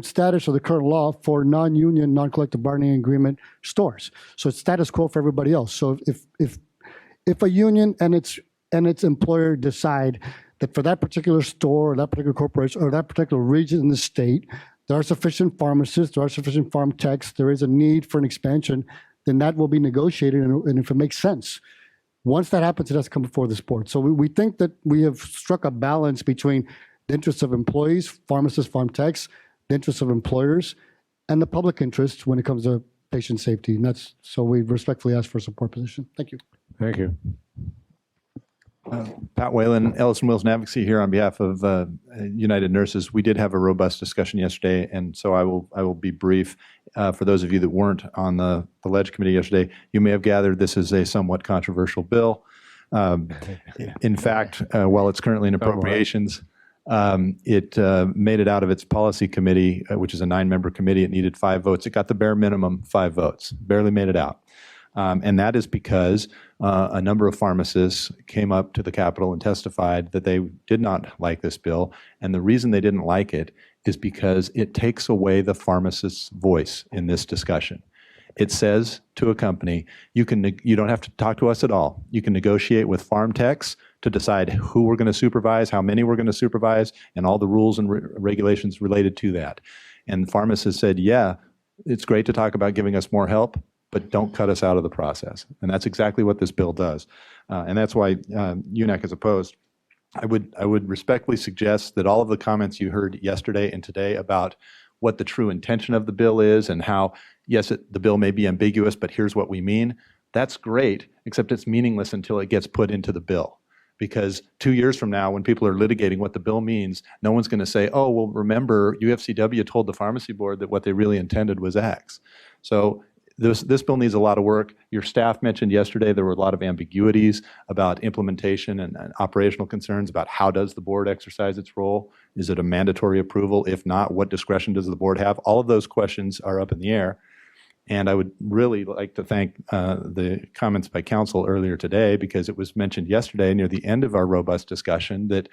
H: status or the current law for non-union, non-collective bargaining agreement stores. So it's status quo for everybody else. So if a union and its employer decide that for that particular store or that particular corporation or that particular region in the state, there are sufficient pharmacists, there are sufficient farm techs, there is a need for an expansion, then that will be negotiated and if it makes sense. Once that happens, it has to come before this board. So we think that we have struck a balance between the interests of employees, pharmacists, farm techs, the interests of employers, and the public interest when it comes to patient safety. And so we respectfully ask for a support position. Thank you.
F: Thank you.
I: Pat Whalen, Ellison Wilson Advocacy here on behalf of United Nurses. We did have a robust discussion yesterday, and so I will be brief. For those of you that weren't on the Ledge Committee yesterday, you may have gathered this is a somewhat controversial bill. In fact, while it's currently in appropriations, it made it out of its policy committee, which is a 9-member committee. It needed 5 votes. It got the bare minimum 5 votes, barely made it out. And that is because a number of pharmacists came up to the Capitol and testified that they did not like this bill. And the reason they didn't like it is because it takes away the pharmacist's voice in this discussion. It says to a company, you don't have to talk to us at all. You can negotiate with farm techs to decide who we're going to supervise, how many we're going to supervise, and all the rules and regulations related to that. And pharmacists said, yeah, it's great to talk about giving us more help, but don't cut us out of the process. And that's exactly what this bill does. And that's why UNAC is opposed. I would respectfully suggest that all of the comments you heard yesterday and today about what the true intention of the bill is and how, yes, the bill may be ambiguous, but here's what we mean, that's great, except it's meaningless until it gets put into the bill. Because 2 years from now, when people are litigating what the bill means, no one's going to say, oh, well, remember, UFCW told the pharmacy board that what they really intended was X. So this bill needs a lot of work. Your staff mentioned yesterday there were a lot of ambiguities about implementation and operational concerns about how does the board exercise its role? Is it a mandatory approval? If not, what discretion does the board have? All of those questions are up in the air. And I would really like to thank the comments by council earlier today, because it was mentioned yesterday near the end of our robust discussion that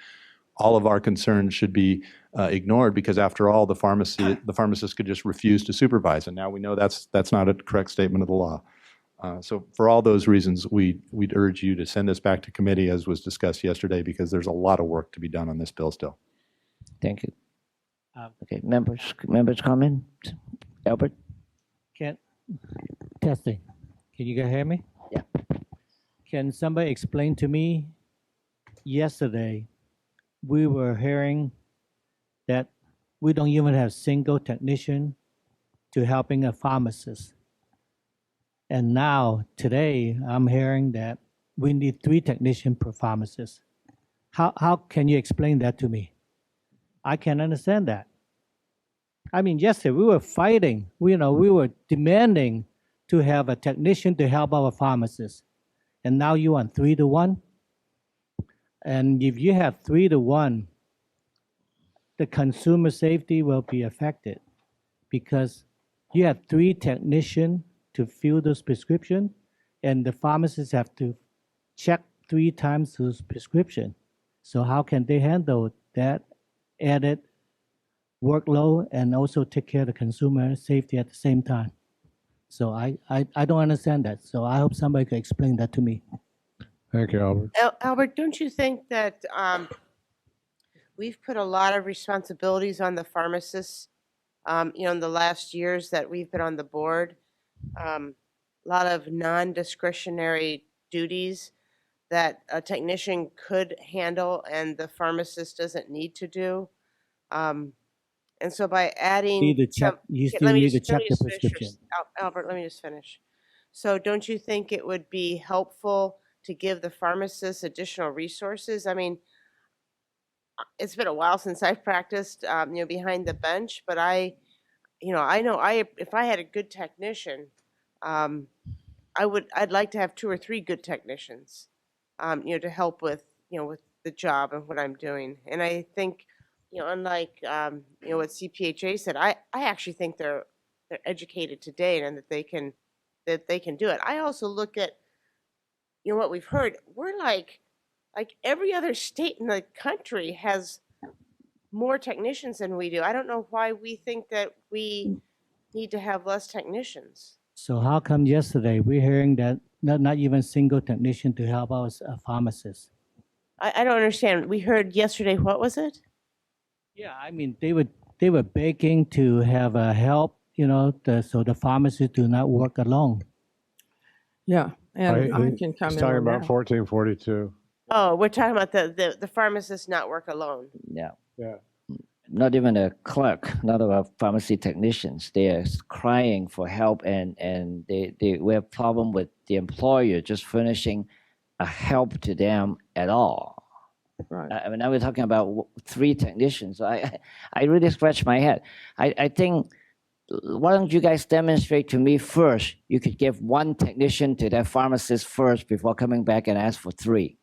I: all of our concerns should be ignored because, after all, the pharmacist could just refuse to supervise. And now we know that's not a correct statement of the law. So for all those reasons, we'd urge you to send this back to committee, as was discussed yesterday, because there's a lot of work to be done on this bill still.
A: Thank you. Okay, members comment? Albert?
J: Testing. Can you guys hear me?
A: Yeah.
J: Can somebody explain to me, yesterday, we were hearing that we don't even have single technician to helping a pharmacist. And now, today, I'm hearing that we need 3 technicians per pharmacist. How can you explain that to me? I can't understand that. I mean, yesterday we were fighting. We were demanding to have a technician to help our pharmacists, and now you want 3-1. And if you have 3-1, the consumer safety will be affected because you have 3 technicians to fill those prescriptions, and the pharmacists have to check 3 times those prescription. So how can they handle that added workload and also take care of the consumer safety at the same time? So I don't understand that. So I hope somebody could explain that to me.
F: Thank you, Albert.
B: Albert, don't you think that we've put a lot of responsibilities on the pharmacists, in the last years that we've been on the board? A lot of non-discretionary duties that a technician could handle and the pharmacist doesn't need to do. And so by adding,
J: You still need to check the prescription.
B: Albert, let me just finish. So don't you think it would be helpful to give the pharmacists additional resources? I mean, it's been a while since I've practiced, behind the bench, but I know if I had a good technician, I'd like to have 2 or 3 good technicians, to help with the job and what I'm doing. And I think, unlike, what CPHA said, I actually think they're educated today and that they can do it. I also look at, what we've heard. We're like every other state in the country has more technicians than we do. I don't know why we think that we need to have less technicians.
J: So how come yesterday we're hearing that not even single technician to help our pharmacists?
B: I don't understand. We heard yesterday, what was it?
J: Yeah, I mean, they were begging to have a help, so the pharmacists do not work alone.
C: Yeah, and I can come in
F: talking
C: on
F: about
C: that.
F: 1442.
B: Oh, we're talking about the pharmacists not work alone.
A: Yeah.
F: Yeah.
A: Not even a clerk, not a pharmacy technicians. They are crying for help, and we have problem with the employer just furnishing a help to them at all.
C: Right.
A: I mean, now we're talking about 3 technicians. I really scratch my head. I think, why don't you guys demonstrate to me first? You could give 1 technician to that pharmacist first before coming back and ask for 3.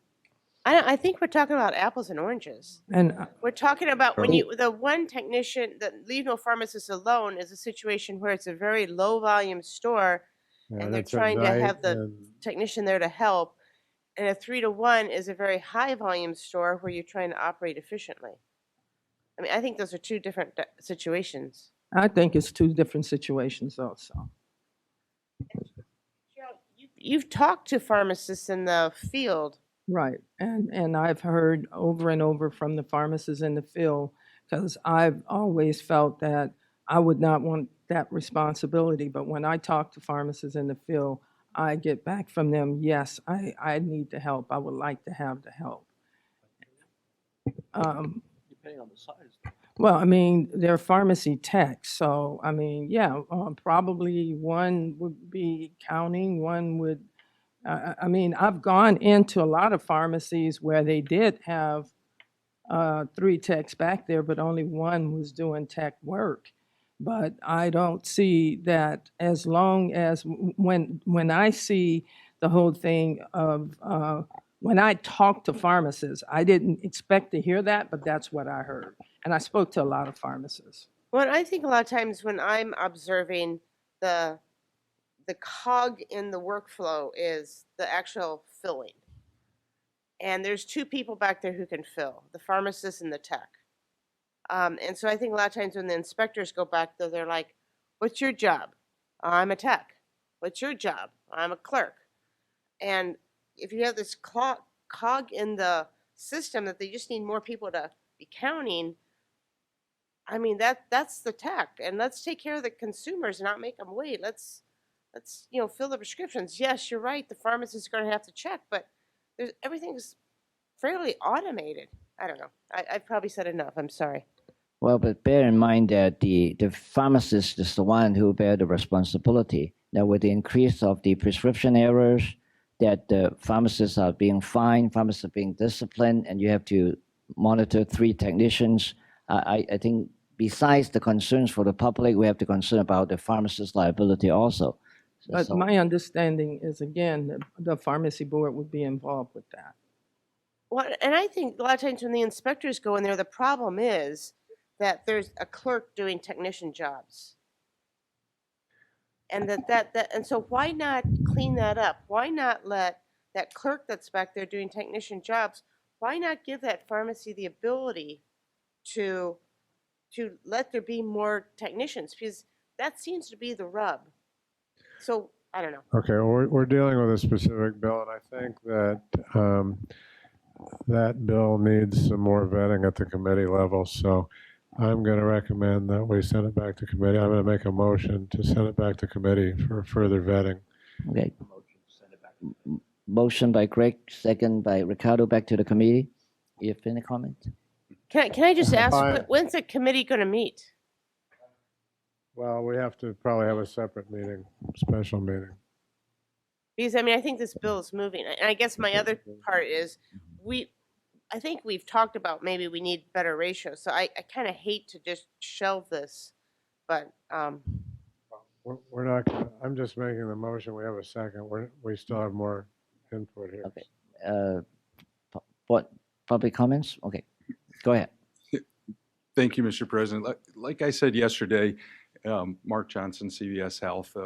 B: I think we're talking about apples and oranges.
C: And
B: We're talking about when the one technician, that leave no pharmacist alone, is a situation where it's a very low volume store, and they're
F: that's at
B: trying to
F: night
B: have the
F: and-
B: technician there to help. And a 3-1 is a very high volume store where you're trying to operate efficiently. I mean, I think those are 2 different situations.
C: I think it's 2 different situations also.
B: You've talked to pharmacists in the field.
C: Right, and I've heard over and over from the pharmacists in the field, because I've always felt that I would not want that responsibility, but when I talk to pharmacists in the field, I get back from them, yes, I need the help, I would like to have the help.
R: Depending on the size.
C: Well, I mean, they're pharmacy techs, so, I mean, yeah, probably one would be counting, one would, I mean, I've gone into a lot of pharmacies where they did have 3 techs back there, but only one was doing tech work. But I don't see that, as long as, when I see the whole thing of, when I talk to pharmacists, I didn't expect to hear that, but that's what I heard. And I spoke to a lot of pharmacists.
B: Well, I think a lot of times when I'm observing the cog in the workflow is the actual filling. And there's 2 people back there who can fill, the pharmacist and the tech. And so I think a lot of times when the inspectors go back there, they're like, what's your job? I'm a tech. What's your job? I'm a clerk. And if you have this cog in the system that they just need more people to be counting, I mean, that's the tech. And let's take care of the consumers and not make them wait. Let's fill the prescriptions. Yes, you're right. The pharmacist is going to have to check, but everything's fairly automated. I don't know. I've probably said enough. I'm sorry.
A: Well, but bear in mind that the pharmacist is the one who bear the responsibility. Now, with the increase of the prescription errors, that the pharmacists are being fined, pharmacists are being disciplined, and you have to monitor 3 technicians. I think besides the concerns for the public, we have to concern about the pharmacist's liability also.
C: But
A: So-
C: my understanding is, again, the pharmacy board would be involved with that.
B: Well, and I think a lot of times when the inspectors go in there, the problem is that there's a clerk doing technician jobs. And and so why not clean that up? Why not let that clerk that's back there doing technician jobs, why not give that pharmacy the ability to let there be more technicians? Because that seems to be the rub. So I don't know.
F: Okay, well, we're dealing with a specific bill, and I think that that bill needs some more vetting at the committee level. So I'm going to recommend that we send it back to committee. I'm going to make a motion to send it back to committee for further vetting.
A: Okay. Motion by Greg, second by Ricardo, back to the committee. If any comment?
B: Can I just ask,
F: Fine.
B: when's the committee going to meet?
F: Well, we have to probably have a separate meeting, special meeting.
B: Because I mean, I think this bill is moving. And I guess my other part is I think we've talked about maybe we need better ratios. So I kind of hate to just shelve this, but
F: We're not, I'm just making the motion. We have a second. We still have more input here.
A: Okay. What public comments? Okay, go ahead.
D: Thank you, Mr. President. Like I said yesterday, Mark Johnson, CVS Health.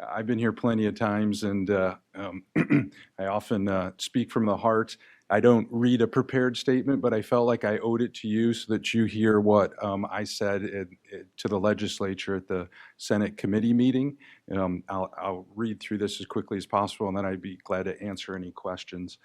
D: I've been here plenty of times, and I often speak from the heart. I don't read a prepared statement, but I felt like I owed it to you so that you hear what I said to the legislature at the Senate committee meeting. I'll read through this as quickly as possible, and then I'd be glad to answer any questions.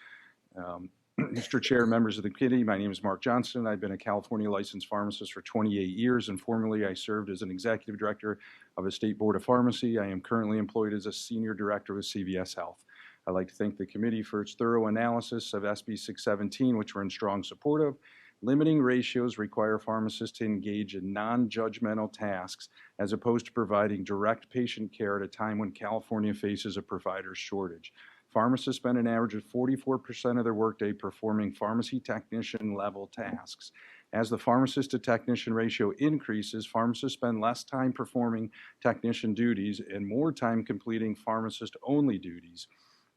D: Mr. Chair, members of the committee, my name is Mark Johnston. I've been a California licensed pharmacist for 28 years, and formerly I served as an executive director of a state board of pharmacy. I am currently employed as a senior director with CVS Health. I'd like to thank the committee for its thorough analysis of SB 617, which we're in strong support of. Limiting ratios require pharmacists to engage in non-judgmental tasks as opposed to providing direct patient care at a time when California faces a provider shortage. Pharmacists spend an average of 44% of their workday performing pharmacy technician level tasks. As the pharmacist to technician ratio increases, pharmacists spend less time performing technician duties and more time completing pharmacist only duties.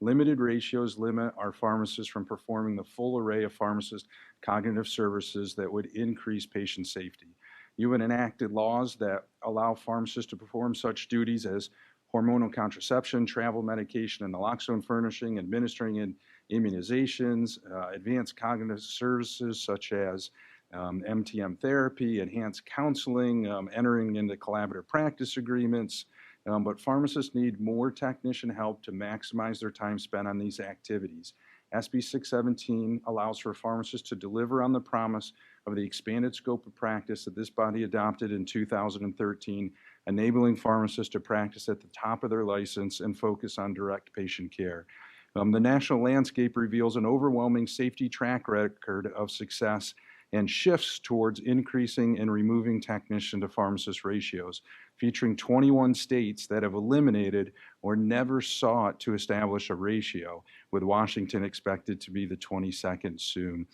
D: Limited ratios limit our pharmacists from performing the full array of pharmacist cognitive services that would increase patient safety. You have enacted laws that allow pharmacists to perform such duties as hormonal contraception, travel medication, and naloxone furnishing, administering immunizations, advanced cognitive services such as MTM therapy, enhanced counseling, entering into collaborative practice agreements. But pharmacists need more technician help to maximize their time spent on these activities. SB 617 allows for pharmacists to deliver on the promise of the expanded scope of practice that this body adopted in 2013, enabling pharmacists to practice at the top of their license and focus on direct patient care. The national landscape reveals an overwhelming safety track record of success and shifts towards increasing and removing technician to pharmacist ratios, featuring 21 states that have eliminated or never sought to establish a ratio, with Washington expected to be the 22nd soon.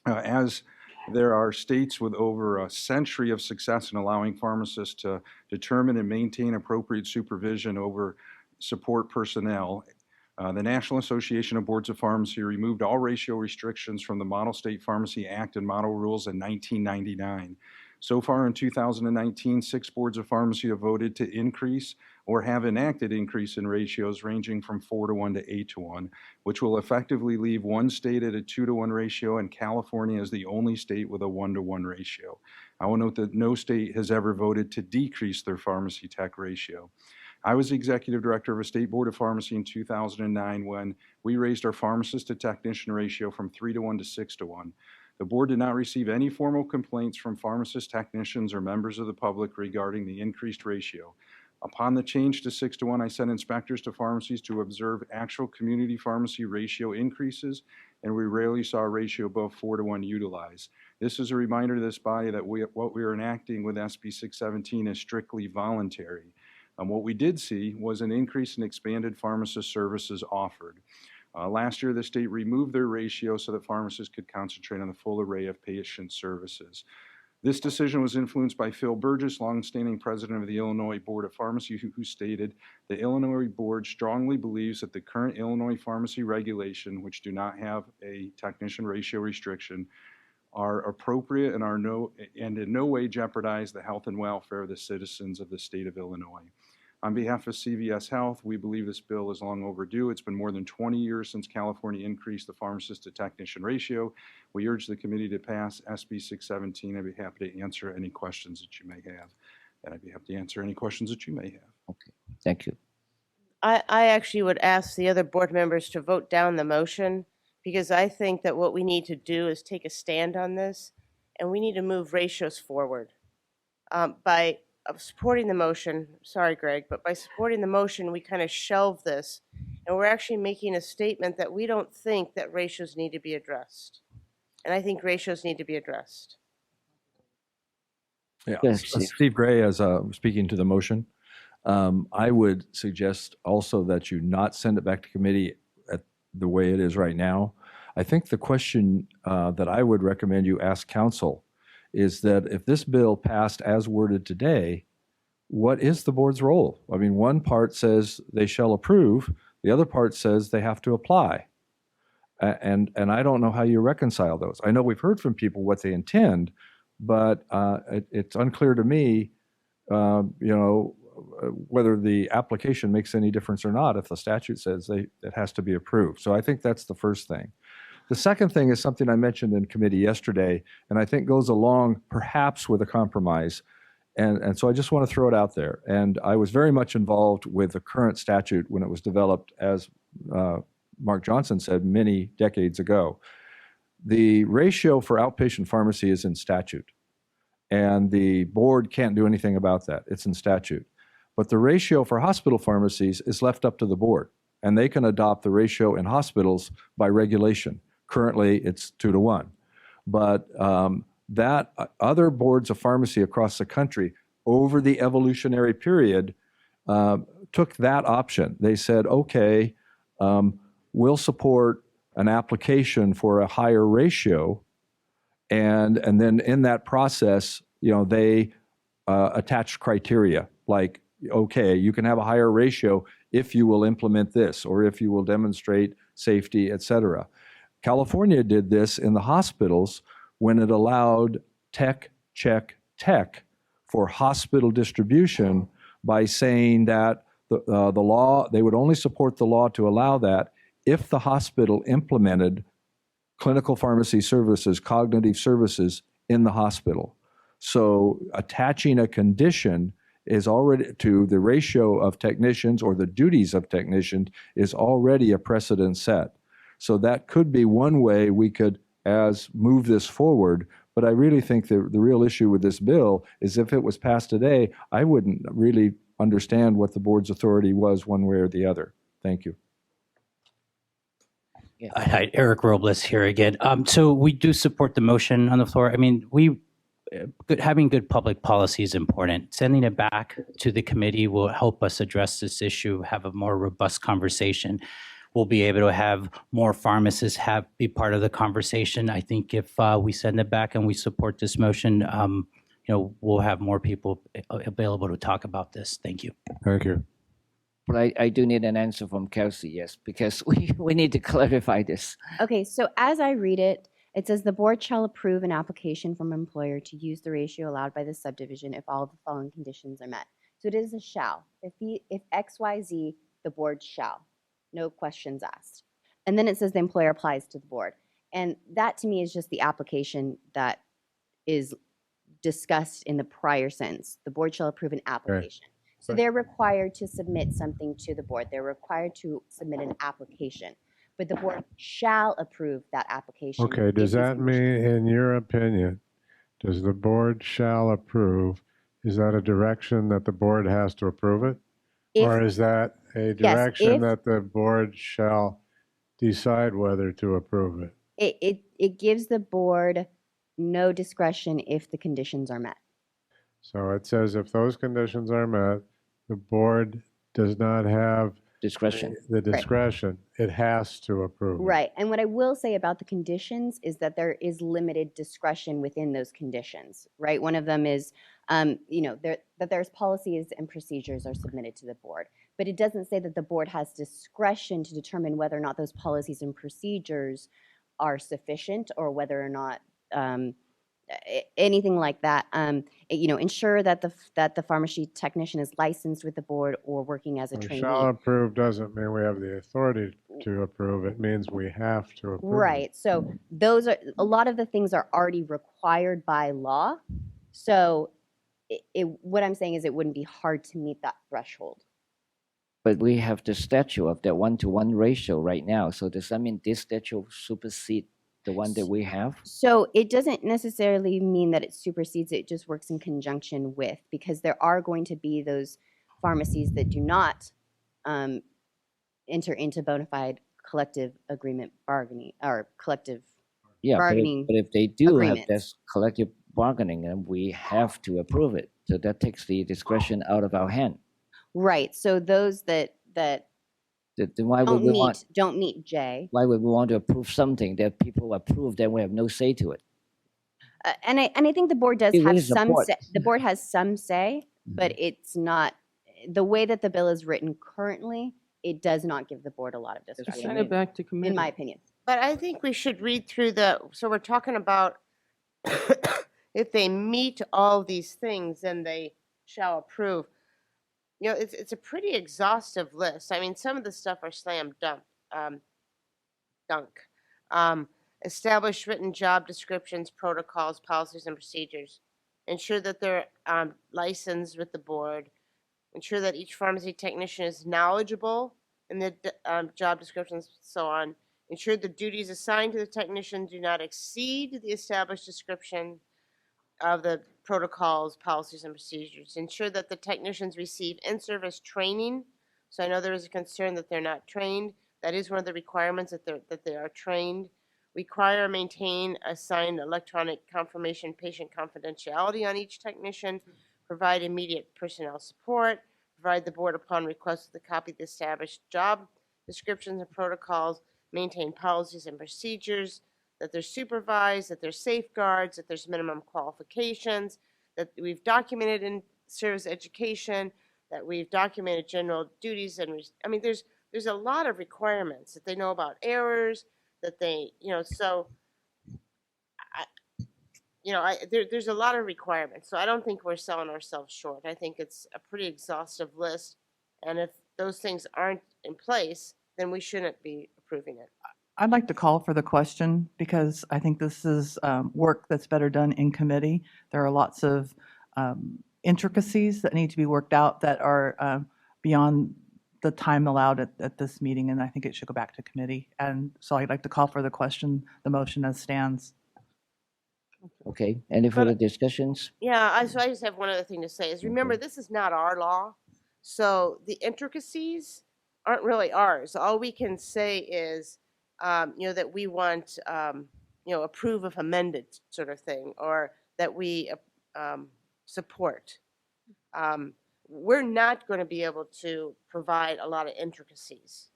D: As there are states with over a century of success in allowing pharmacists to determine and maintain appropriate supervision over support personnel, the National Association of Boards of Pharmacy removed all ratio restrictions from the Model State Pharmacy Act and model rules in 1999. So far in 2019, 6 boards of pharmacy have voted to increase or have enacted increase in ratios ranging from 4-to-1 to 8-to-1, which will effectively leave one state at a 2-to-1 ratio, and California is the only state with a 1-to-1 ratio. I will note that no state has ever voted to decrease their pharmacy tech ratio. I was the executive director of a state board of pharmacy in 2009 when we raised our pharmacist to technician ratio from 3-to-1 to 6-to-1. The board did not receive any formal complaints from pharmacist technicians or members of the public regarding the increased ratio. Upon the change to 6-to-1, I sent inspectors to pharmacies to observe actual community pharmacy ratio increases, and we rarely saw a ratio above 4-to-1 utilized. This is a reminder to this body that what we are enacting with SB 617 is strictly voluntary. What we did see was an increase in expanded pharmacist services offered. Last year, the state removed their ratio so that pharmacists could concentrate on the full array of patient services. This decision was influenced by Phil Burgess, longstanding president of the Illinois Board of Pharmacy, who stated, the Illinois Board strongly believes that the current Illinois pharmacy regulation, which do not have a technician ratio restriction, are appropriate and in no way jeopardize the health and welfare of the citizens of the state of Illinois. On behalf of CVS Health, we believe this bill is long overdue. It's been more than 20 years since California increased the pharmacist to technician ratio. We urge the committee to pass SB 617. I'd be happy to answer any questions that you may have. And I'd be happy to answer any questions that you may have.
A: Okay, thank you.
B: I actually would ask the other board members to vote down the motion, because I think that what we need to do is take a stand on this, and we need to move ratios forward. By supporting the motion, sorry, Greg, but by supporting the motion, we kind of shelve this, and we're actually making a statement that we don't think that ratios need to be addressed. And I think ratios need to be addressed.
I: Yeah,
A: Yes, Steve.
I: Steve Gray, as speaking to the motion, I would suggest also that you not send it back to committee at the way it is right now. I think the question that I would recommend you ask council is that if this bill passed as worded today, what is the board's role? I mean, one part says they shall approve, the other part says they have to apply. And I don't know how you reconcile those. I know we've heard from people what they intend, but it's unclear to me, whether the application makes any difference or not if the statute says it has to be approved. So I think that's the first thing. The second thing is something I mentioned in committee yesterday, and I think goes along perhaps with a compromise. And so I just want to throw it out there. And I was very much involved with the current statute when it was developed, as Mark Johnson said, many decades ago. The ratio for outpatient pharmacy is in statute, and the board can't do anything about that. It's in statute. But the ratio for hospital pharmacies is left up to the board, and they can adopt the ratio in hospitals by regulation. Currently, it's 2-to-1. But that other boards of pharmacy across the country, over the evolutionary period, took that option. They said, okay, we'll support an application for a higher ratio, and then in that process, they attached criteria like, okay, you can have a higher ratio if you will implement this, or if you will demonstrate safety, et cetera. California did this in the hospitals when it allowed tech for hospital distribution by saying that the law, they would only support the law to allow that if the hospital implemented clinical pharmacy services, cognitive services in the hospital. So attaching a condition is already to the ratio of technicians or the duties of technicians is already a precedent set. So that could be one way we could move this forward. But I really think the real issue with this bill is if it was passed today, I wouldn't really understand what the board's authority was one way or the other. Thank you.
S: Hi, Eric Robles here again. So we do support the motion on the floor. I mean, having good public policy is important. Sending it back to the committee will help us address this issue, have a more robust conversation. We'll be able to have more pharmacists be part of the conversation. I think if we send it back and we support this motion, we'll have more people available to talk about this. Thank you.
I: Thank you.
A: But I do need an answer from Kelsey, yes, because we need to clarify this.
E: Okay, so as I read it, it says the board shall approve an application from an employer to use the ratio allowed by the subdivision if all of the following conditions are met. So it is a shall. If X, Y, Z, the board shall. No questions asked. And then it says the employer applies to the board. And that to me is just the application that is discussed in the prior sentence. The board shall approve an application. So they're required to submit something to the board. They're required to submit an application. But the board shall approve that application.
F: Okay, does that mean, in your opinion, does the board shall approve, is that a direction that the board has to approve it? Or is that a direction that the board shall decide whether to approve it?
E: It gives the board no discretion if the conditions are met.
F: So it says if those conditions are met, the board does not have
A: discretion.
F: the discretion, it has to approve it.
L: Right. And what I will say about the conditions is that there is limited discretion within those conditions, right? One of them is, that there's policies and procedures are submitted to the board, but it doesn't say that the board has discretion to determine whether or not those policies and procedures are sufficient or whether or not anything like that. Ensure that the pharmacy technician is licensed with the board or working as a
F: Well,
L: trainee.
F: shall approve doesn't mean we have the authority to approve. It means we have to approve.
L: Right. So those are a lot of the things are already required by law. So what I'm saying is it wouldn't be hard to meet that threshold.
A: But we have the statute of that 1-to-1 ratio right now. So does that mean this statute supersede the one that we have?
L: So it doesn't necessarily mean that it supersedes, it just works in conjunction with, because there are going to be those pharmacies that do not enter into bona fide collective agreement bargaining or collective bargaining.
A: But if they do have
L: agreements.
A: this collective bargaining, then we have to approve it. So that takes the discretion out of our hand.
L: Right. So those that
A: Then why would we want?
L: don't meet J.
A: Why would we want to approve something that people approve that we have no say to it?
L: And I think the board does
A: It
L: have
A: is a
L: some
A: board.
L: say, the board has some say, but it's not the way that the bill is written currently. It does not give the board a lot of discretion.
C: Send it back to committee.
L: In my opinion.
B: But I think we should read through so we're talking about if they meet all these things, then they shall approve. It's a pretty exhaustive list. I mean, some of the stuff are slam dunk. Establish written job descriptions, protocols, policies, and procedures. Ensure that they're licensed with the board. Ensure that each pharmacy technician is knowledgeable in the job descriptions, so on. Ensure the duties assigned to the technician do not exceed the established description of the protocols, policies, and procedures. Ensure that the technicians receive in-service training. So I know there is a concern that they're not trained. That is one of the requirements, that they are trained. Require and maintain assigned electronic confirmation patient confidentiality on each technician. Provide immediate personnel support. Provide the board upon request with a copy of the established job descriptions and protocols. Maintain policies and procedures. That they're supervised, that there's safeguards, that there's minimum qualifications, that we've documented in service education, that we've documented general duties. And I mean, there's a lot of requirements, that they know about errors, that they, so there's a lot of requirements. So I don't think we're selling ourselves short. I think it's a pretty exhaustive list. And if those things aren't in place, then we shouldn't be approving it.
G: I'd like to call for the question because I think this is work that's better done in committee. There are lots of intricacies that need to be worked out that are beyond the time allowed at this meeting, and I think it should go back to committee. And so I'd like to call for the question, the motion as stands.
A: Okay. Any further discussions?
B: Yeah, so I just have one other thing to say is remember, this is not our law. So the intricacies aren't really ours. All we can say is, that we want, approve of amended sort of thing, or that we support. We're not going to be able to provide a lot of intricacies.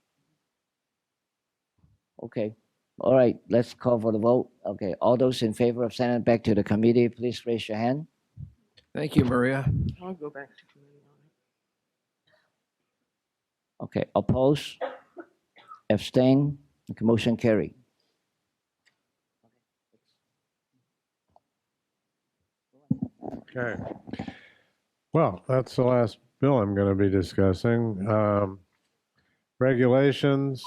A: Okay. All right. Let's call for the vote. Okay. All those in favor of sending it back to the committee, please raise your hand.
R: Thank you, Maria.
C: I'll go back to committee on it.
A: Okay. Oppose? Abstain? Okay, motion carried.
F: Okay. Well, that's the last bill I'm going to be discussing. Regulations.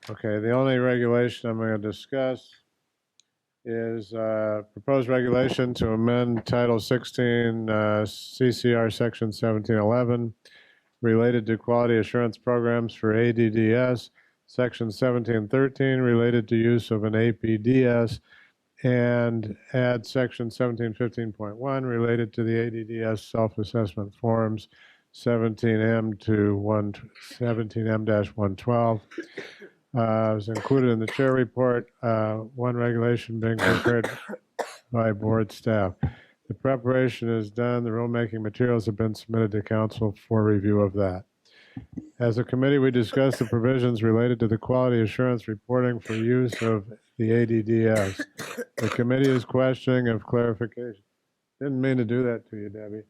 F: Okay, the only regulation I'm going to discuss is proposed regulation to amend Title 16 CCR Section 1711 related to quality assurance programs for ADDS, Section 1713 related to use of an APDS, and add Section 1715.1 related to the ADDS self-assessment forms 17M to 17M-112. Was included in the chair report, one regulation being prepared by board staff. The preparation is done. The rulemaking materials have been submitted to council for review of that. As a committee, we discussed the provisions related to the quality assurance reporting for use of the ADDS. The committee is questioning of clarification. Didn't mean to do that to you, Debbie.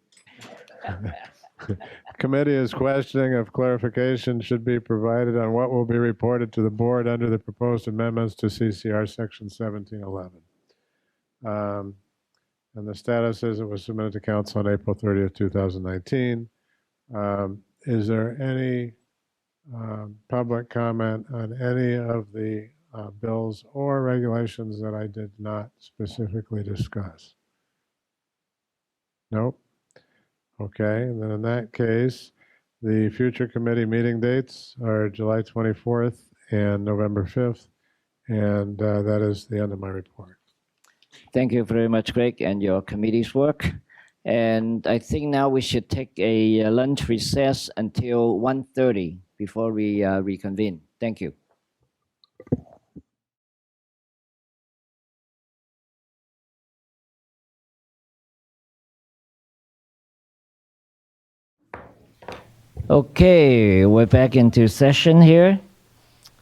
F: Committee is questioning if clarification should be provided on what will be reported to the board under the proposed amendments to CCR Section 1711. And the status is it was submitted to council on April 30th, 2019. Is there any public comment on any of the bills or regulations that I did not specifically discuss? Nope. Okay, and then in that case, the future committee meeting dates are July 24th and November 5th, and that is the end of my report.
A: Thank you very much, Greg, and your committee's work. And I think now we should take a lunch recess until 1:30 before we reconvene. Thank you. Okay, we're back into session here.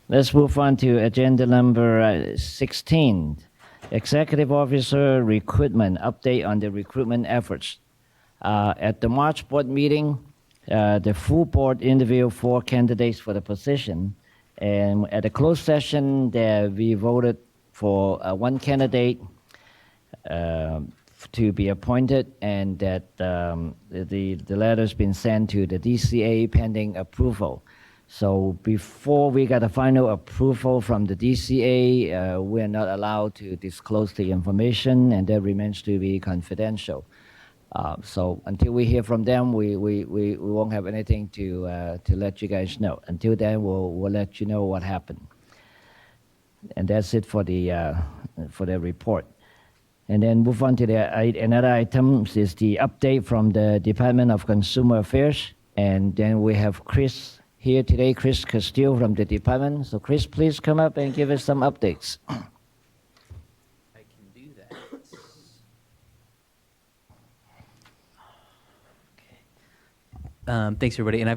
A: Let's move on to agenda number 16. Executive Officer Recruitment, update on the recruitment efforts. At the March board meeting, the full board interviewed 4 candidates for the position. And at the closed session, we voted for 1 candidate to be appointed, and that the letter's been sent to the DCA pending approval. So before we got a final approval from the DCA, we're not allowed to disclose the information, and that remains to be confidential. So until we hear from them, we won't have anything to let you guys know. Until then, we'll let you know what happened. And that's it for the report. And then move on to another item is the update from the Department of Consumer Affairs. And then we have Chris here today, Chris Castillo from the department. So Chris, please come up and give us some updates.
M: I can do that. Okay. Thanks everybody. And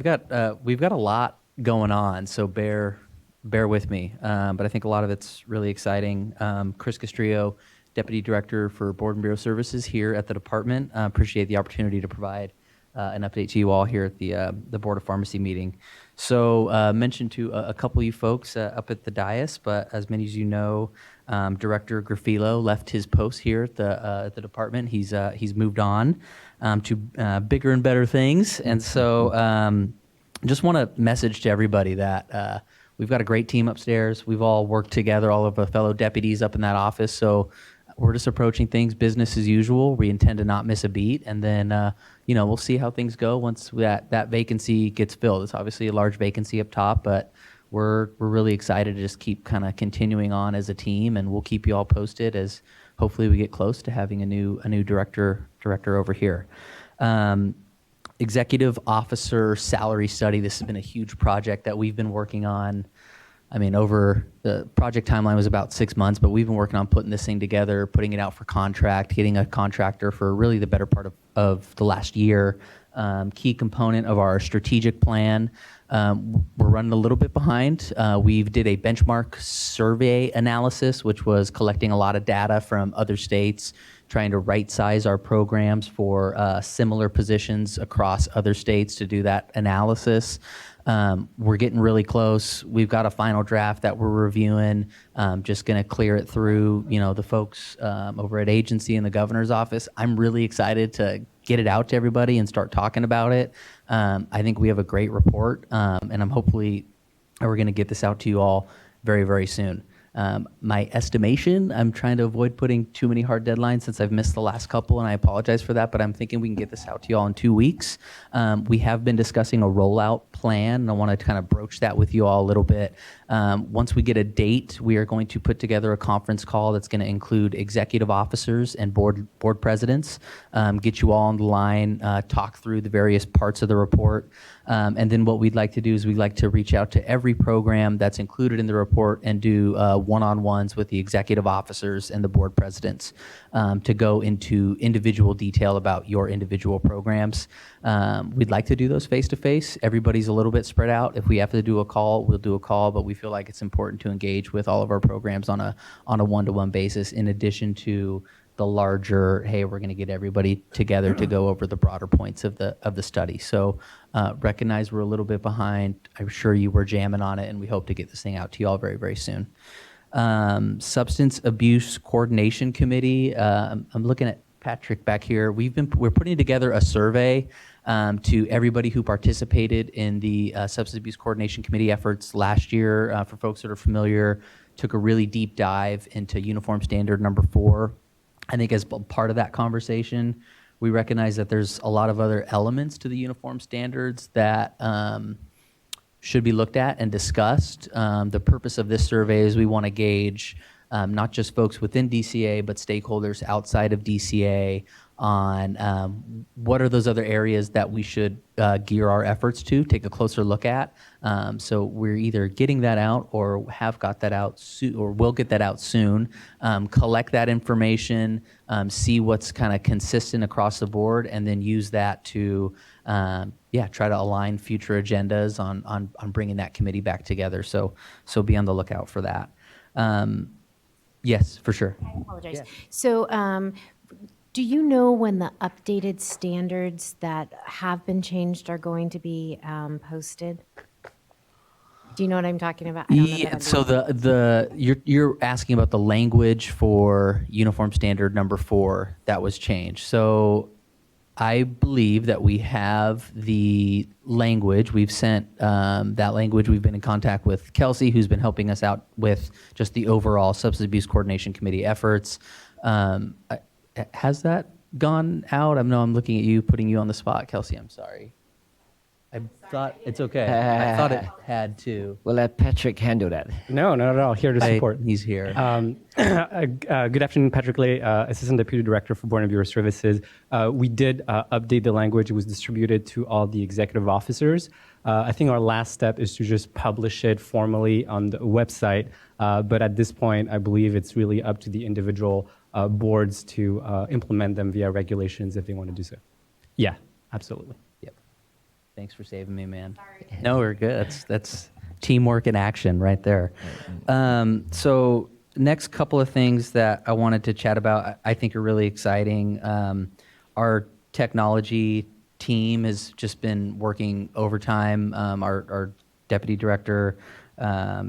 M: we've got a lot going on, so bear with me. But I think a lot of it's really exciting. Chris Castillo, Deputy Director for Board and Bureau Services here at the department. Appreciate the opportunity to provide an update to you all here at the Board of Pharmacy meeting. So mentioned to a couple of you folks up at the dais, but as many as you know, Director Grafilo left his post here at the department. He's moved on to bigger and better things, and so just want to message to everybody that we've got a great team upstairs. We've all worked together, all of our fellow deputies up in that office. So we're just approaching things business as usual. We intend to not miss a beat, and then we'll see how things go once that vacancy gets filled. It's obviously a large vacancy up top, but we're really excited to just keep kind of continuing on as a team, and we'll keep you all posted as hopefully we get close to having a new director over here. Executive officer salary study. This has been a huge project that we've been working on. I mean, over the project timeline was about 6 months, but we've been working on putting this thing together, putting it out for contract, getting a contractor for really the better part of the last year. Key component of our strategic plan. We're running a little bit behind. We did a benchmark survey analysis, which was collecting a lot of data from other states, trying to right-size our programs for similar positions across other states to do that analysis. We're getting really close. We've got a final draft that we're reviewing. Just going to clear it through, the folks over at agency and the governor's office. I'm really excited to get it out to everybody and start talking about it. I think we have a great report, and we're going to get this out to you all very, very soon. My estimation, I'm trying to avoid putting too many hard deadlines since I've missed the last couple, and I apologize for that, but I'm thinking we can get this out to you all in 2 weeks. We have been discussing a rollout plan, and I want to kind of broach that with you all a little bit. Once we get a date, we are going to put together a conference call that's going to include executive officers and board presidents, get you all on the line, talk through the various parts of the report. And then what we'd like to do is we'd like to reach out to every program that's included in the report and do one-on-ones with the executive officers and the board presidents to go into individual detail about your individual programs. We'd like to do those face-to-face. Everybody's a little bit spread out. If we have to do a call, we'll do a call, but we feel like it's important to engage with all of our programs on a one-to-one basis, in addition to the larger, hey, we're going to get everybody together to go over the broader points of the study. So recognize we're a little bit behind. I'm sure you were jamming on it, and we hope to get this thing out to you all very, very soon. Substance Abuse Coordination Committee. I'm looking at Patrick back here. We're putting together a survey to everybody who participated in the Substance Abuse Coordination Committee efforts last year. For folks that are familiar, took a really deep dive into Uniform Standard number 4. I think as part of that conversation, we recognize that there's a lot of other elements to the uniform standards that should be looked at and discussed. The purpose of this survey is we want to gauge not just folks within DCA, but stakeholders outside of DCA on what are those other areas that we should gear our efforts to, take a closer look at. So we're either getting that out or have got that out soon, or will get that out soon, collect that information, see what's kind of consistent across the board, and then use that to try to align future agendas on bringing that committee back together. So be on the lookout for that. Yes, for sure.
E: I apologize.
M: Yeah.
E: So do you know when the updated standards that have been changed are going to be posted? Do you know what I'm talking about? I don't know that I'm
M: So you're asking about the language for Uniform Standard number 4 that was changed. So I believe that we have the language. We've sent that language. We've been in contact with Kelsey, who's been helping us out with just the overall Substance Abuse Coordination Committee efforts. Has that gone out? I'm looking at you, putting you on the spot, Kelsey. I'm sorry. I thought it's okay. I thought it had to.
A: We'll let Patrick handle that.
N: No, not at all. Here to support.
M: He's here.
N: Good afternoon, Patrick Lay, Assistant Deputy Director for Board and Bureau Services. We did update the language. It was distributed to all the executive officers. I think our last step is to just publish it formally on the website. But at this point, I believe it's really up to the individual boards to implement them via regulations if they want to do so. Yeah, absolutely.
M: Thanks for saving me, man. Sorry. No, we're good. That's teamwork in action right there. So next couple of things that I wanted to chat about, I think are really exciting. Our technology team has just been working overtime. Our Deputy Director,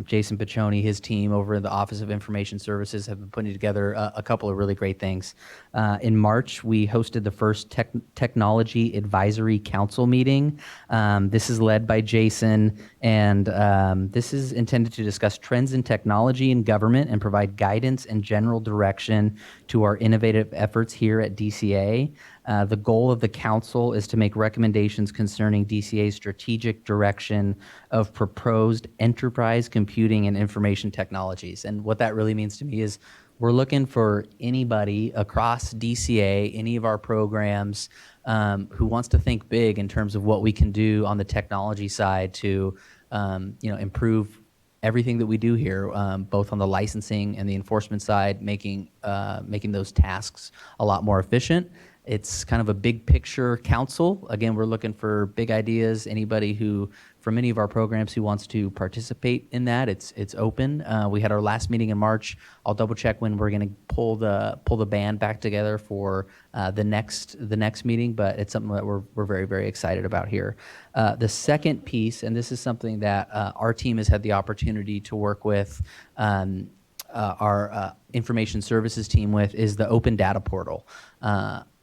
M: Jason Piccioni, his team over in the Office of Information Services have been putting together a couple of really great things. In March, we hosted the first Technology Advisory Council meeting. This is led by Jason, and this is intended to discuss trends in technology and government and provide guidance and general direction to our innovative efforts here at DCA. The goal of the council is to make recommendations concerning DCA's strategic direction of proposed enterprise computing and information technologies. And what that really means to me is we're looking for anybody across DCA, any of our programs, who wants to think big in terms of what we can do on the technology side to improve everything that we do here, both on the licensing and the enforcement side, making those tasks a lot more efficient. It's kind of a big picture council. Again, we're looking for big ideas. Anybody who, from any of our programs, who wants to participate in that, it's open. We had our last meeting in March. I'll double check when we're going to pull the band back together for the next meeting, but it's something that we're very, very excited about here. The second piece, and this is something that our team has had the opportunity to work with our information services team with, is the open data portal.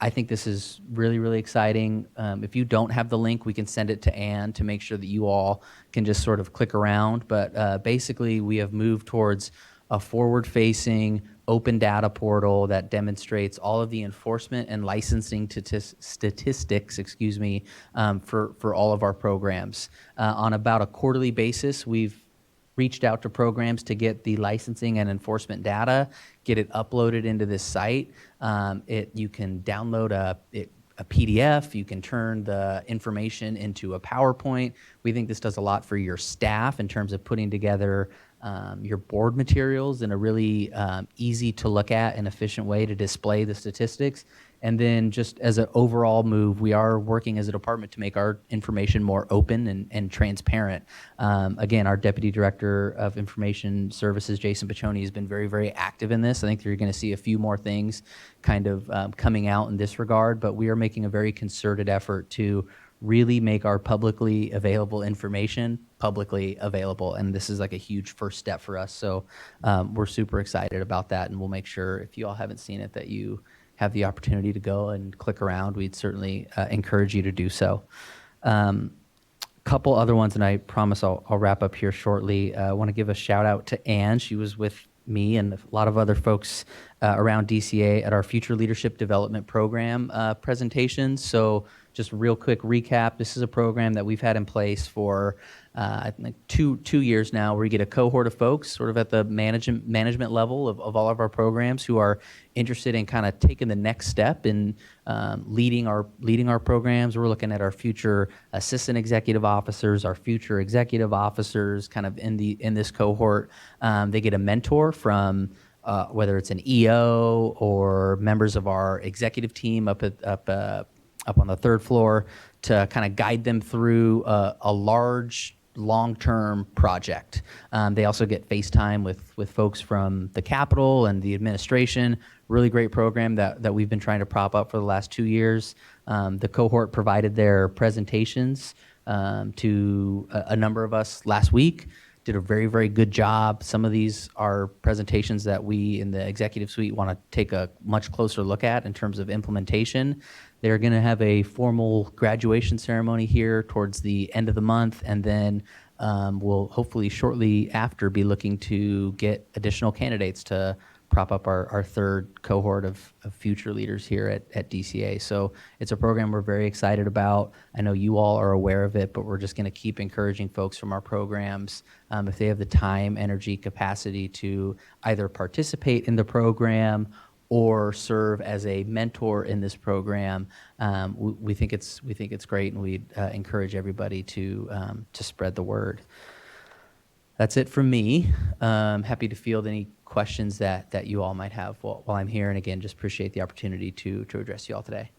M: I think this is really, really exciting. If you don't have the link, we can send it to Ann to make sure that you all can just sort of click around. But basically, we have moved towards a forward-facing open data portal that demonstrates all of the enforcement and licensing statistics, for all of our programs. On about a quarterly basis, we've reached out to programs to get the licensing and enforcement data, get it uploaded into this site. You can download a PDF, you can turn the information into a PowerPoint. We think this does a lot for your staff in terms of putting together your board materials in a really easy to look at and efficient way to display the statistics. And then just as an overall move, we are working as a department to make our information more open and transparent. Again, our Deputy Director of Information Services, Jason Piccioni, has been very, very active in this. I think you're going to see a few more things kind of coming out in this regard, but we are making a very concerted effort to really make our publicly available information publicly available. And this is like a huge first step for us. So we're super excited about that. And we'll make sure, if you all haven't seen it, that you have the opportunity to go and click around. We'd certainly encourage you to do so. Couple other ones, and I promise I'll wrap up here shortly. I want to give a shout out to Anne. She was with me and a lot of other folks around DCA at our Future Leadership Development Program presentation. So just real quick recap, this is a program that we've had in place for I think two years now, where we get a cohort of folks sort of at the management level of all of our programs who are interested in kind of taking the next step in leading our programs. We're looking at our future assistant executive officers, our future executive officers kind of in this cohort. They get a mentor from whether it's an EO or members of our executive team up on the third floor to kind of guide them through a large long-term project. They also get FaceTime with folks from the Capitol and the administration. Really great program that we've been trying to prop up for the last 2 years. The cohort provided their presentations to a number of us last week. Did a very, very good job. Some of these are presentations that we in the executive suite want to take a much closer look at in terms of implementation. They're going to have a formal graduation ceremony here towards the end of the month, and then we'll hopefully shortly after be looking to get additional candidates to prop up our third cohort of future leaders here at DCA. So it's a program we're very excited about. I know you all are aware of it, but we're just going to keep encouraging folks from our programs, if they have the time, energy, capacity to either participate in the program or serve as a mentor in this program. We think it's great, and we encourage everybody to spread the word. That's it from me. Happy to field any questions that you all might have while I'm here. And again, just appreciate the opportunity to address you all today.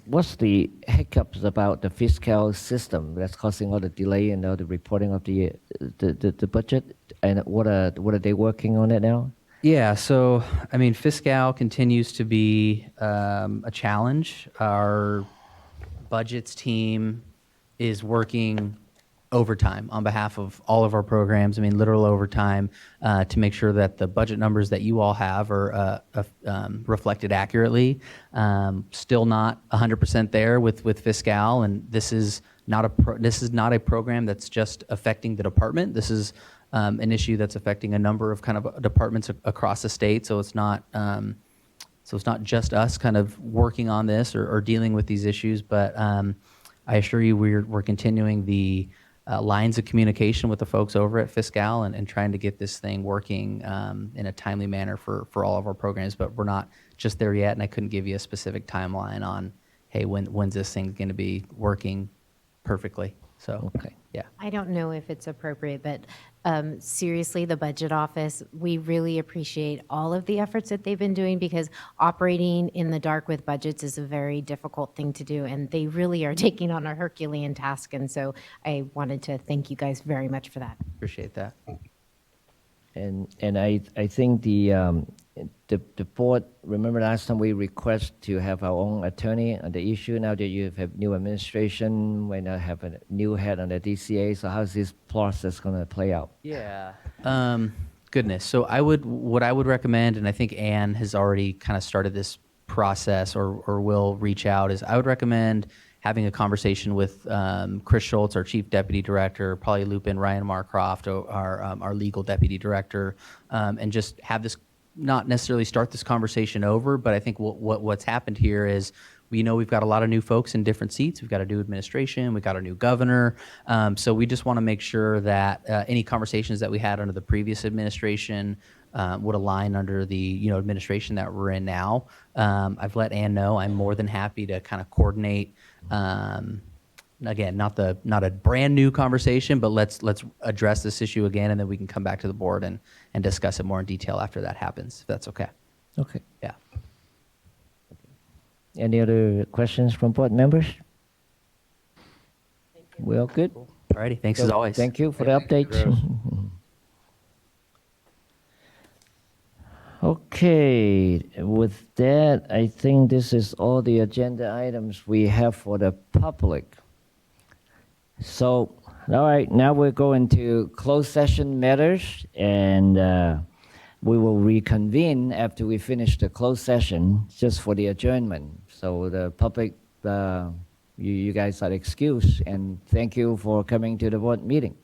A: What's the hiccups about the fiscal system that's causing all the delay in the reporting of the budget? And what are they working on it now?
M: Yeah, so I mean, fiscal continues to be a challenge. Our budgets team is working overtime on behalf of all of our programs. I mean, literal overtime to make sure that the budget numbers that you all have are reflected accurately. Still not 100% there with fiscal, and this is not a program that's just affecting the department. This is an issue that's affecting a number of kind of departments across the state. So it's not just us kind of working on this or dealing with these issues, but I assure you we're continuing the lines of communication with the folks over at Fiscal and trying to get this thing working in a timely manner for all of our programs. But we're not just there yet, and I couldn't give you a specific timeline on, hey, when's this thing going to be working perfectly? So, okay, yeah.
E: I don't know if it's appropriate, but seriously, the budget office, we really appreciate all of the efforts that they've been doing, because operating in the dark with budgets is a very difficult thing to do, and they really are taking on a Herculean task. And so I wanted to thank you guys very much for that.
M: Appreciate that.
A: And I think the board, remember last time we request to have our own attorney on the issue. Now that you have new administration, we now have a new head on the DCA. So how's this process going to play out?
M: Yeah. Goodness. So what I would recommend, and I think Anne has already kind of started this process or will reach out, is I would recommend having a conversation with Chris Schultz, our Chief Deputy Director, probably loop in Ryan Marcroft, our Legal Deputy Director, and just have this, not necessarily start this conversation over, but I think what's happened here is we know we've got a lot of new folks in different seats. We've got a new administration. We've got a new governor. So we just want to make sure that any conversations that we had under the previous administration would align under the administration that we're in now. I've let Ann know I'm more than happy to kind of coordinate. Again, not a brand new conversation, but let's address this issue again, and then we can come back to the board and discuss it more in detail after that happens, if that's okay.
A: Okay.
M: Yeah.
A: Any other questions from board members? Well, good.
M: All righty. Thanks as always.
A: Thank you for the update. Okay, with that, I think this is all the agenda items we have for the public. So, all right, now we're going to closed session matters, and we will reconvene after we finish the closed session just for the adjournment. So the public, you guys are excused, and thank you for coming to the board meeting.